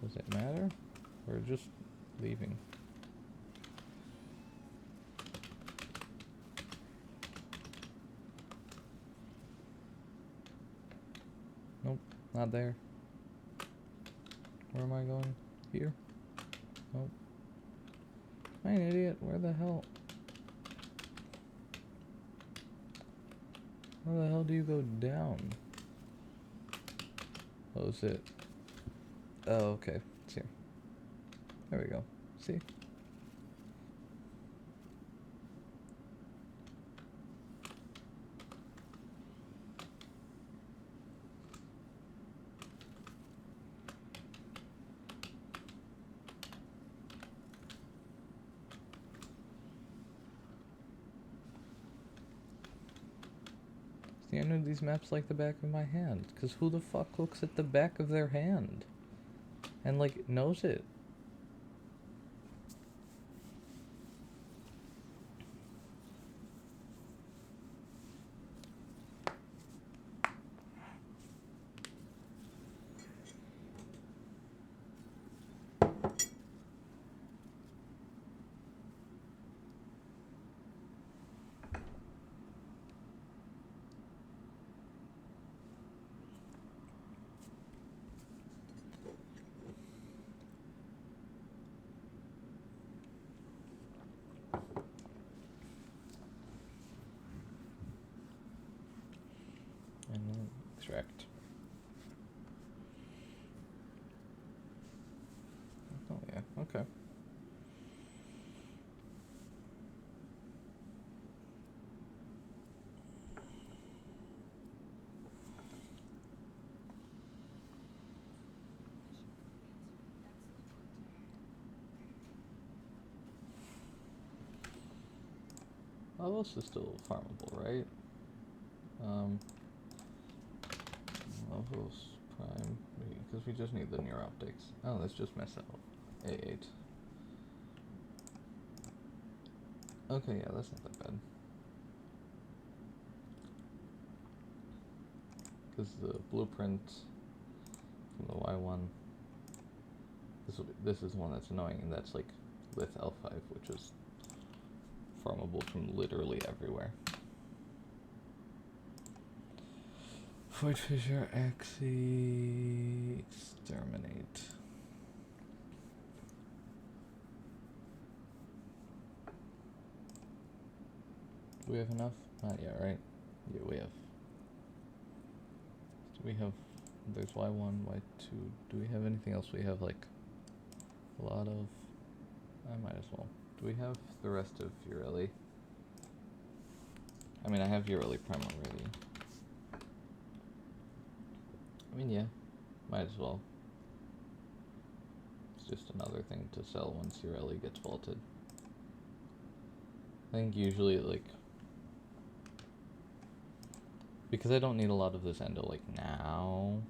Does it matter? We're just leaving. Nope, not there. Where am I going? Here? Nope. Am I an idiot? Where the hell? Where the hell do you go down? Oh, is it? Oh, okay. It's here. There we go. See? See, I know these maps like the back of my hand. Because who the fuck looks at the back of their hand? And, like, knows it? And then extract. Oh yeah, okay. Oh, this is still farmable, right? Levels prime, because we just need the near optics. Oh, let's just mess up. A8. Okay, yeah, that's not that bad. Because the blueprint from the Y1, this is one that's annoying, and that's like with L5, which is farmable from literally everywhere. Void Fissure, Axie, Exterminate. Do we have enough? Not yet, right? Yeah, we have. Do we have... There's Y1, Y2. Do we have anything else we have, like, a lot of... I might as well. Do we have the rest of Ureli? I mean, I have Ureli Prime already. I mean, yeah. Might as well. It's just another thing to sell once Ureli gets vaulted. I think usually, like... Because I don't need a lot of this endo, like, now...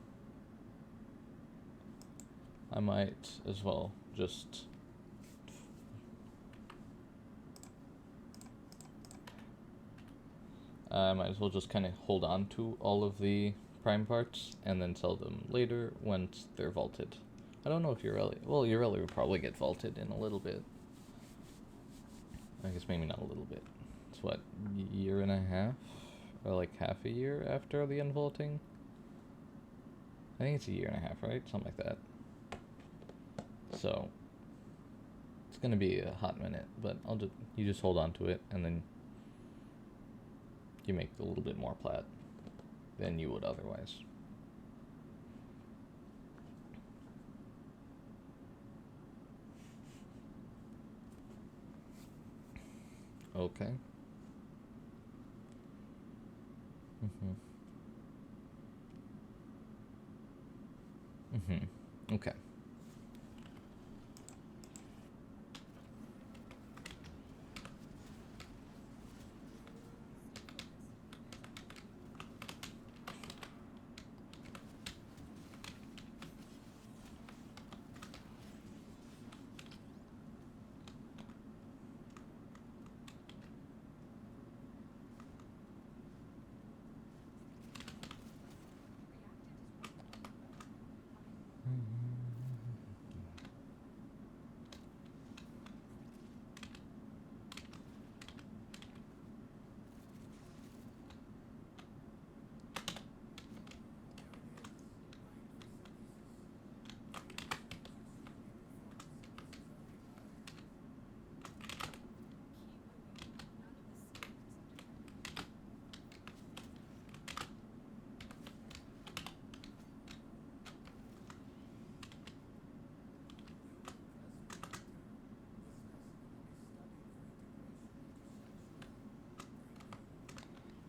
I might as well just... I might as well just kind of hold on to all of the prime parts and then sell them later once they're vaulted. I don't know if Ureli... Well, Ureli will probably get vaulted in a little bit. I guess maybe not a little bit. It's what, year and a half? Or like half a year after the unvaulting? I think it's a year and a half, right? Something like that. So, it's gonna be a hot minute, but you just hold on to it, and then you make a little bit more plat than you would otherwise. Okay. Okay.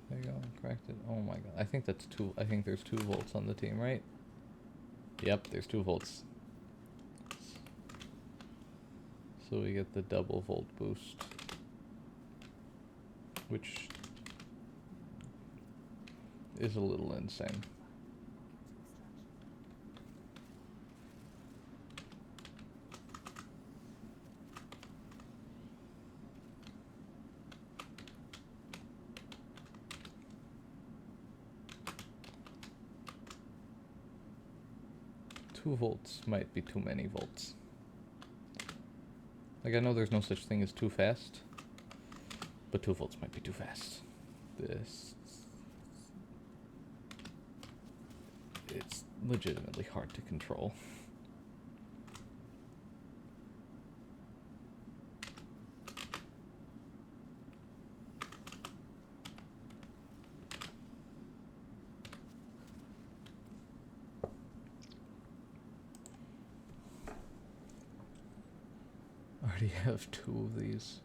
There you go, corrected. Oh my god. I think that's two. I think there's 2 volts on the team, right? Yep, there's 2 volts. So we get the double volt boost. Which is a little insane. Two volts might be too many volts. Like, I know there's no such thing as too fast, but 2 volts might be too fast. It's legitimately hard to control. I already have 2 of these.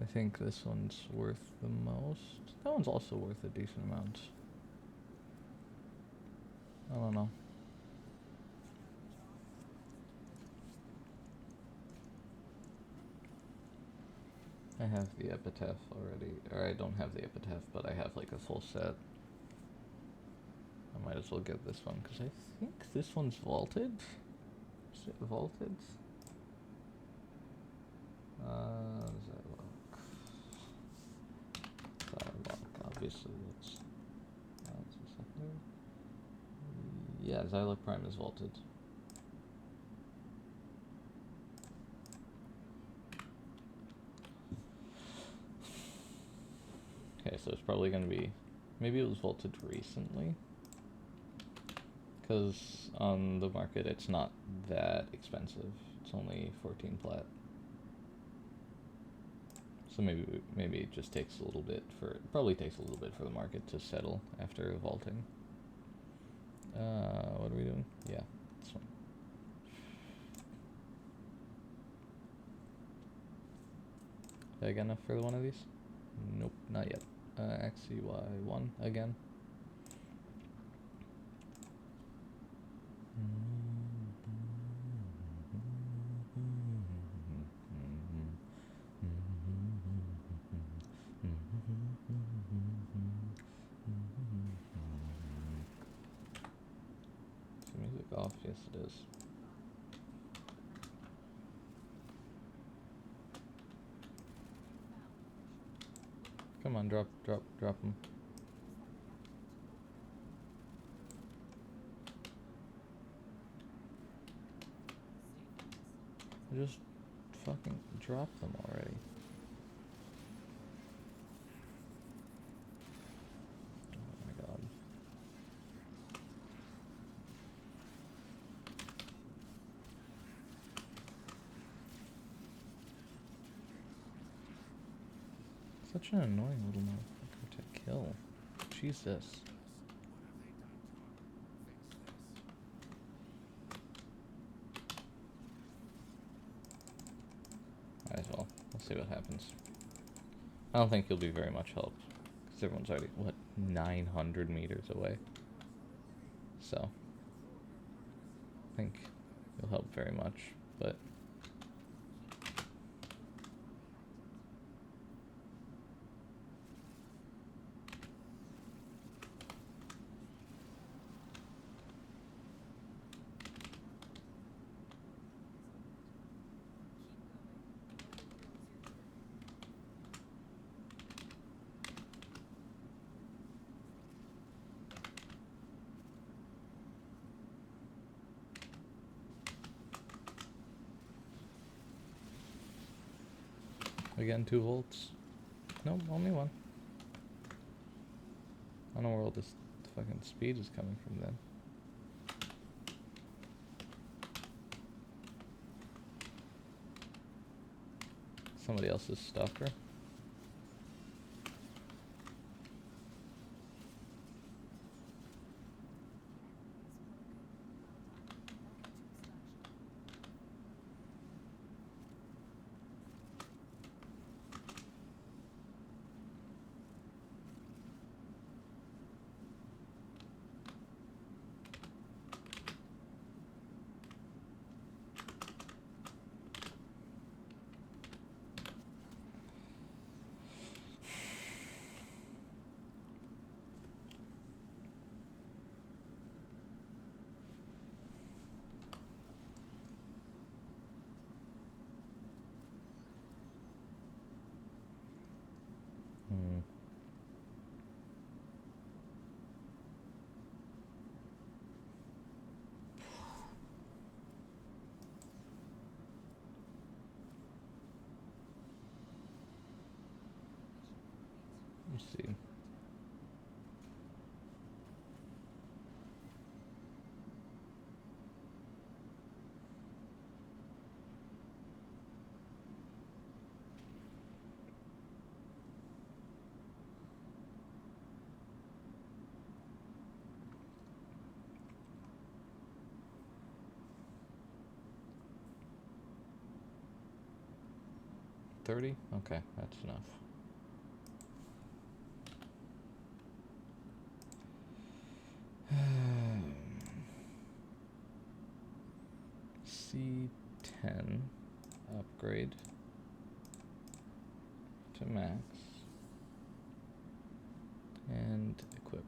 I think this one's worth the most. That one's also worth a decent amount. I don't know. I have the epitaph already. Or I don't have the epitaph, but I have like a full set. I might as well get this one, because I think this one's vaulted. Is it vaulted? Xylock, obviously it's a secondary. Yeah, Xylock Prime is vaulted. Okay, so it's probably gonna be, maybe it was vaulted recently, because on the market it's not that expensive. It's only 14 plat. So maybe it just takes a little bit probably takes a little bit for the market to settle after vaulting. What are we doing? Yeah, this one. Did I get enough for one of these? Nope, not yet. XCY1 again. Is the music off? Yes, it is. Come on, drop them. Just fucking drop them already. Oh my god. Such an annoying little motherfucker to kill. Jesus. Might as well. Let's see what happens. I don't think you'll be very much help, because everyone's already, what, 900 meters away? So, I think you'll help very much, but... Again, 2 volts. Nope, only 1. I don't know where all this fucking speed is coming from then. Somebody else's stalker. Hmm. Let's see. $30? Okay, that's enough. C10 upgrade to max and equip.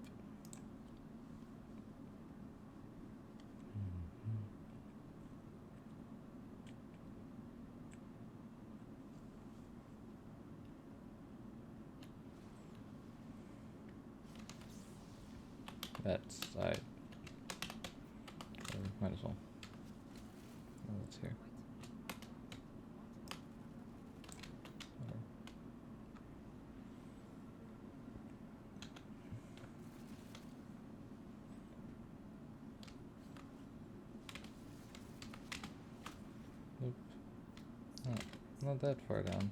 That's might as well. Oh, that's here. Nope. Not that far down.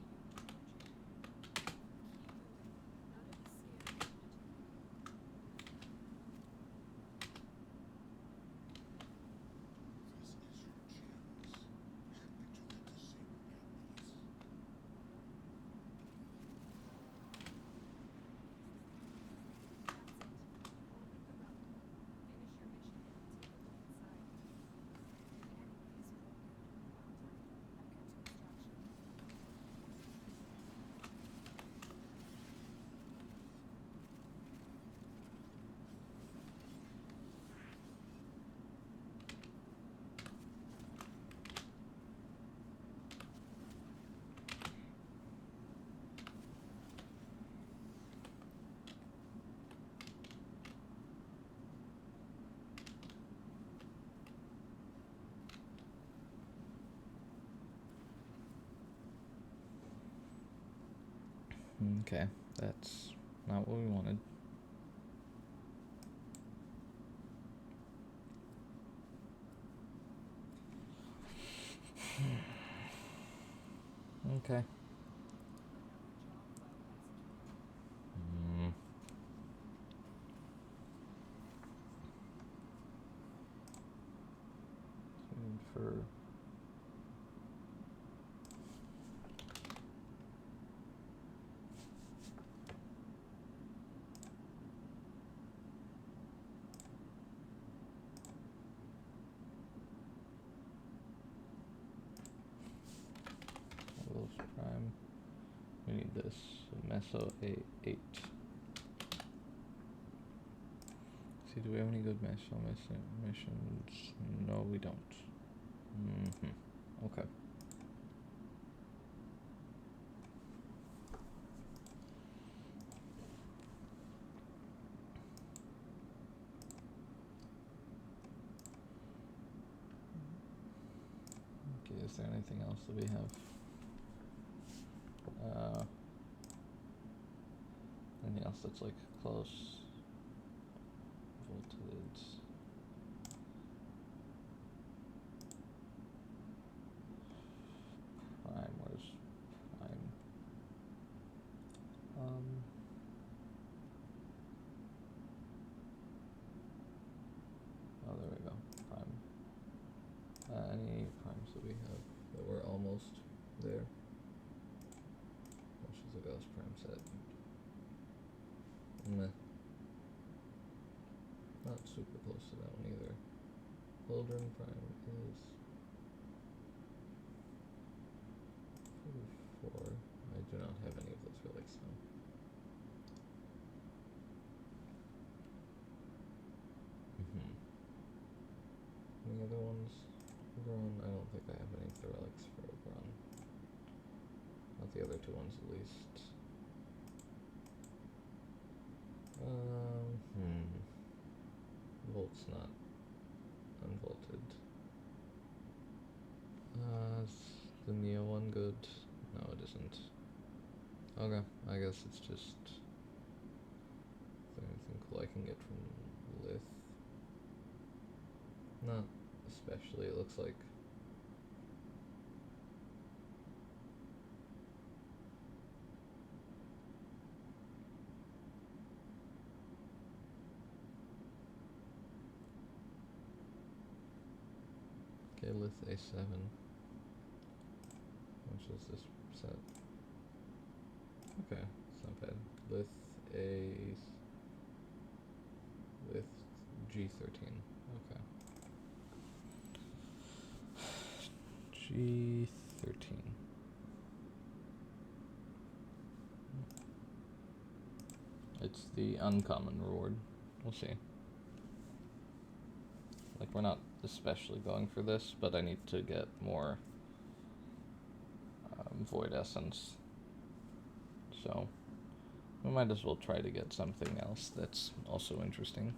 Okay, that's not what we wanted. Okay. For Wolf Prime, we need this Meso A8. See, do we have any good Meso missions? No, we don't. Okay. Okay, is there anything else that we have? Anything else that's like close? Voltage. Prime, where's Prime? Oh, there we go. Prime. Any primes that we have that we're almost there? Which is a Gauss prime set. Meh. Not super close to that one either. Holdren prime is 44. I do not have any of those relics now. Any other ones? Oberon? I don't think I have any of the relics for Oberon. Not the other two ones at least. Volt's not unvolted. Is the Neo one good? No, it isn't. Okay, I guess it's just... Is there anything cool I can get from Lith? Not especially, it looks like. Okay, Lith A7. Which is this set? Okay, it's not bad. Lith G13. Okay. G13. It's the uncommon reward. We'll see. Like, we're not especially going for this, but I need to get more Void Essence. So, we might as well try to get something else that's also interesting.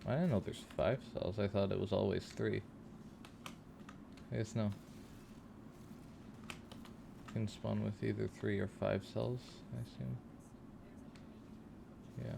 I didn't know there's 5 cells. I thought it was always 3. I guess no. You can spawn with either 3 or 5 cells, I assume. Yeah.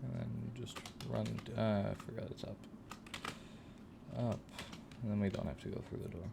And then just run. I forgot it's up. Up. And then we don't have to go through the door.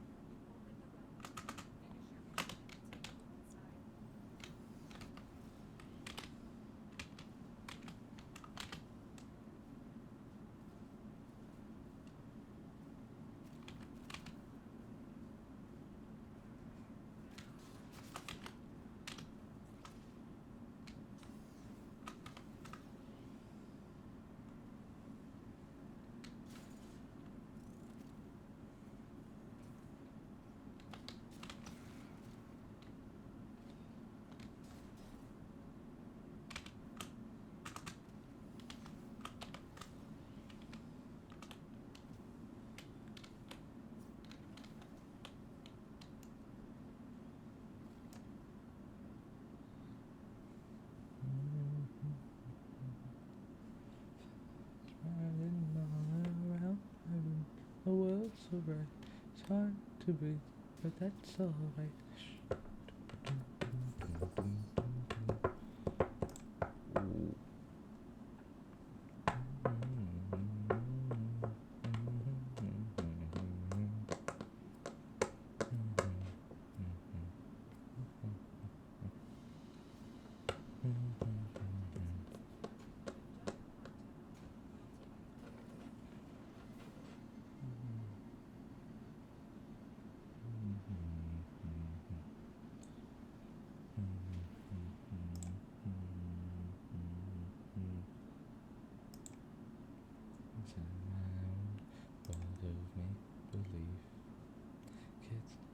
The world's so bright, it's hard to breathe, but that's alright.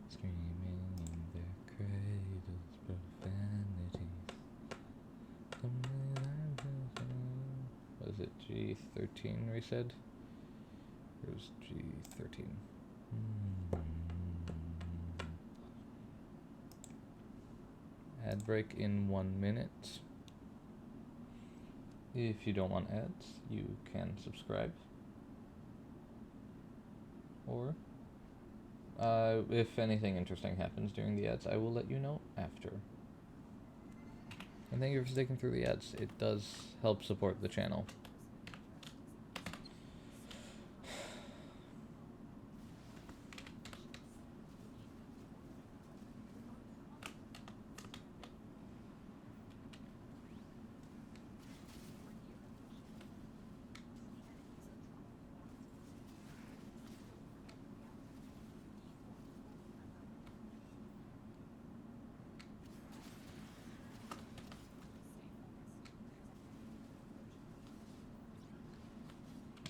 Screaming in their cradles, profanities. G13 we said. Here's G13. Ad break in 1 minute. If you don't want ads, you can subscribe. Or, if anything interesting happens during the ads, I will let you know after. And thank you for sticking through the ads. It does help support the channel.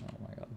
Oh my god.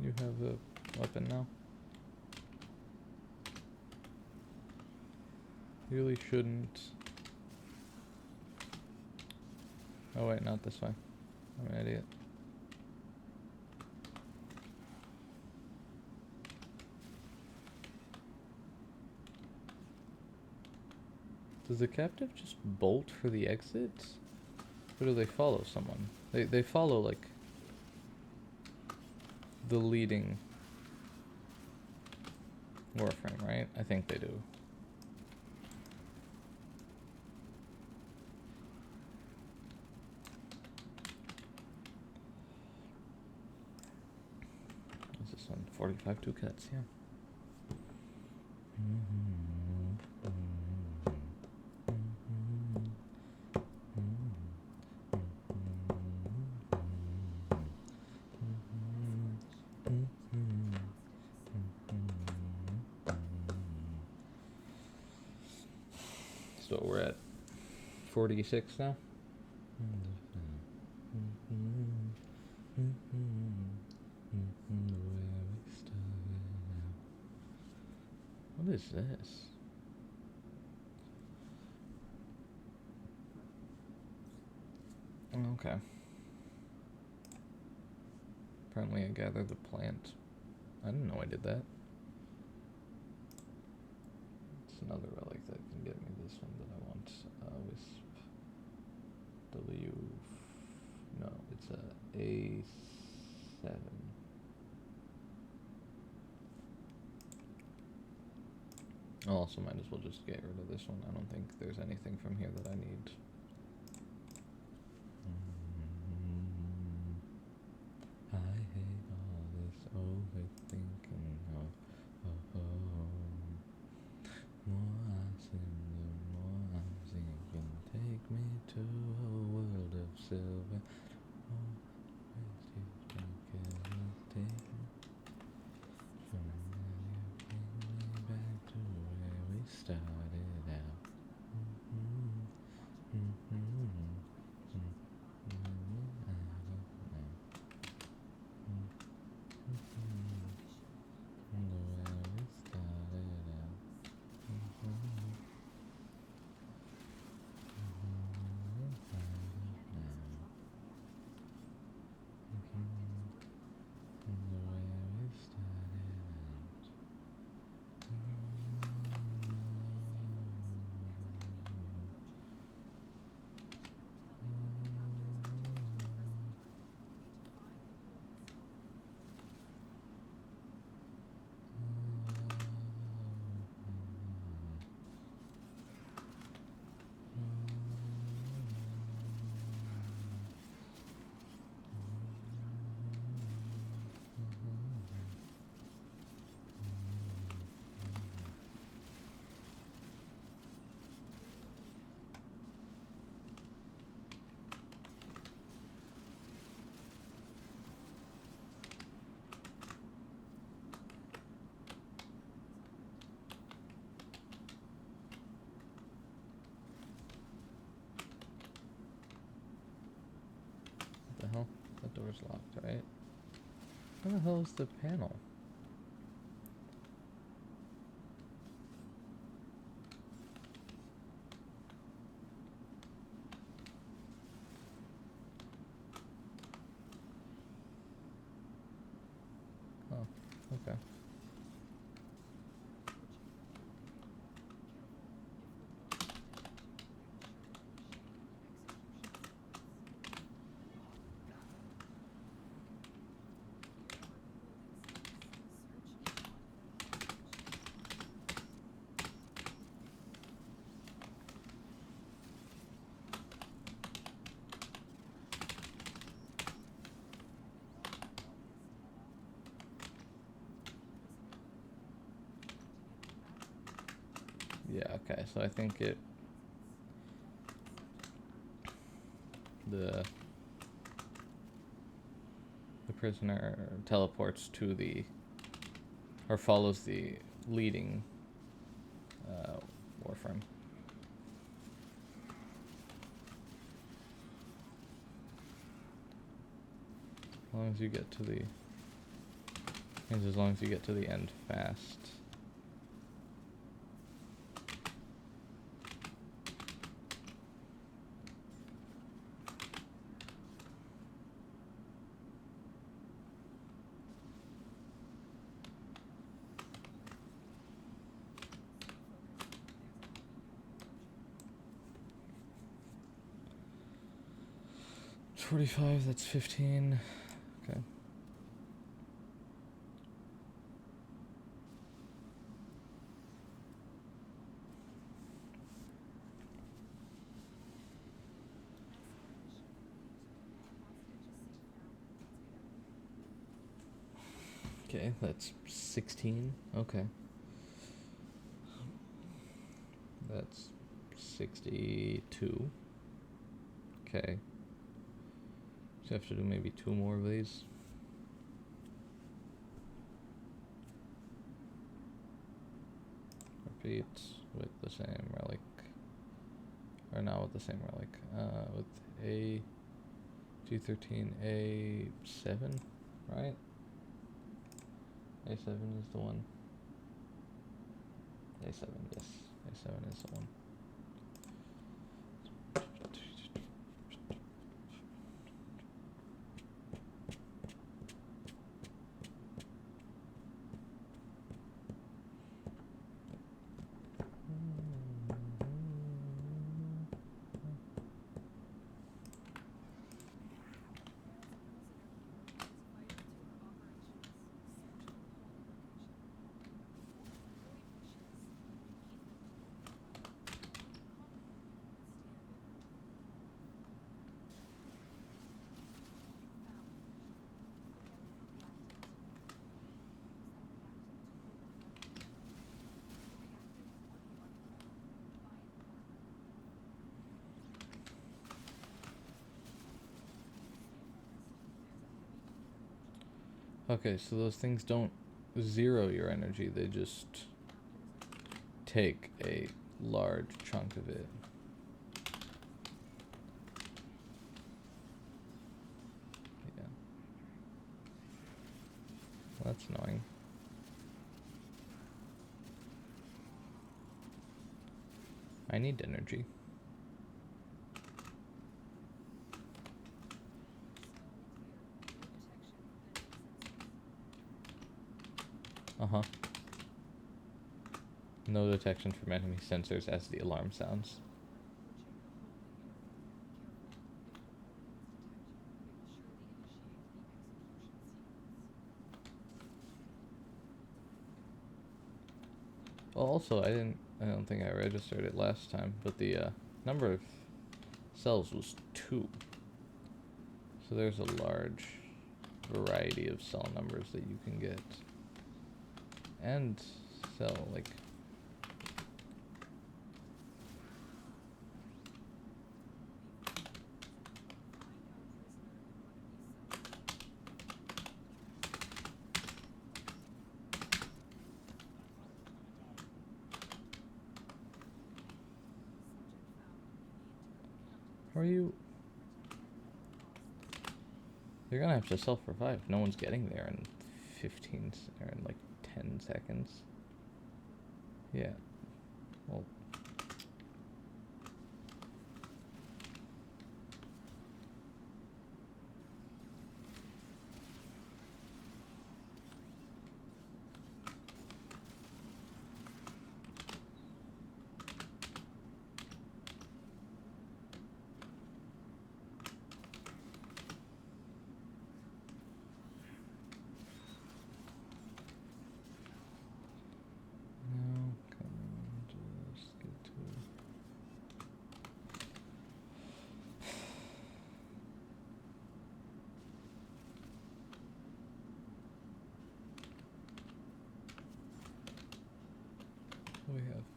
You have a weapon now? You really shouldn't. Oh wait, not this way. I'm an idiot. Does the captive just bolt for the exits? Or do they follow someone? They follow, like, the leading Warframe, right? I think they do. What's this one? 45 two cuts, yeah. So we're at 46 now. What is this? Okay. Apparently I gathered the plant. I didn't know I did that. It's another relic that can get me this one that I want. Wisp. W. No, it's a A7. I also might as well just get rid of this one. I don't think there's anything from here that I need. I hate all this overthinking of home. More I sin, the more I'm sinking. Take me to a world of silver. Oh, take me from there, you bring me back to where we started out. Door's locked, right? Where the hell is the panel? Oh, okay. Yeah, okay, so I think the prisoner teleports to or follows the leading Warframe. As long as you get to the end fast. It's 45, that's 15. Okay. Okay, that's 16. Okay. That's 62. Okay. So I have to do maybe 2 more of these. Repeat with the same relic. Or not with the same relic. With A G13 A7, right? A7 is the one. A7, yes. A7 is the one. Okay, so those things don't zero your energy, they just take a large chunk of it. Yeah. Well, that's annoying. I need energy. Uh-huh. No detection from enemy sensors as the alarm sounds. Well, also, I don't think I registered it last time, but the number of cells was 2. So there's a large variety of cell numbers that you can get. And cell, like... How are you... You're gonna have to self-revive. No one's getting there in 15 or in like 10 seconds. Yeah. Well. No, come on, just get to it.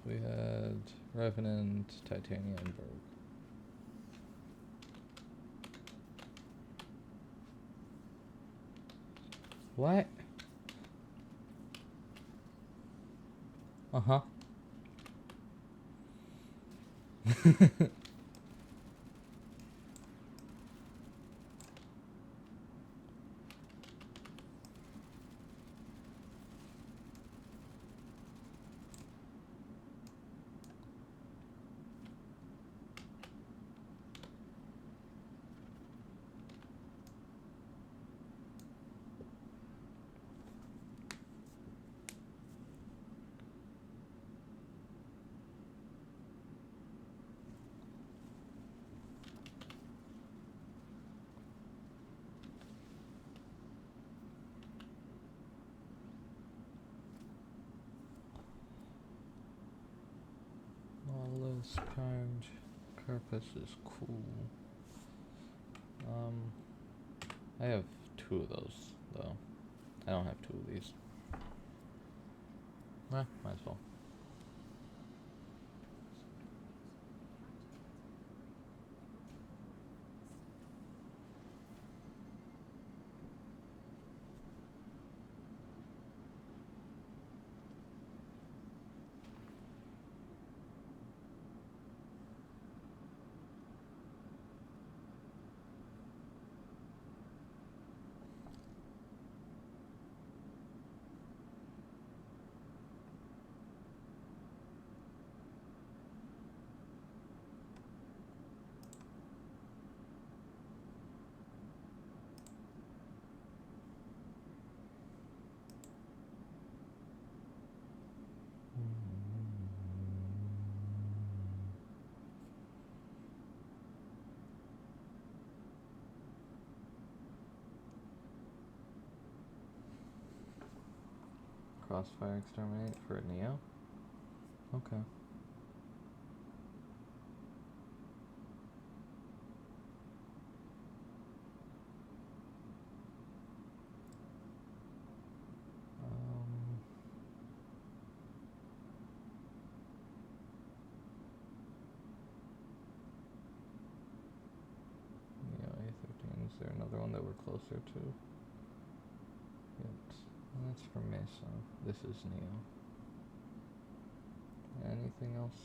We had Revenant, Titanium, Berg. What? Uh-huh. Lawless Carapace is cool. I have 2 of those, though. I don't have 2 of these. Might as well. Crossfire Exterminate for Neo? Okay. Neo A13. Is there another one that we're closer to? Yep. That's for Mesa. This is Neo. Anything else?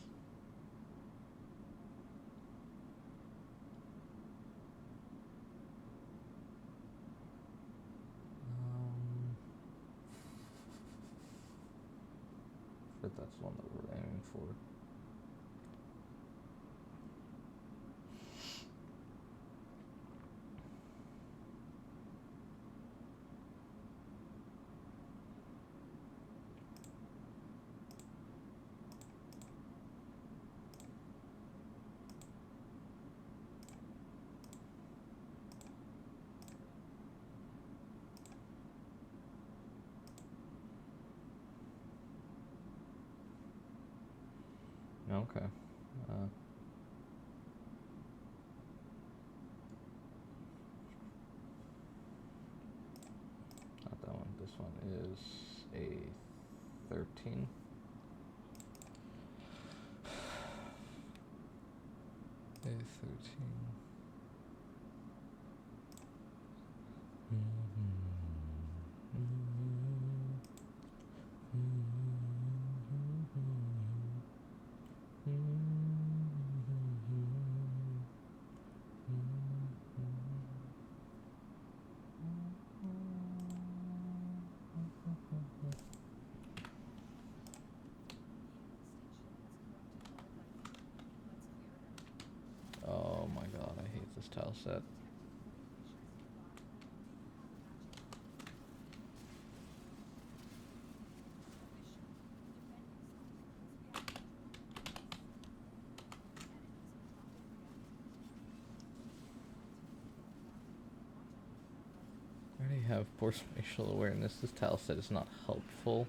But that's the one that we're aiming for. Okay. Not that one. This one is a 13. A 13. tile set. I already have poor spatial awareness. This tile set is not helpful.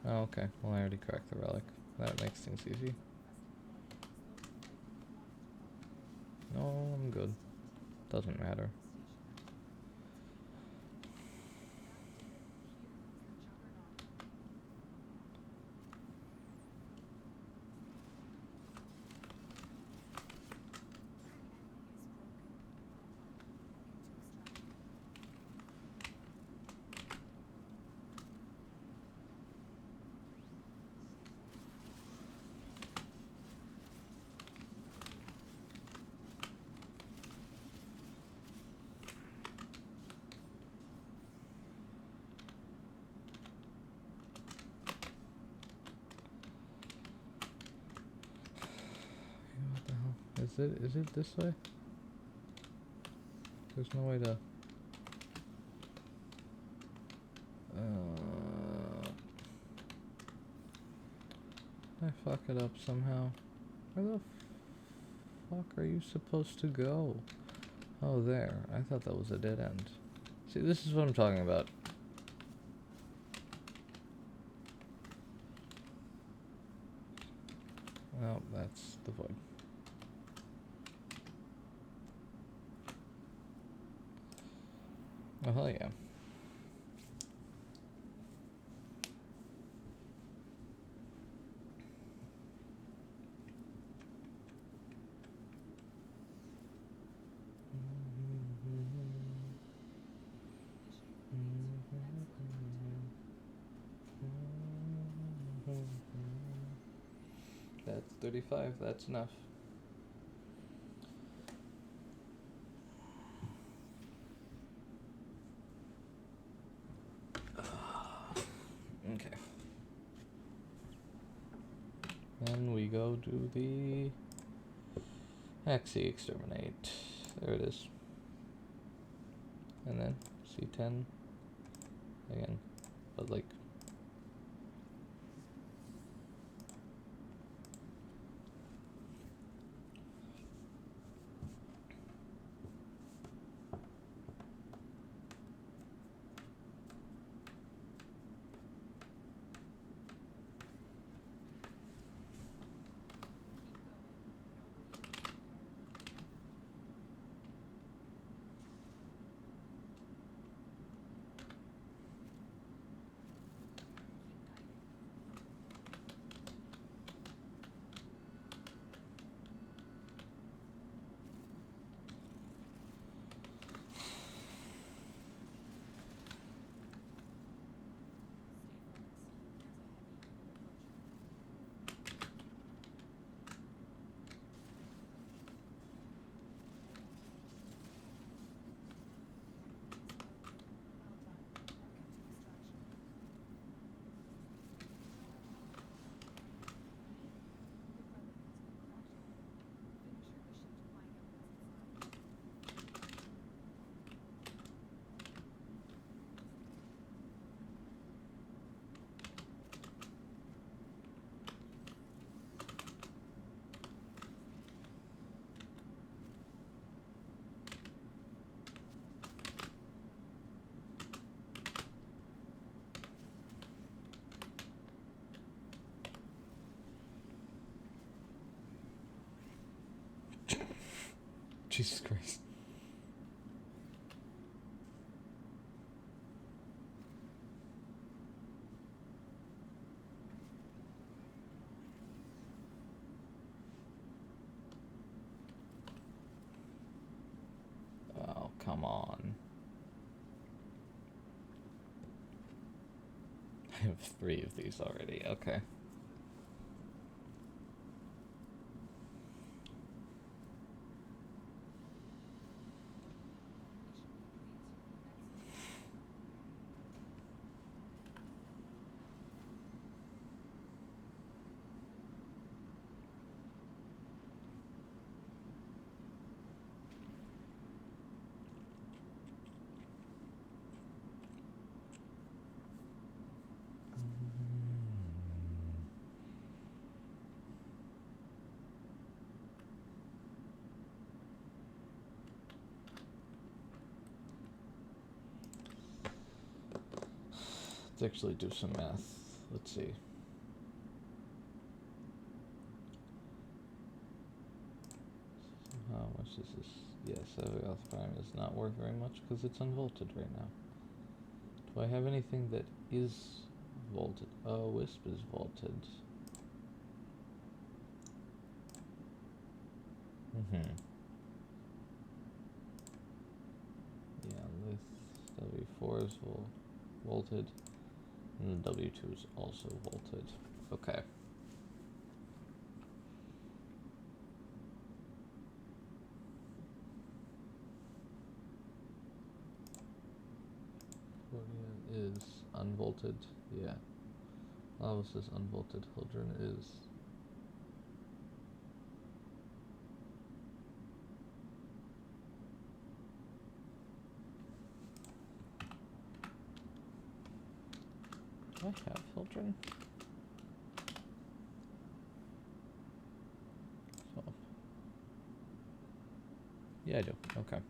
Oh, okay. Well, I already cracked the relic. That makes things easy. No, I'm good. Doesn't matter. What the hell? Is it this way? There's no way to... I fuck it up somehow. Where the fuck are you supposed to go? Oh, there. I thought that was a dead end. See, this is what I'm talking about. Well, that's the void. Oh, hell yeah. That's 35, that's enough. Okay. Then we go to the Axie exterminate. There it is. And then C10 again. But like Jesus Christ. Oh, come on. I have 3 of these already. Okay. Let's actually do some math. Let's see. How much is this? Yes, Avigoth Prime is not worth very much because it's unvolted right now. Do I have anything that is vaulted? Oh, Wisp is vaulted. Yeah, this W4 is vaulted. And the W2 is also vaulted. Okay. Florian is unvaulted. Yeah. Lavos is unvaulted. Hildren is. Do I have Hildren? So. Yeah, I do. Okay.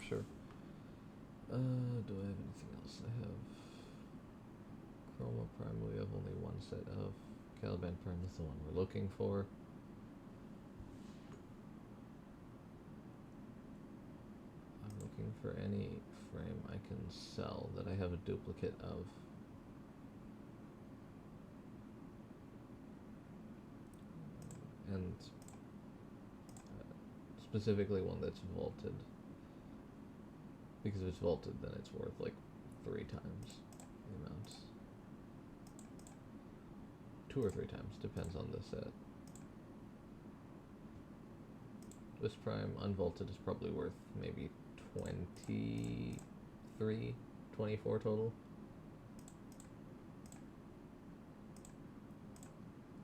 Sure. Do I have anything else? I have Chroma Prime. We have only one set of. Caliban Prime is the one we're looking for. I'm looking for any frame I can sell that I have a duplicate of. And specifically one that's vaulted. Because if it's vaulted, then it's worth like 3 times the amount. 2 or 3 times, depends on the set. This Prime unvaulted is probably worth maybe 23, 24 total.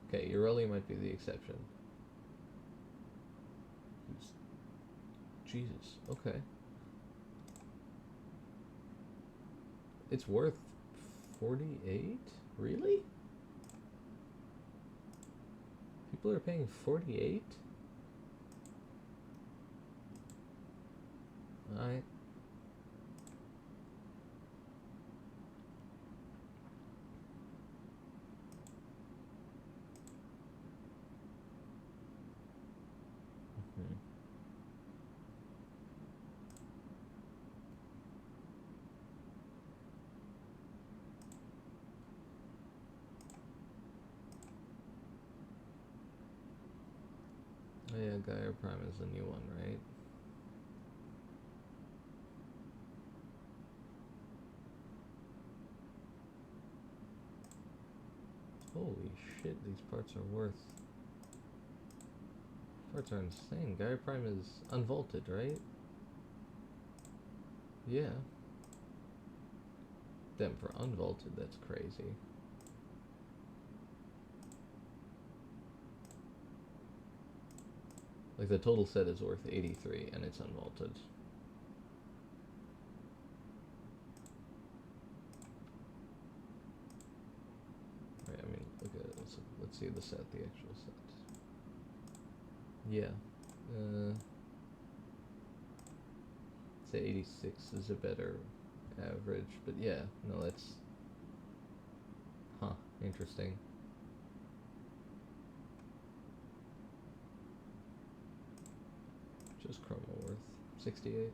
Okay, Ureli might be the exception. Jesus, okay. It's worth 48? Really? People are paying 48? Alright. Oh yeah, Gaia Prime is the new one, right? Holy shit, these parts are worth... Parts are insane. Gaia Prime is unvaulted, right? Yeah. Damn, for unvaulted, that's crazy. Like, the total set is worth 83, and it's unvaulted. Right, I mean, look at it. Let's see the set, the actual set. Yeah. Say 86 is a better average, but yeah, no, that's... Huh, interesting. Just Chroma worth 68.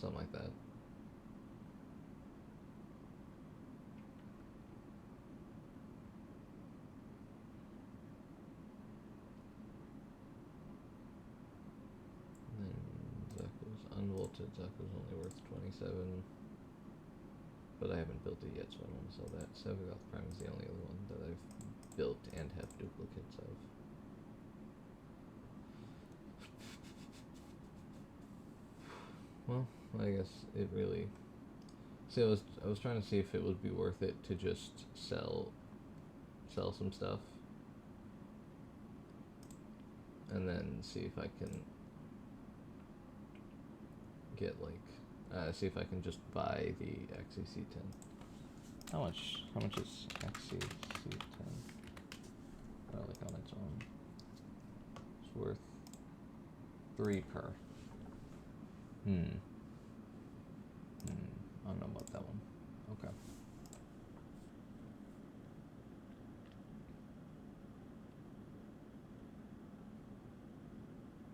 Something like that. And then Zaku's unvaulted. Zaku's only worth 27. But I haven't built it yet, so I don't want to sell that. Sevagoth Prime is the only other one that I've built and have duplicates of. Well, I guess it really... See, I was trying to see if it would be worth it to just sell some stuff. And then see if I can get like... see if I can just buy the XCC10. How much is XCC10? Like on its own. worth 3 per. I don't know about that one. Okay.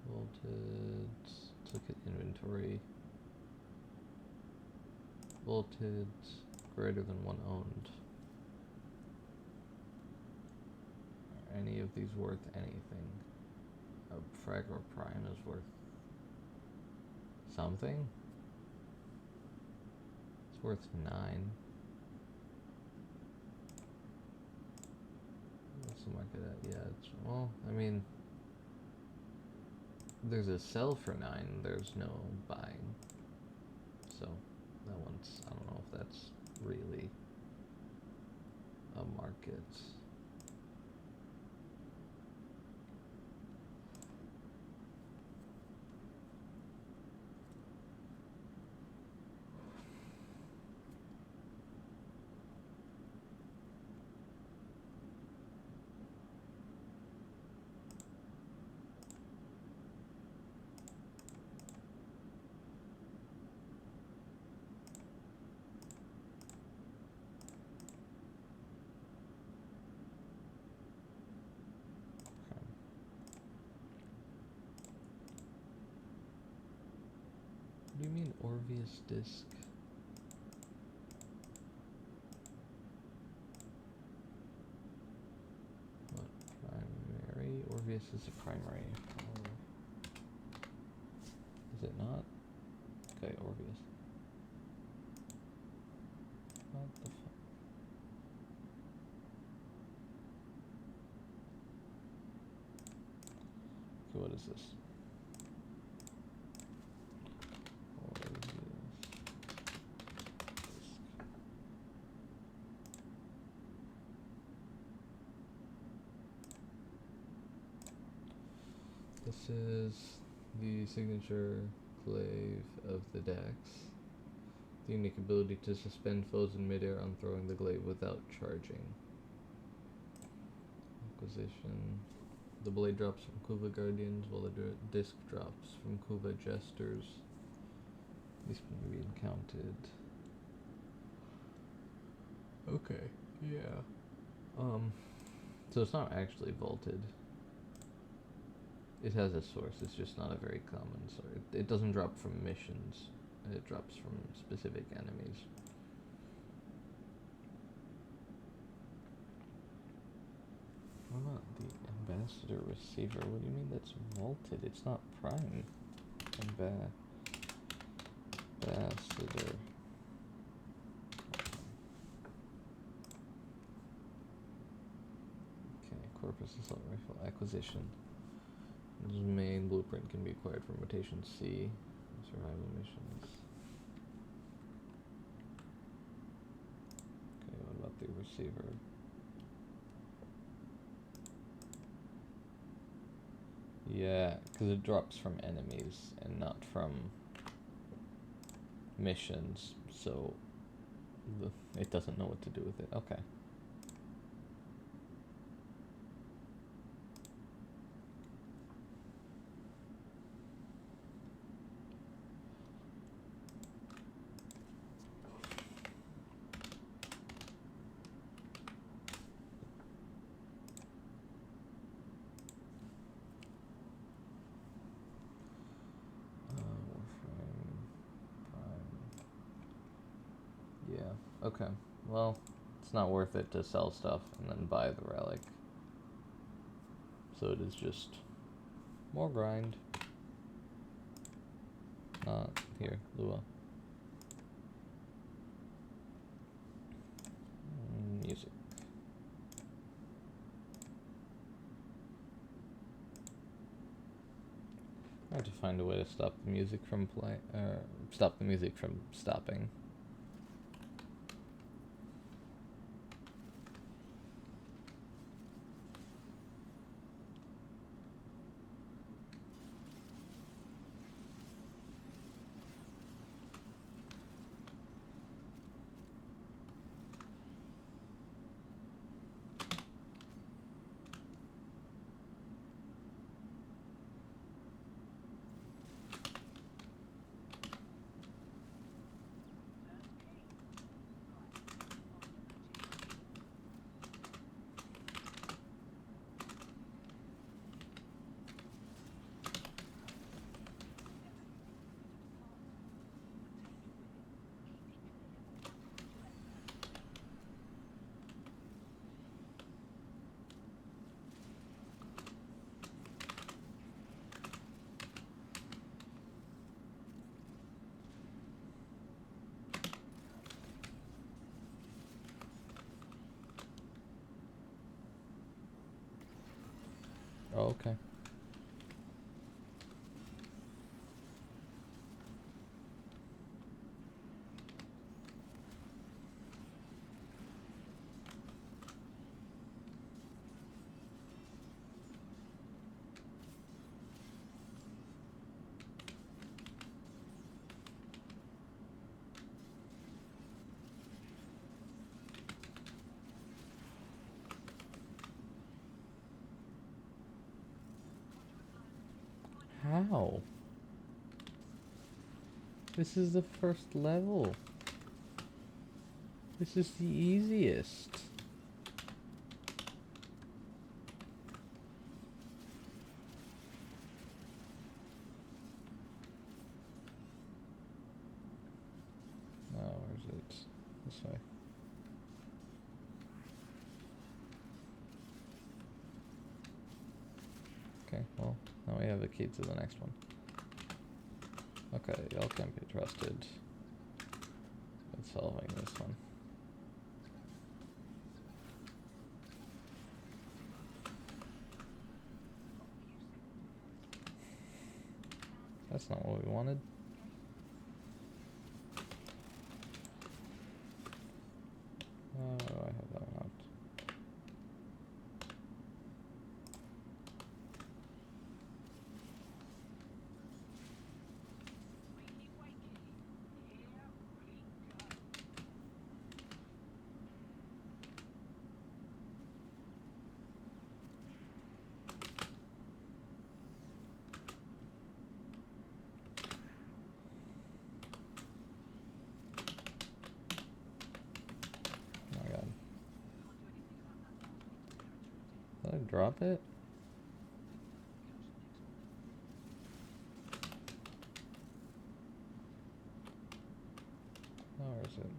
Bolted. Look at inventory. Bolted. Greater than 1 owned. Are any of these worth anything? A frag or prime is worth something? It's worth 9. What's the market at? Yeah, it's, well, I mean, there's a sell for 9, there's no buying. So, that one's, I don't know if that's really a market. What do you mean Orvius disc? What, primary? Orvius is a primary. Or is it not? Okay, Orvius. What the fuck? Okay, what is this? This is the signature clave of the Dax. The unique ability to suspend foes in midair on throwing the glaive without charging. Acquisition. The blade drops from Kuva Guardians, while the disc drops from Kuva Jesters. These can be encountered. Okay, yeah. So it's not actually vaulted. It has a source, it's just not a very common source. It doesn't drop from missions, it drops from specific enemies. What about the ambassador receiver? What do you mean that's vaulted? It's not prime. Ambassador. Okay, Corpus Assault Rifle acquisition. This main blueprint can be acquired from rotation C. Survival missions. Okay, what about the receiver? Yeah, because it drops from enemies and not from missions, so it doesn't know what to do with it. Okay. Okay, well, it's not worth it to sell stuff and then buy the relic. So it is just more grind. Not here, Lua. Music. I have to find a way to stop the music from stop the music from stopping. Oh, okay. How? This is the first level. This is the easiest. Oh, where's it? This way. Okay, well, now we have a key to the next one. Okay, y'all can't be trusted with solving this one. That's not what we wanted. Oh, I have that one out. Oh my god. Did I drop it? Oh, where is it?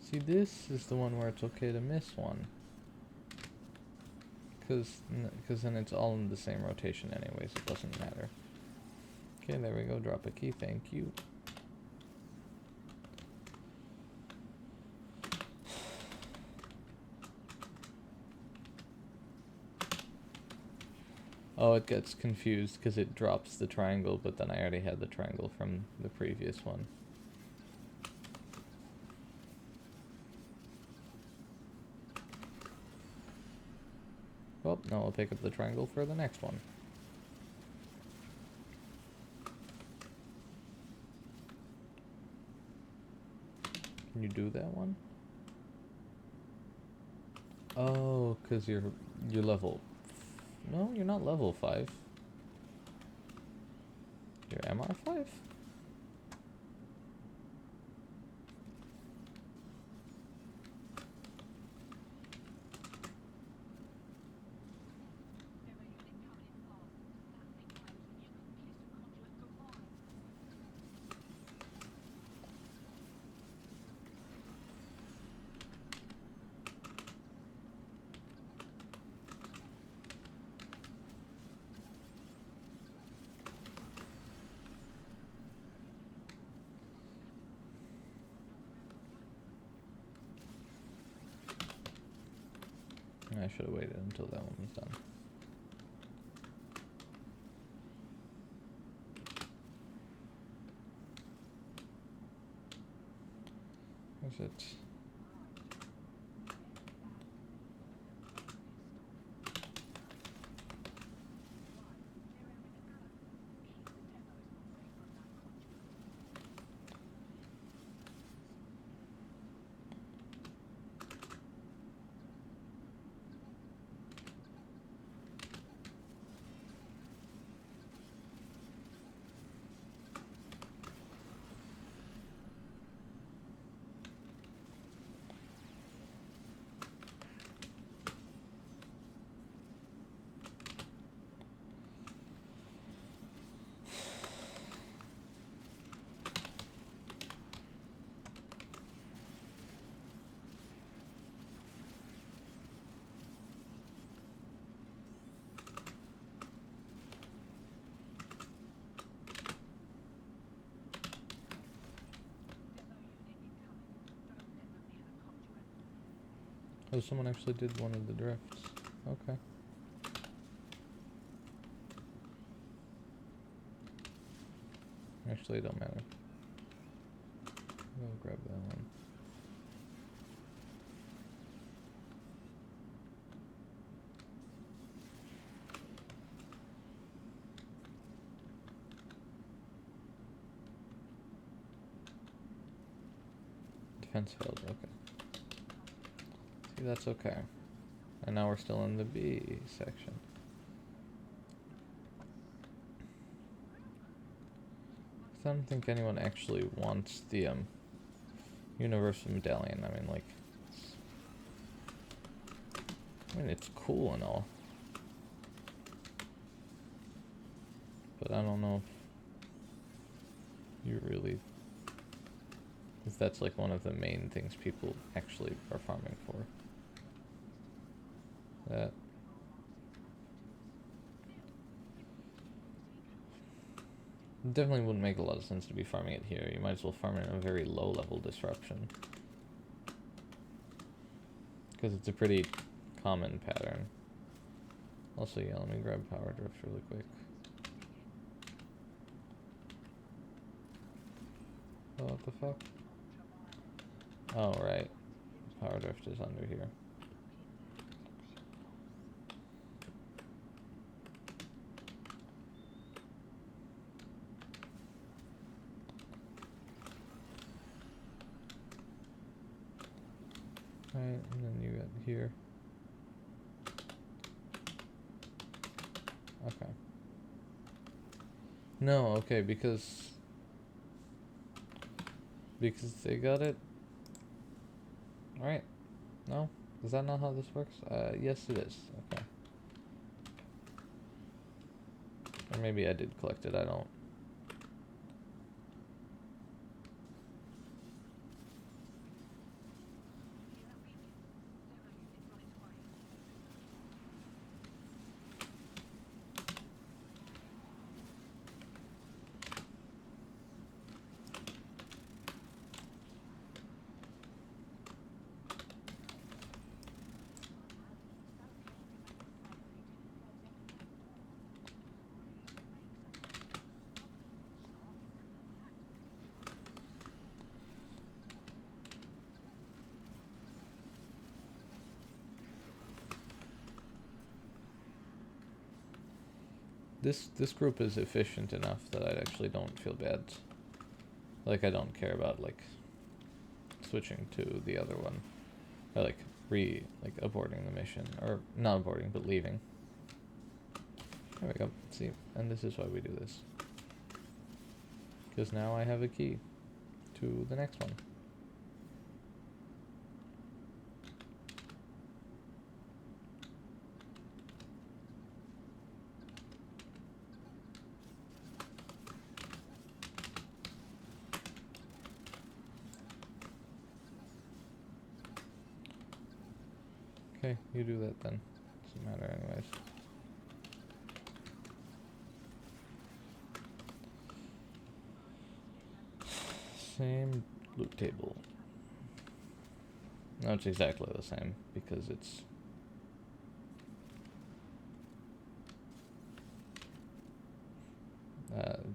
See, this is the one where it's okay to miss one. Because then it's all in the same rotation anyways, it doesn't matter. Okay, there we go, drop a key, thank you. Oh, it gets confused because it drops the triangle, but then I already had the triangle from the previous one. Well, now I'll pick up the triangle for the next one. Can you do that one? Oh, because you're level... No, you're not level 5. You're MR 5? I should have waited until that one was done. Where's it? Oh, someone actually did one of the drifts. Okay. Actually, it don't matter. I'll grab that one. Defense failed, okay. See, that's okay. And now we're still in the B section. I don't think anyone actually wants the universal medallion. I mean, like, it's cool and all, but I don't know if that's like one of the main things people actually are farming for. That definitely wouldn't make a lot of sense to be farming it here. You might as well farm it in a very low level disruption, because it's a pretty common pattern. Also, yeah, let me grab power drift really quick. Oh, what the fuck? Oh, right. Power drift is under here. Right, and then you got here. Okay. No, okay, because they got it. Right? No? Is that not how this works? Yes it is. Okay. Or maybe I did collect it, I don't. This group is efficient enough that I actually don't feel bad. Like, I don't care about, like, switching to the other one. Or, like, aborting the mission. Or, not aborting, but leaving. There we go. See, and this is why we do this. Because now I have a key to the next one. Okay, you do that then. Doesn't matter anyways. Same loot table. No, it's exactly the same because it's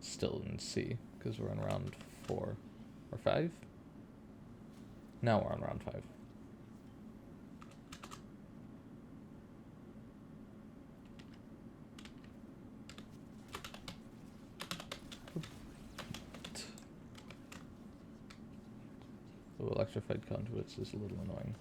still in C because we're on round 4 or 5. Now we're on round 5. So electrified conduits is a little annoying.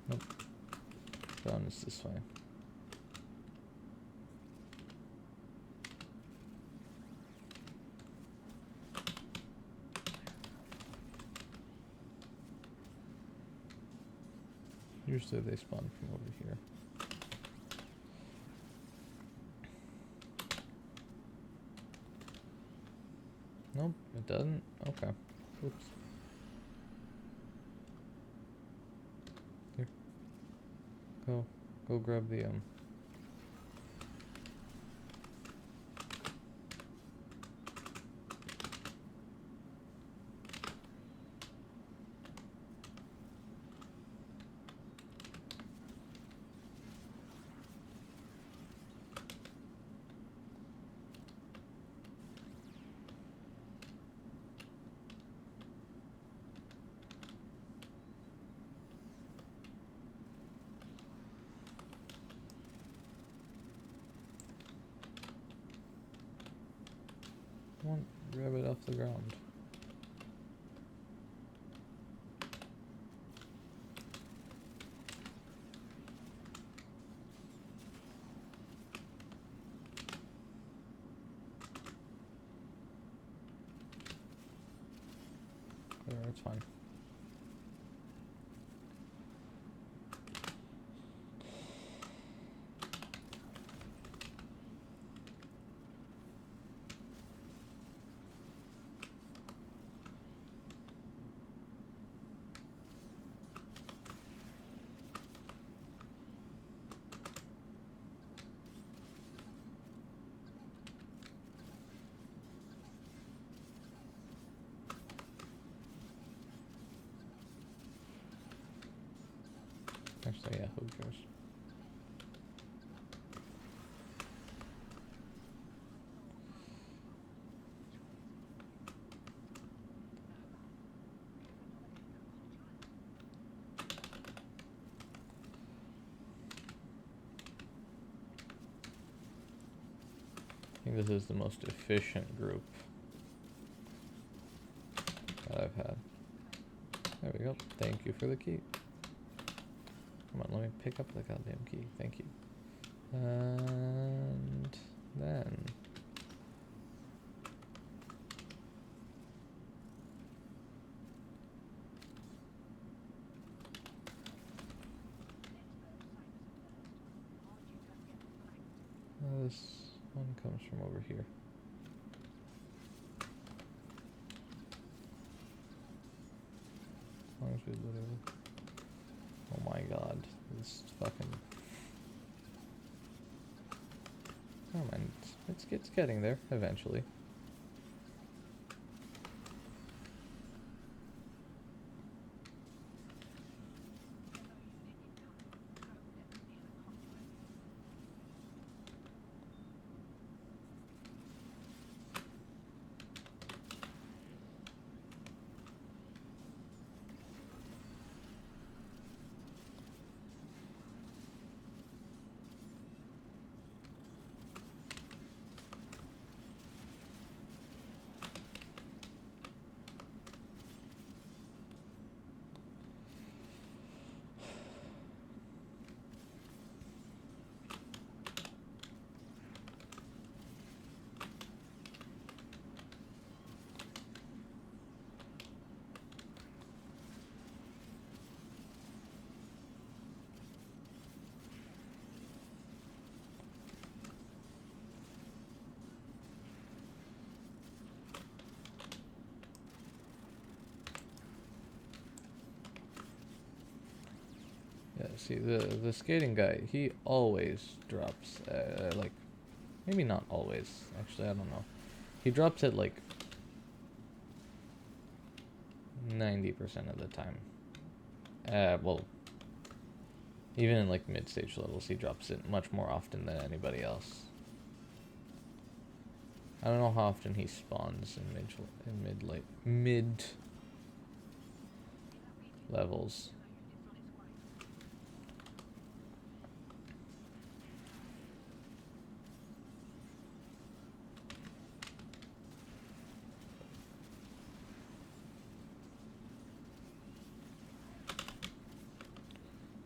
Nope. Down is this way. Usually they spawn from over here. Nope, it doesn't. Okay. Oops. Here. Go grab the Come on, grab it off the ground. There, it's fine. Actually, yeah, who cares? I think this is the most efficient group that I've had. There we go. Thank you for the key. Come on, let me pick up the goddamn key. Thank you. And then this one comes from over here. As long as we literally... Oh my god, this fucking... Oh man, it's getting there eventually. Yeah, see, the skating guy, he always drops, like, maybe not always, actually, I don't know. He drops it, like, 90% of the time. Well, even in, like, mid-stage levels, he drops it much more often than anybody else. I don't know how often he spawns in mid levels.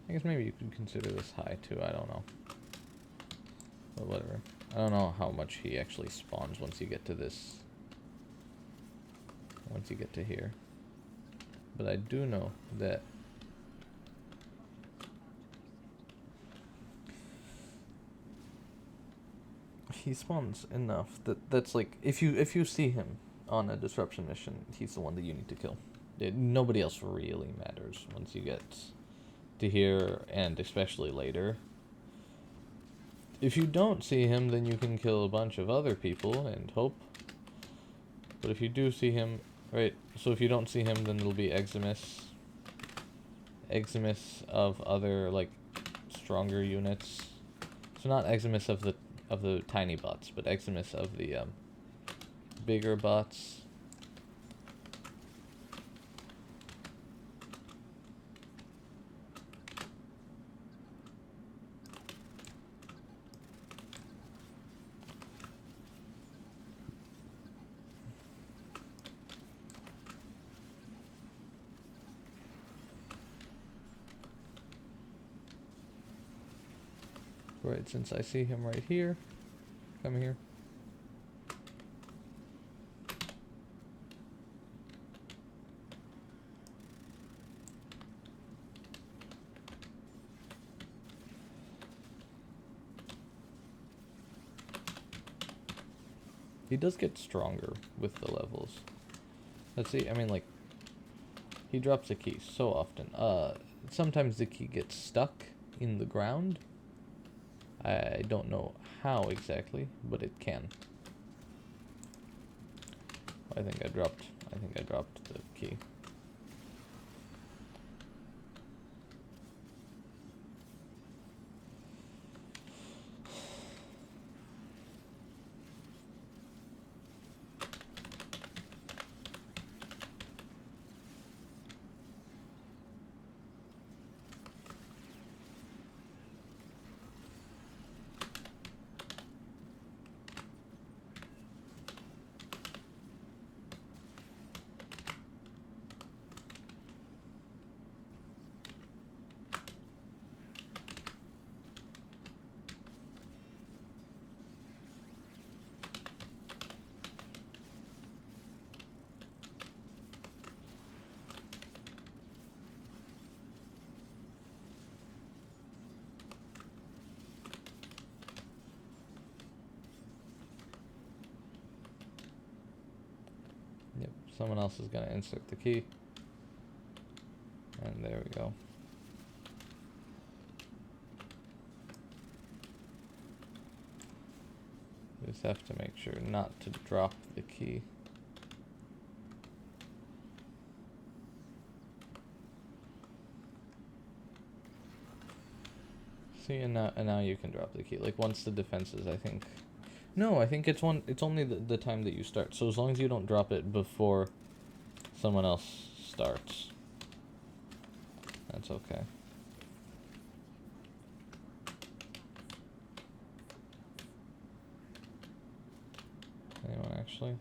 I guess maybe you could consider this high too, I don't know. But whatever. I don't know how much he actually spawns once you get to this. Once you get to here. But I do know that he spawns enough that's like if you see him on a disruption mission, he's the one that you need to kill. Nobody else really matters once you get to here, and especially later. If you don't see him, then you can kill a bunch of other people and hope. But if you do see him, right, so if you don't see him, then it'll be Eximus of other, like, stronger units. So not Eximus of the tiny bots, but Eximus of the bigger bots. Right, since I see him right here, come here. He does get stronger with the levels. Let's see, I mean, like, he drops a key so often. Sometimes the key gets stuck in the ground. I don't know how exactly, but it can. I think I dropped the key. Yep, someone else is gonna insert the key. And there we go. Just have to make sure not to drop the key. See, and now you can drop the key. Like, once the defenses, I think. No, I think it's only the time that you start. So as long as you don't drop it before someone else starts, that's okay. Anyone actually?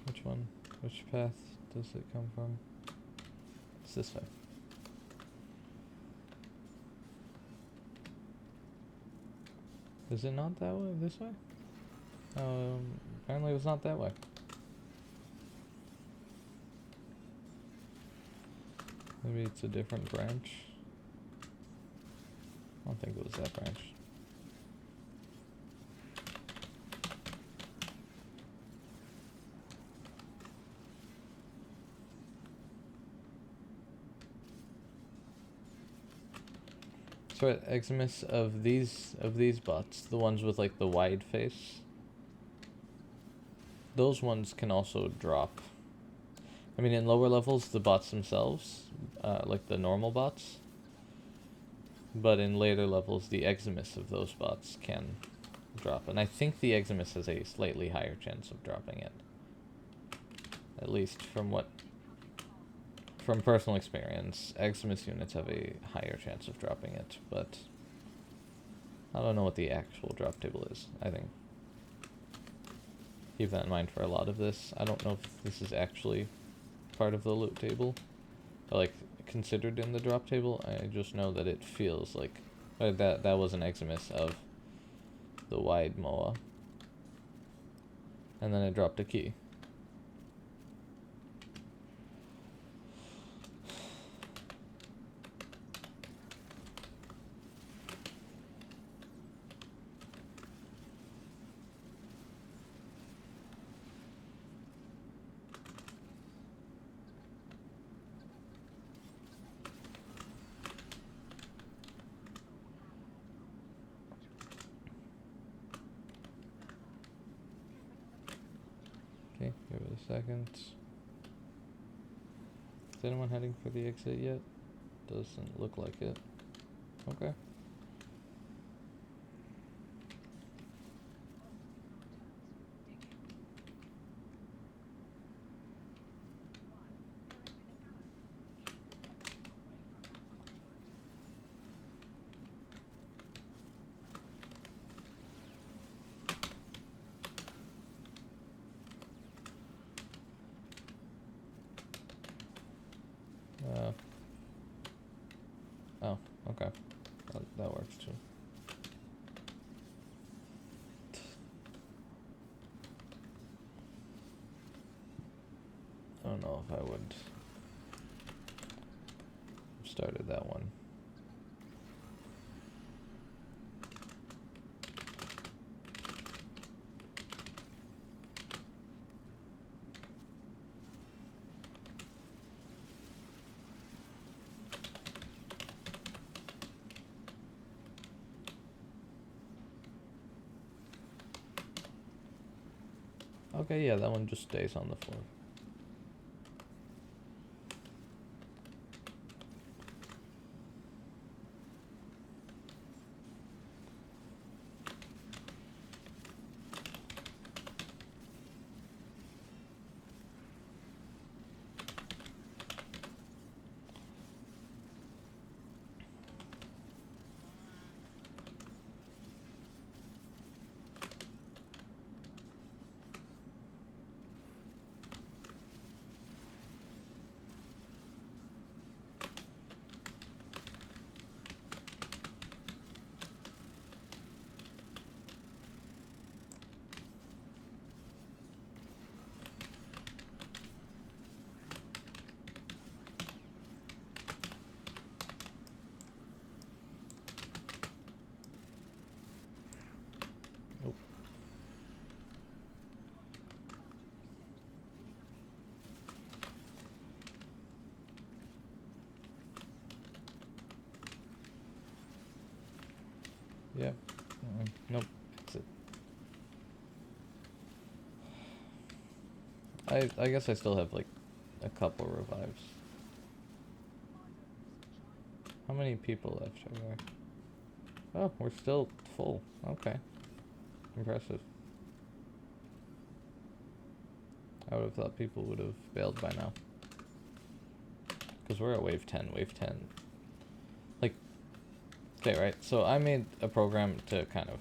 Which one? Which path does it come from? It's this way. Is it not that way? This way? Apparently it was not that way. Maybe it's a different branch. I don't think it was that branch. So at Eximus of these bots, the ones with like the wide face, those ones can also drop. I mean, in lower levels, the bots themselves, like the normal bots, but in later levels, the Eximus of those bots can drop. And I think the Eximus has a slightly higher chance of dropping it. At least from personal experience, Eximus units have a higher chance of dropping it, but I don't know what the actual drop table is, I think. keep that in mind for a lot of this. I don't know if this is actually part of the loot table, or like considered in the drop table. I just know that it feels like that was an Eximus of the wide Moa, and then it dropped a key. Okay, give it a second. Is anyone heading for the exit yet? Doesn't look like it. Okay. Oh, okay. That works too. I don't know if I would have started that one. Okay, yeah, that one just stays on the floor. Nope. Yep. Nope. Exit. I guess I still have like a couple revives. How many people left are there? Oh, we're still full. Okay. Impressive. I would have thought people would have bailed by now. Because we're at wave 10. Wave 10. Like, okay, right? So I made a program to kind of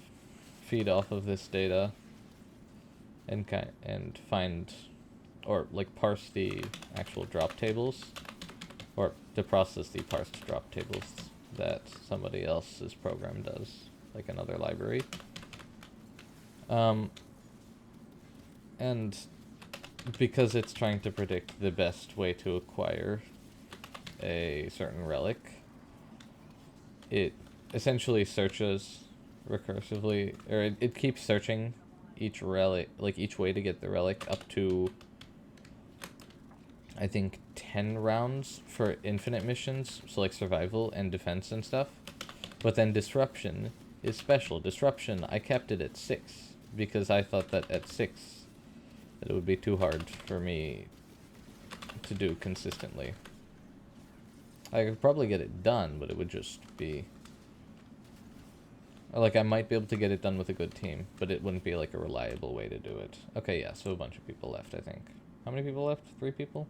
feed off of this data and find, or like parse the actual drop tables, or to process the parsed drop tables that somebody else's program does, like another library. And because it's trying to predict the best way to acquire a certain relic, it essentially searches recursively, or it keeps searching each relic, like each way to get the relic, up to I think 10 rounds for infinite missions, so like survival and defense and stuff. But then disruption is special. Disruption, I kept it at 6 because I thought that at 6 that it would be too hard for me to do consistently. I could probably get it done, but it would just be like I might be able to get it done with a good team, but it wouldn't be like a reliable way to do it. Okay, yeah, so a bunch of people left, I think. How many people left? 3 people?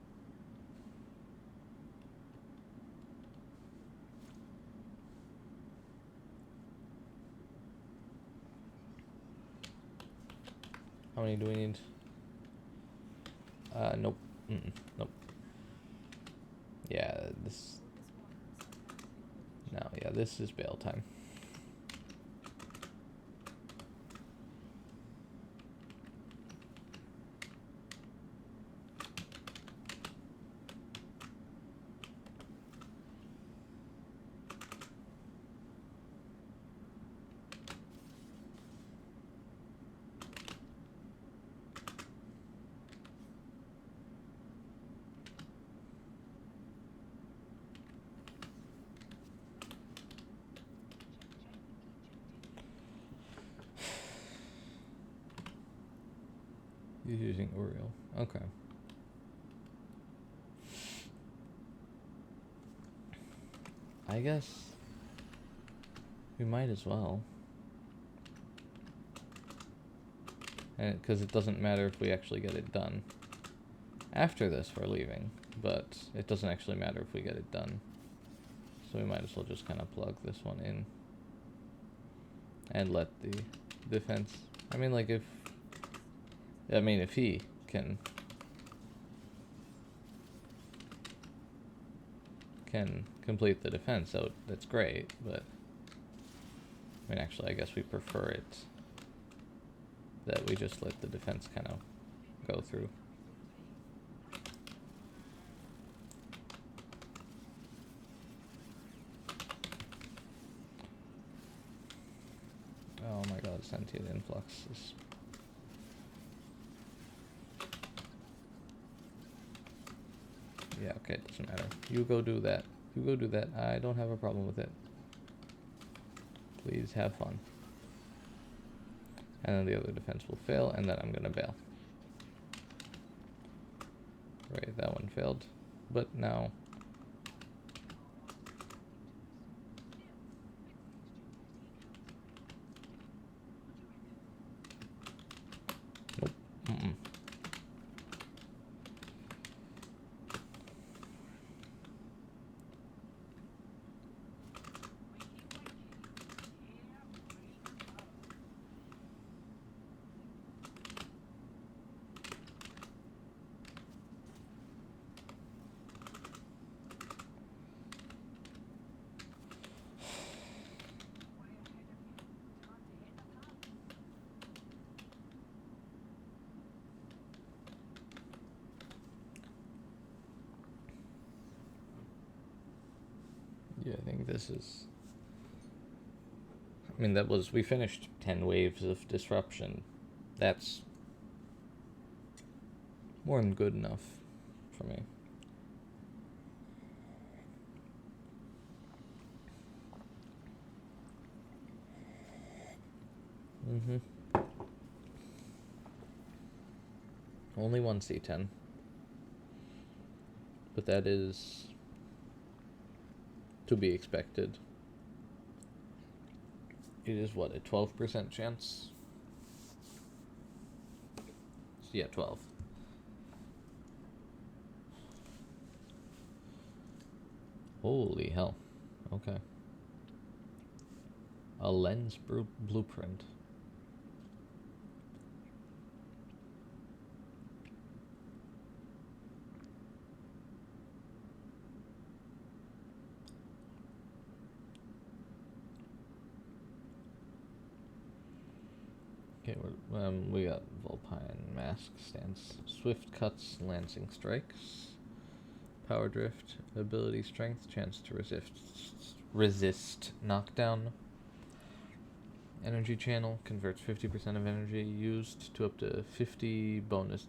How many do we need? Nope. Nope. Yeah, this... No, yeah, this is bail time. He's using Oriole. Okay. I guess we might as well. And because it doesn't matter if we actually get it done. After this, we're leaving, but it doesn't actually matter if we get it done. So we might as well just kind of plug this one in and let the defense... I mean, like, if he can complete the defense, so that's great, but I mean, actually, I guess we prefer it that we just let the defense kind of go through. Oh my god, sentient influx is... Yeah, okay, it doesn't matter. You go do that. You go do that. I don't have a problem with it. Please have fun. And then the other defense will fail, and then I'm gonna bail. Right, that one failed. But now... Nope. Mm-mm. Yeah, I think this is... I mean, that was... We finished 10 waves of disruption. That's more than good enough for me. Mm-hmm. Only one C10. But that is to be expected. It is what, a 12% chance? Yeah, 12. Holy hell. Okay. A lens blueprint. Okay, we got Vulpine Mask, stance, Swift Cuts, Lancing Strikes, Power Drift, Ability Strength, chance to resist knockdown. Energy Channel converts 50% of energy used to up to 50 bonus.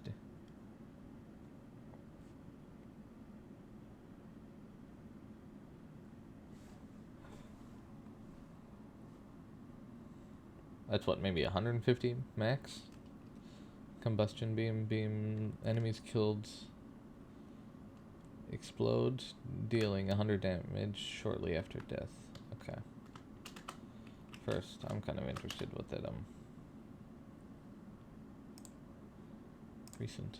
That's what, maybe 150 max? Combustion beam, enemies killed, explode, dealing 100 damage shortly after death. Okay. First, I'm kind of interested with that, recent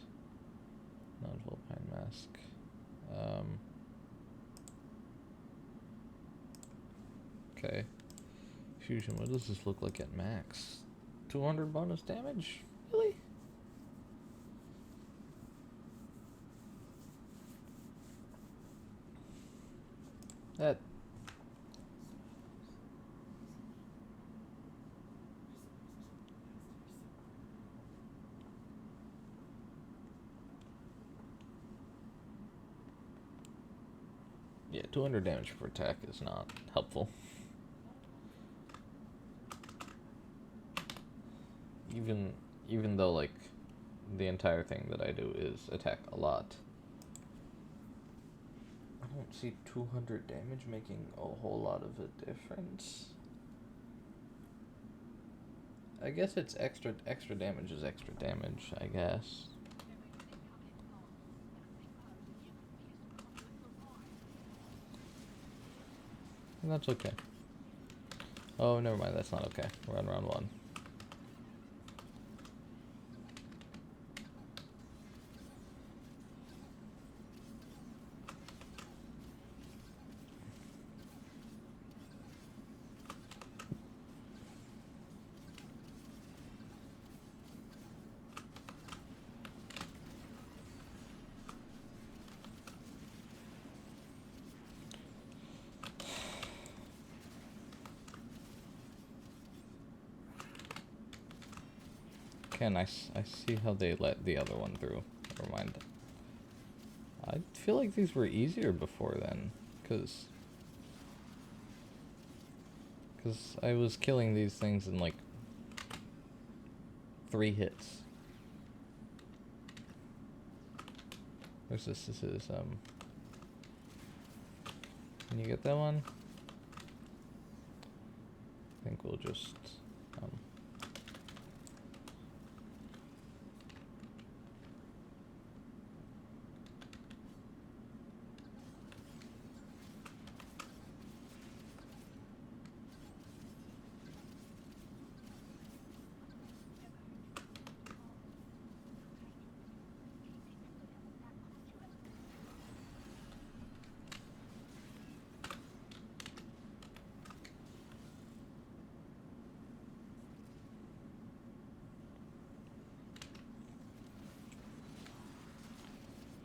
non-Vulpine Mask. Okay. Fusion, what does this look like at max? 200 bonus damage? Really? That. Yeah, 200 damage per attack is not helpful. Even even though like the entire thing that I do is attack a lot. I don't see 200 damage making a whole lot of a difference. I guess it's extra damage is extra damage, I guess. And that's okay. Oh, never mind, that's not okay. We're on round 1. I see how they let the other one through. Never mind. I feel like these were easier before then, because I was killing these things in like 3 hits. Where's this? This is, can you get that one? I think we'll just,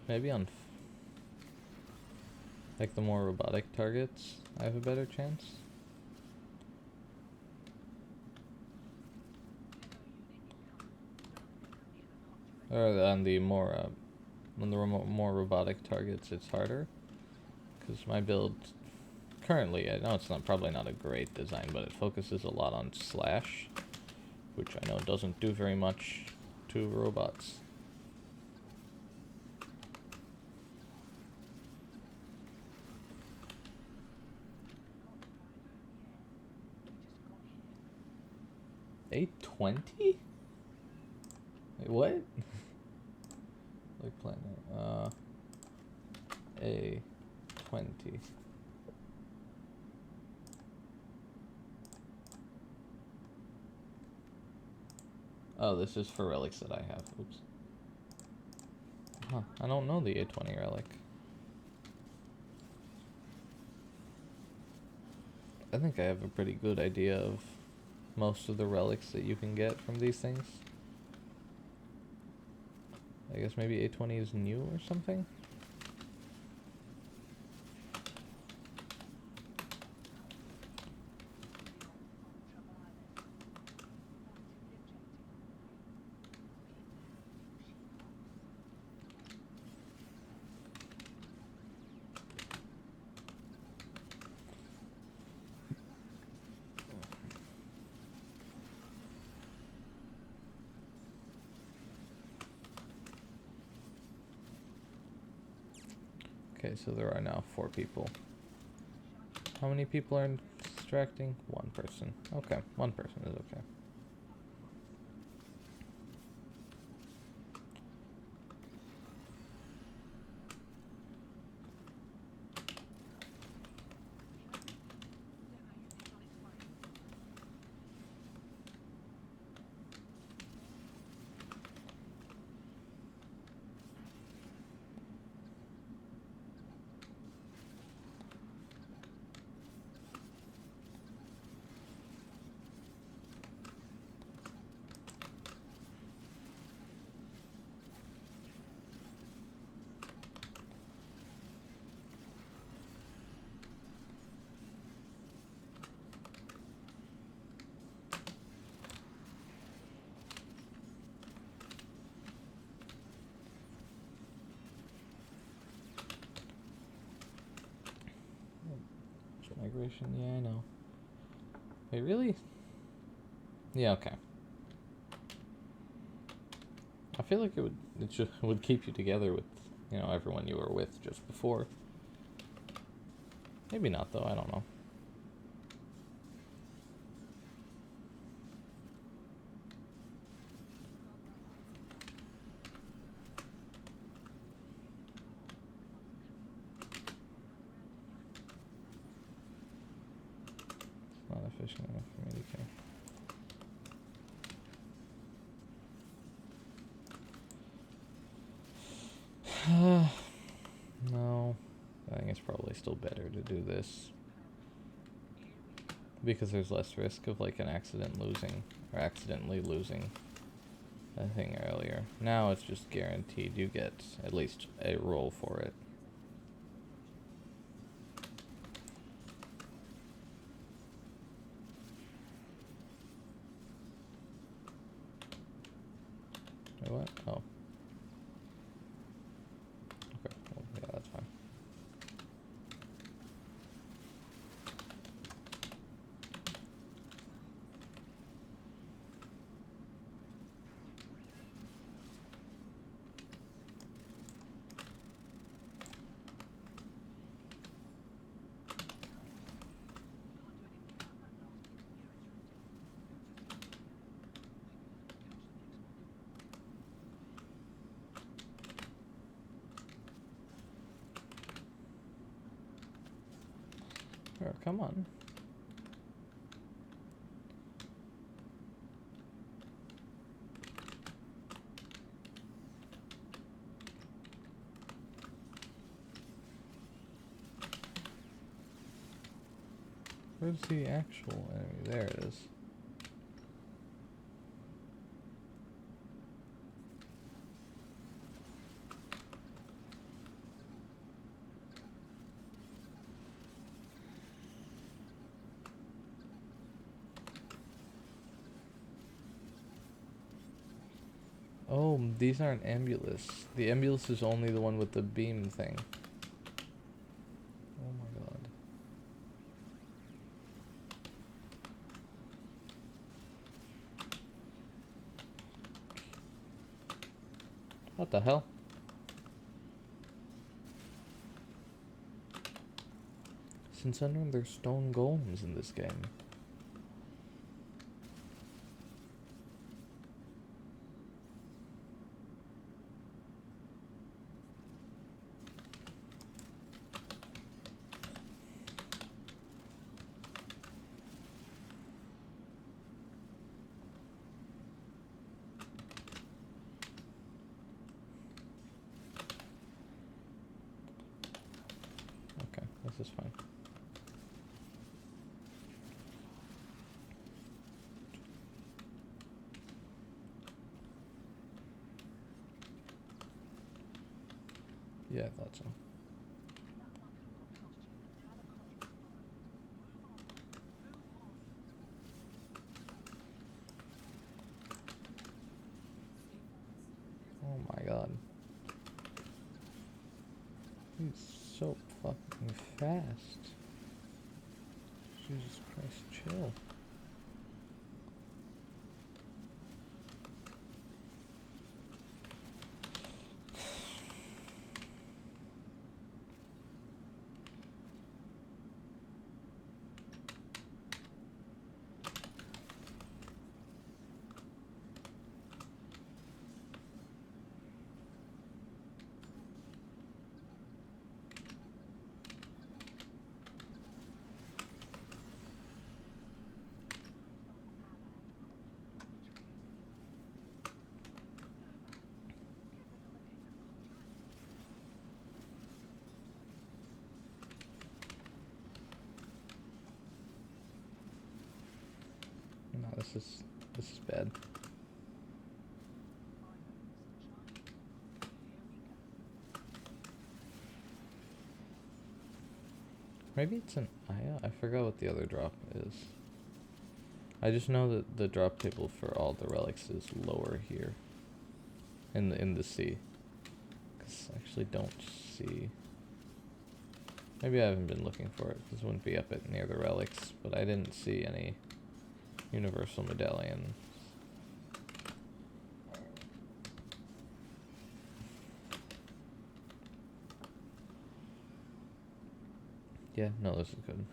maybe on like the more robotic targets, I have a better chance. Or on the more, more robotic targets, it's harder. Because my build, currently, I know it's probably not a great design, but it focuses a lot on slash, which I know doesn't do very much to robots. $820? Wait, what? Like planet. A20. Oh, this is for relics that I have. Oops. Huh, I don't know the A20 relic. I think I have a pretty good idea of most of the relics that you can get from these things. I guess maybe A20 is new or something? Okay, so there are now 4 people. How many people are distracting? 1 person. Okay, 1 person is okay. Migration, yeah, I know. Wait, really? Yeah, okay. I feel like it just would keep you together with, you know, everyone you were with just before. Maybe not though, I don't know. It's not efficient enough for me to care. No, I think it's probably still better to do this. Because there's less risk of like an accident losing, or accidentally losing a thing earlier. Now it's just guaranteed you get at least a roll for it. Wait, what? Oh. Okay, well, yeah, that's fine. Sure, come on. Where's the actual enemy? There it is. Oh, these aren't ambulance. The ambulance is only the one with the beam thing. Oh my god. What the hell? Since when are there stone golems in this game? Okay, this is fine. Yeah, I thought so. Oh my god. He's so fucking fast. Jesus Christ, chill. No, this is bad. Maybe it's an Aya? I forgot what the other drop is. I just know that the drop table for all the relics is lower here. In the sea. 'Cause I actually don't see Maybe I haven't been looking for it. This wouldn't be up at near the relics, but I didn't see any universal medallion. Yeah, no, this is good.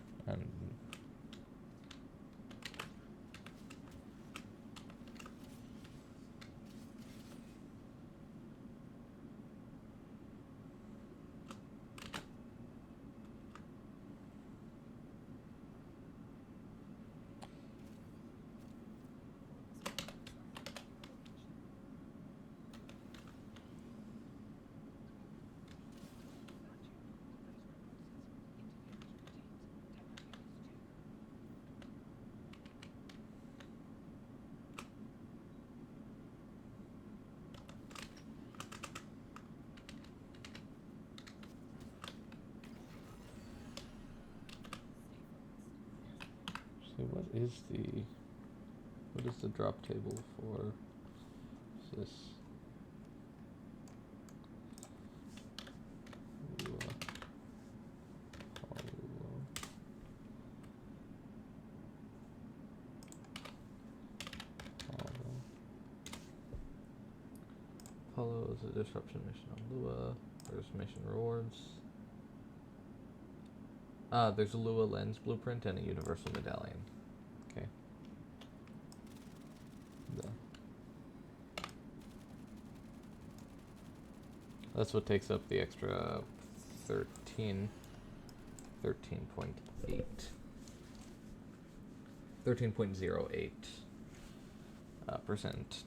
So what is the drop table for this? Apollo is a disruption mission on Lua. There's mission rewards. There's a Lua lens blueprint and a universal medallion. Okay. That's what takes up the extra 13.8 13.08 percent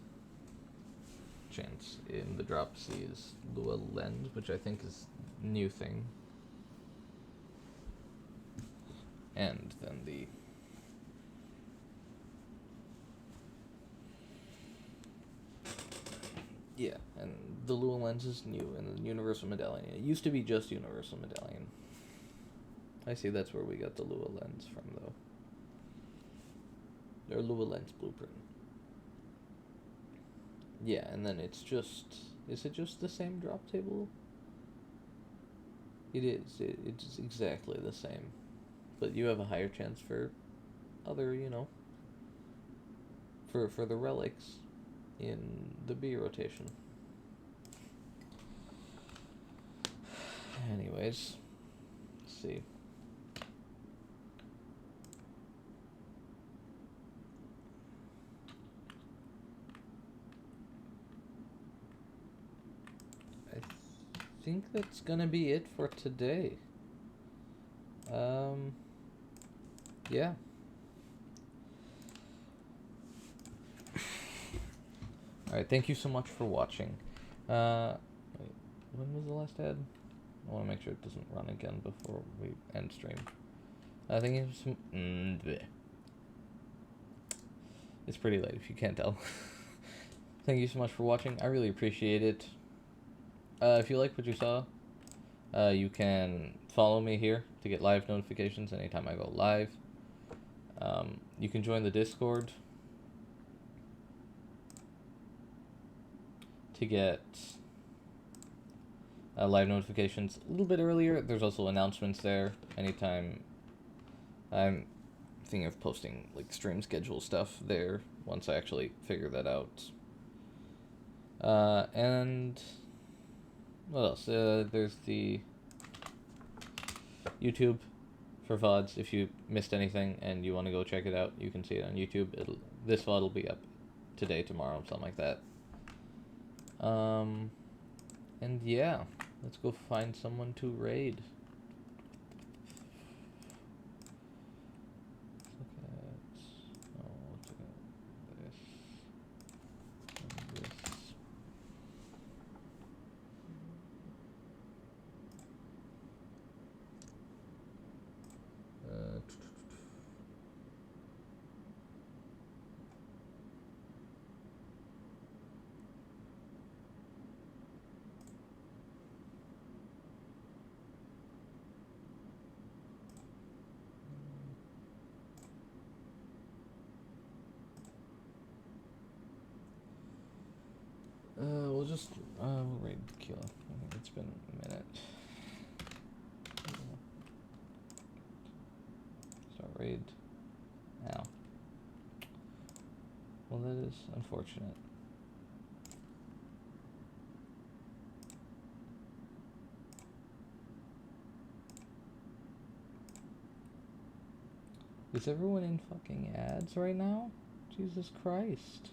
chance in the drop C's Lua lens, which I think is new thing. And then the and the Lua lens is new, and the universal medallion. It used to be just universal medallion. I see that's where we got the Lua lens from, though. Their Lua lens blueprint. Yeah, and then it's just... Is it just the same drop table? It is. It's exactly the same. But you have a higher chance for other, for the relics in the B rotation. Anyways, let's see. I think that's gonna be it for today. Yeah. Alright, thank you so much for watching. Wait, when was the last ad? I want to make sure it doesn't run again before we end stream. I think it's pretty late if you can't tell. Thank you so much for watching. I really appreciate it. If you like what you saw, you can follow me here to get live notifications anytime I go live. You can join the Discord to get live notifications a little bit earlier. There's also announcements there anytime. I'm thinking of posting like stream schedule stuff there once I actually figure that out. And what else? There's the YouTube for VODs. If you missed anything and you want to go check it out, you can see it on YouTube. This VOD will be up today, tomorrow, something like that. And yeah, let's go find someone to raid. Let's look at this and this. We'll just we'll raid Kila. I think it's been a minute. afraid. Ow. Well, that is unfortunate. Is everyone in fucking ads right now? Jesus Christ.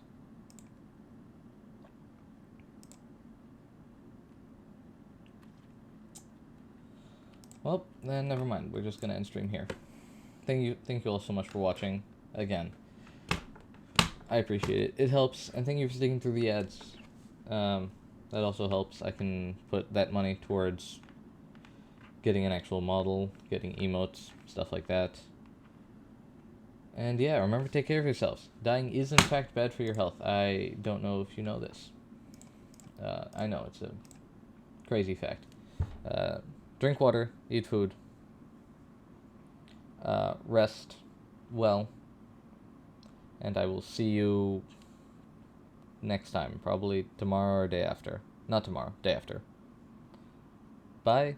Well, then never mind. We're just gonna end stream here. Thank you all so much for watching. Again, I appreciate it. It helps, and thank you for sticking through the ads. That also helps. I can put that money towards getting an actual model, getting emotes, stuff like that. And yeah, remember to take care of yourselves. Dying is in fact bad for your health. I don't know if you know this. I know, it's a crazy fact. Drink water, eat food, rest well, and I will see you next time, probably tomorrow or day after. Not tomorrow, day after. Bye.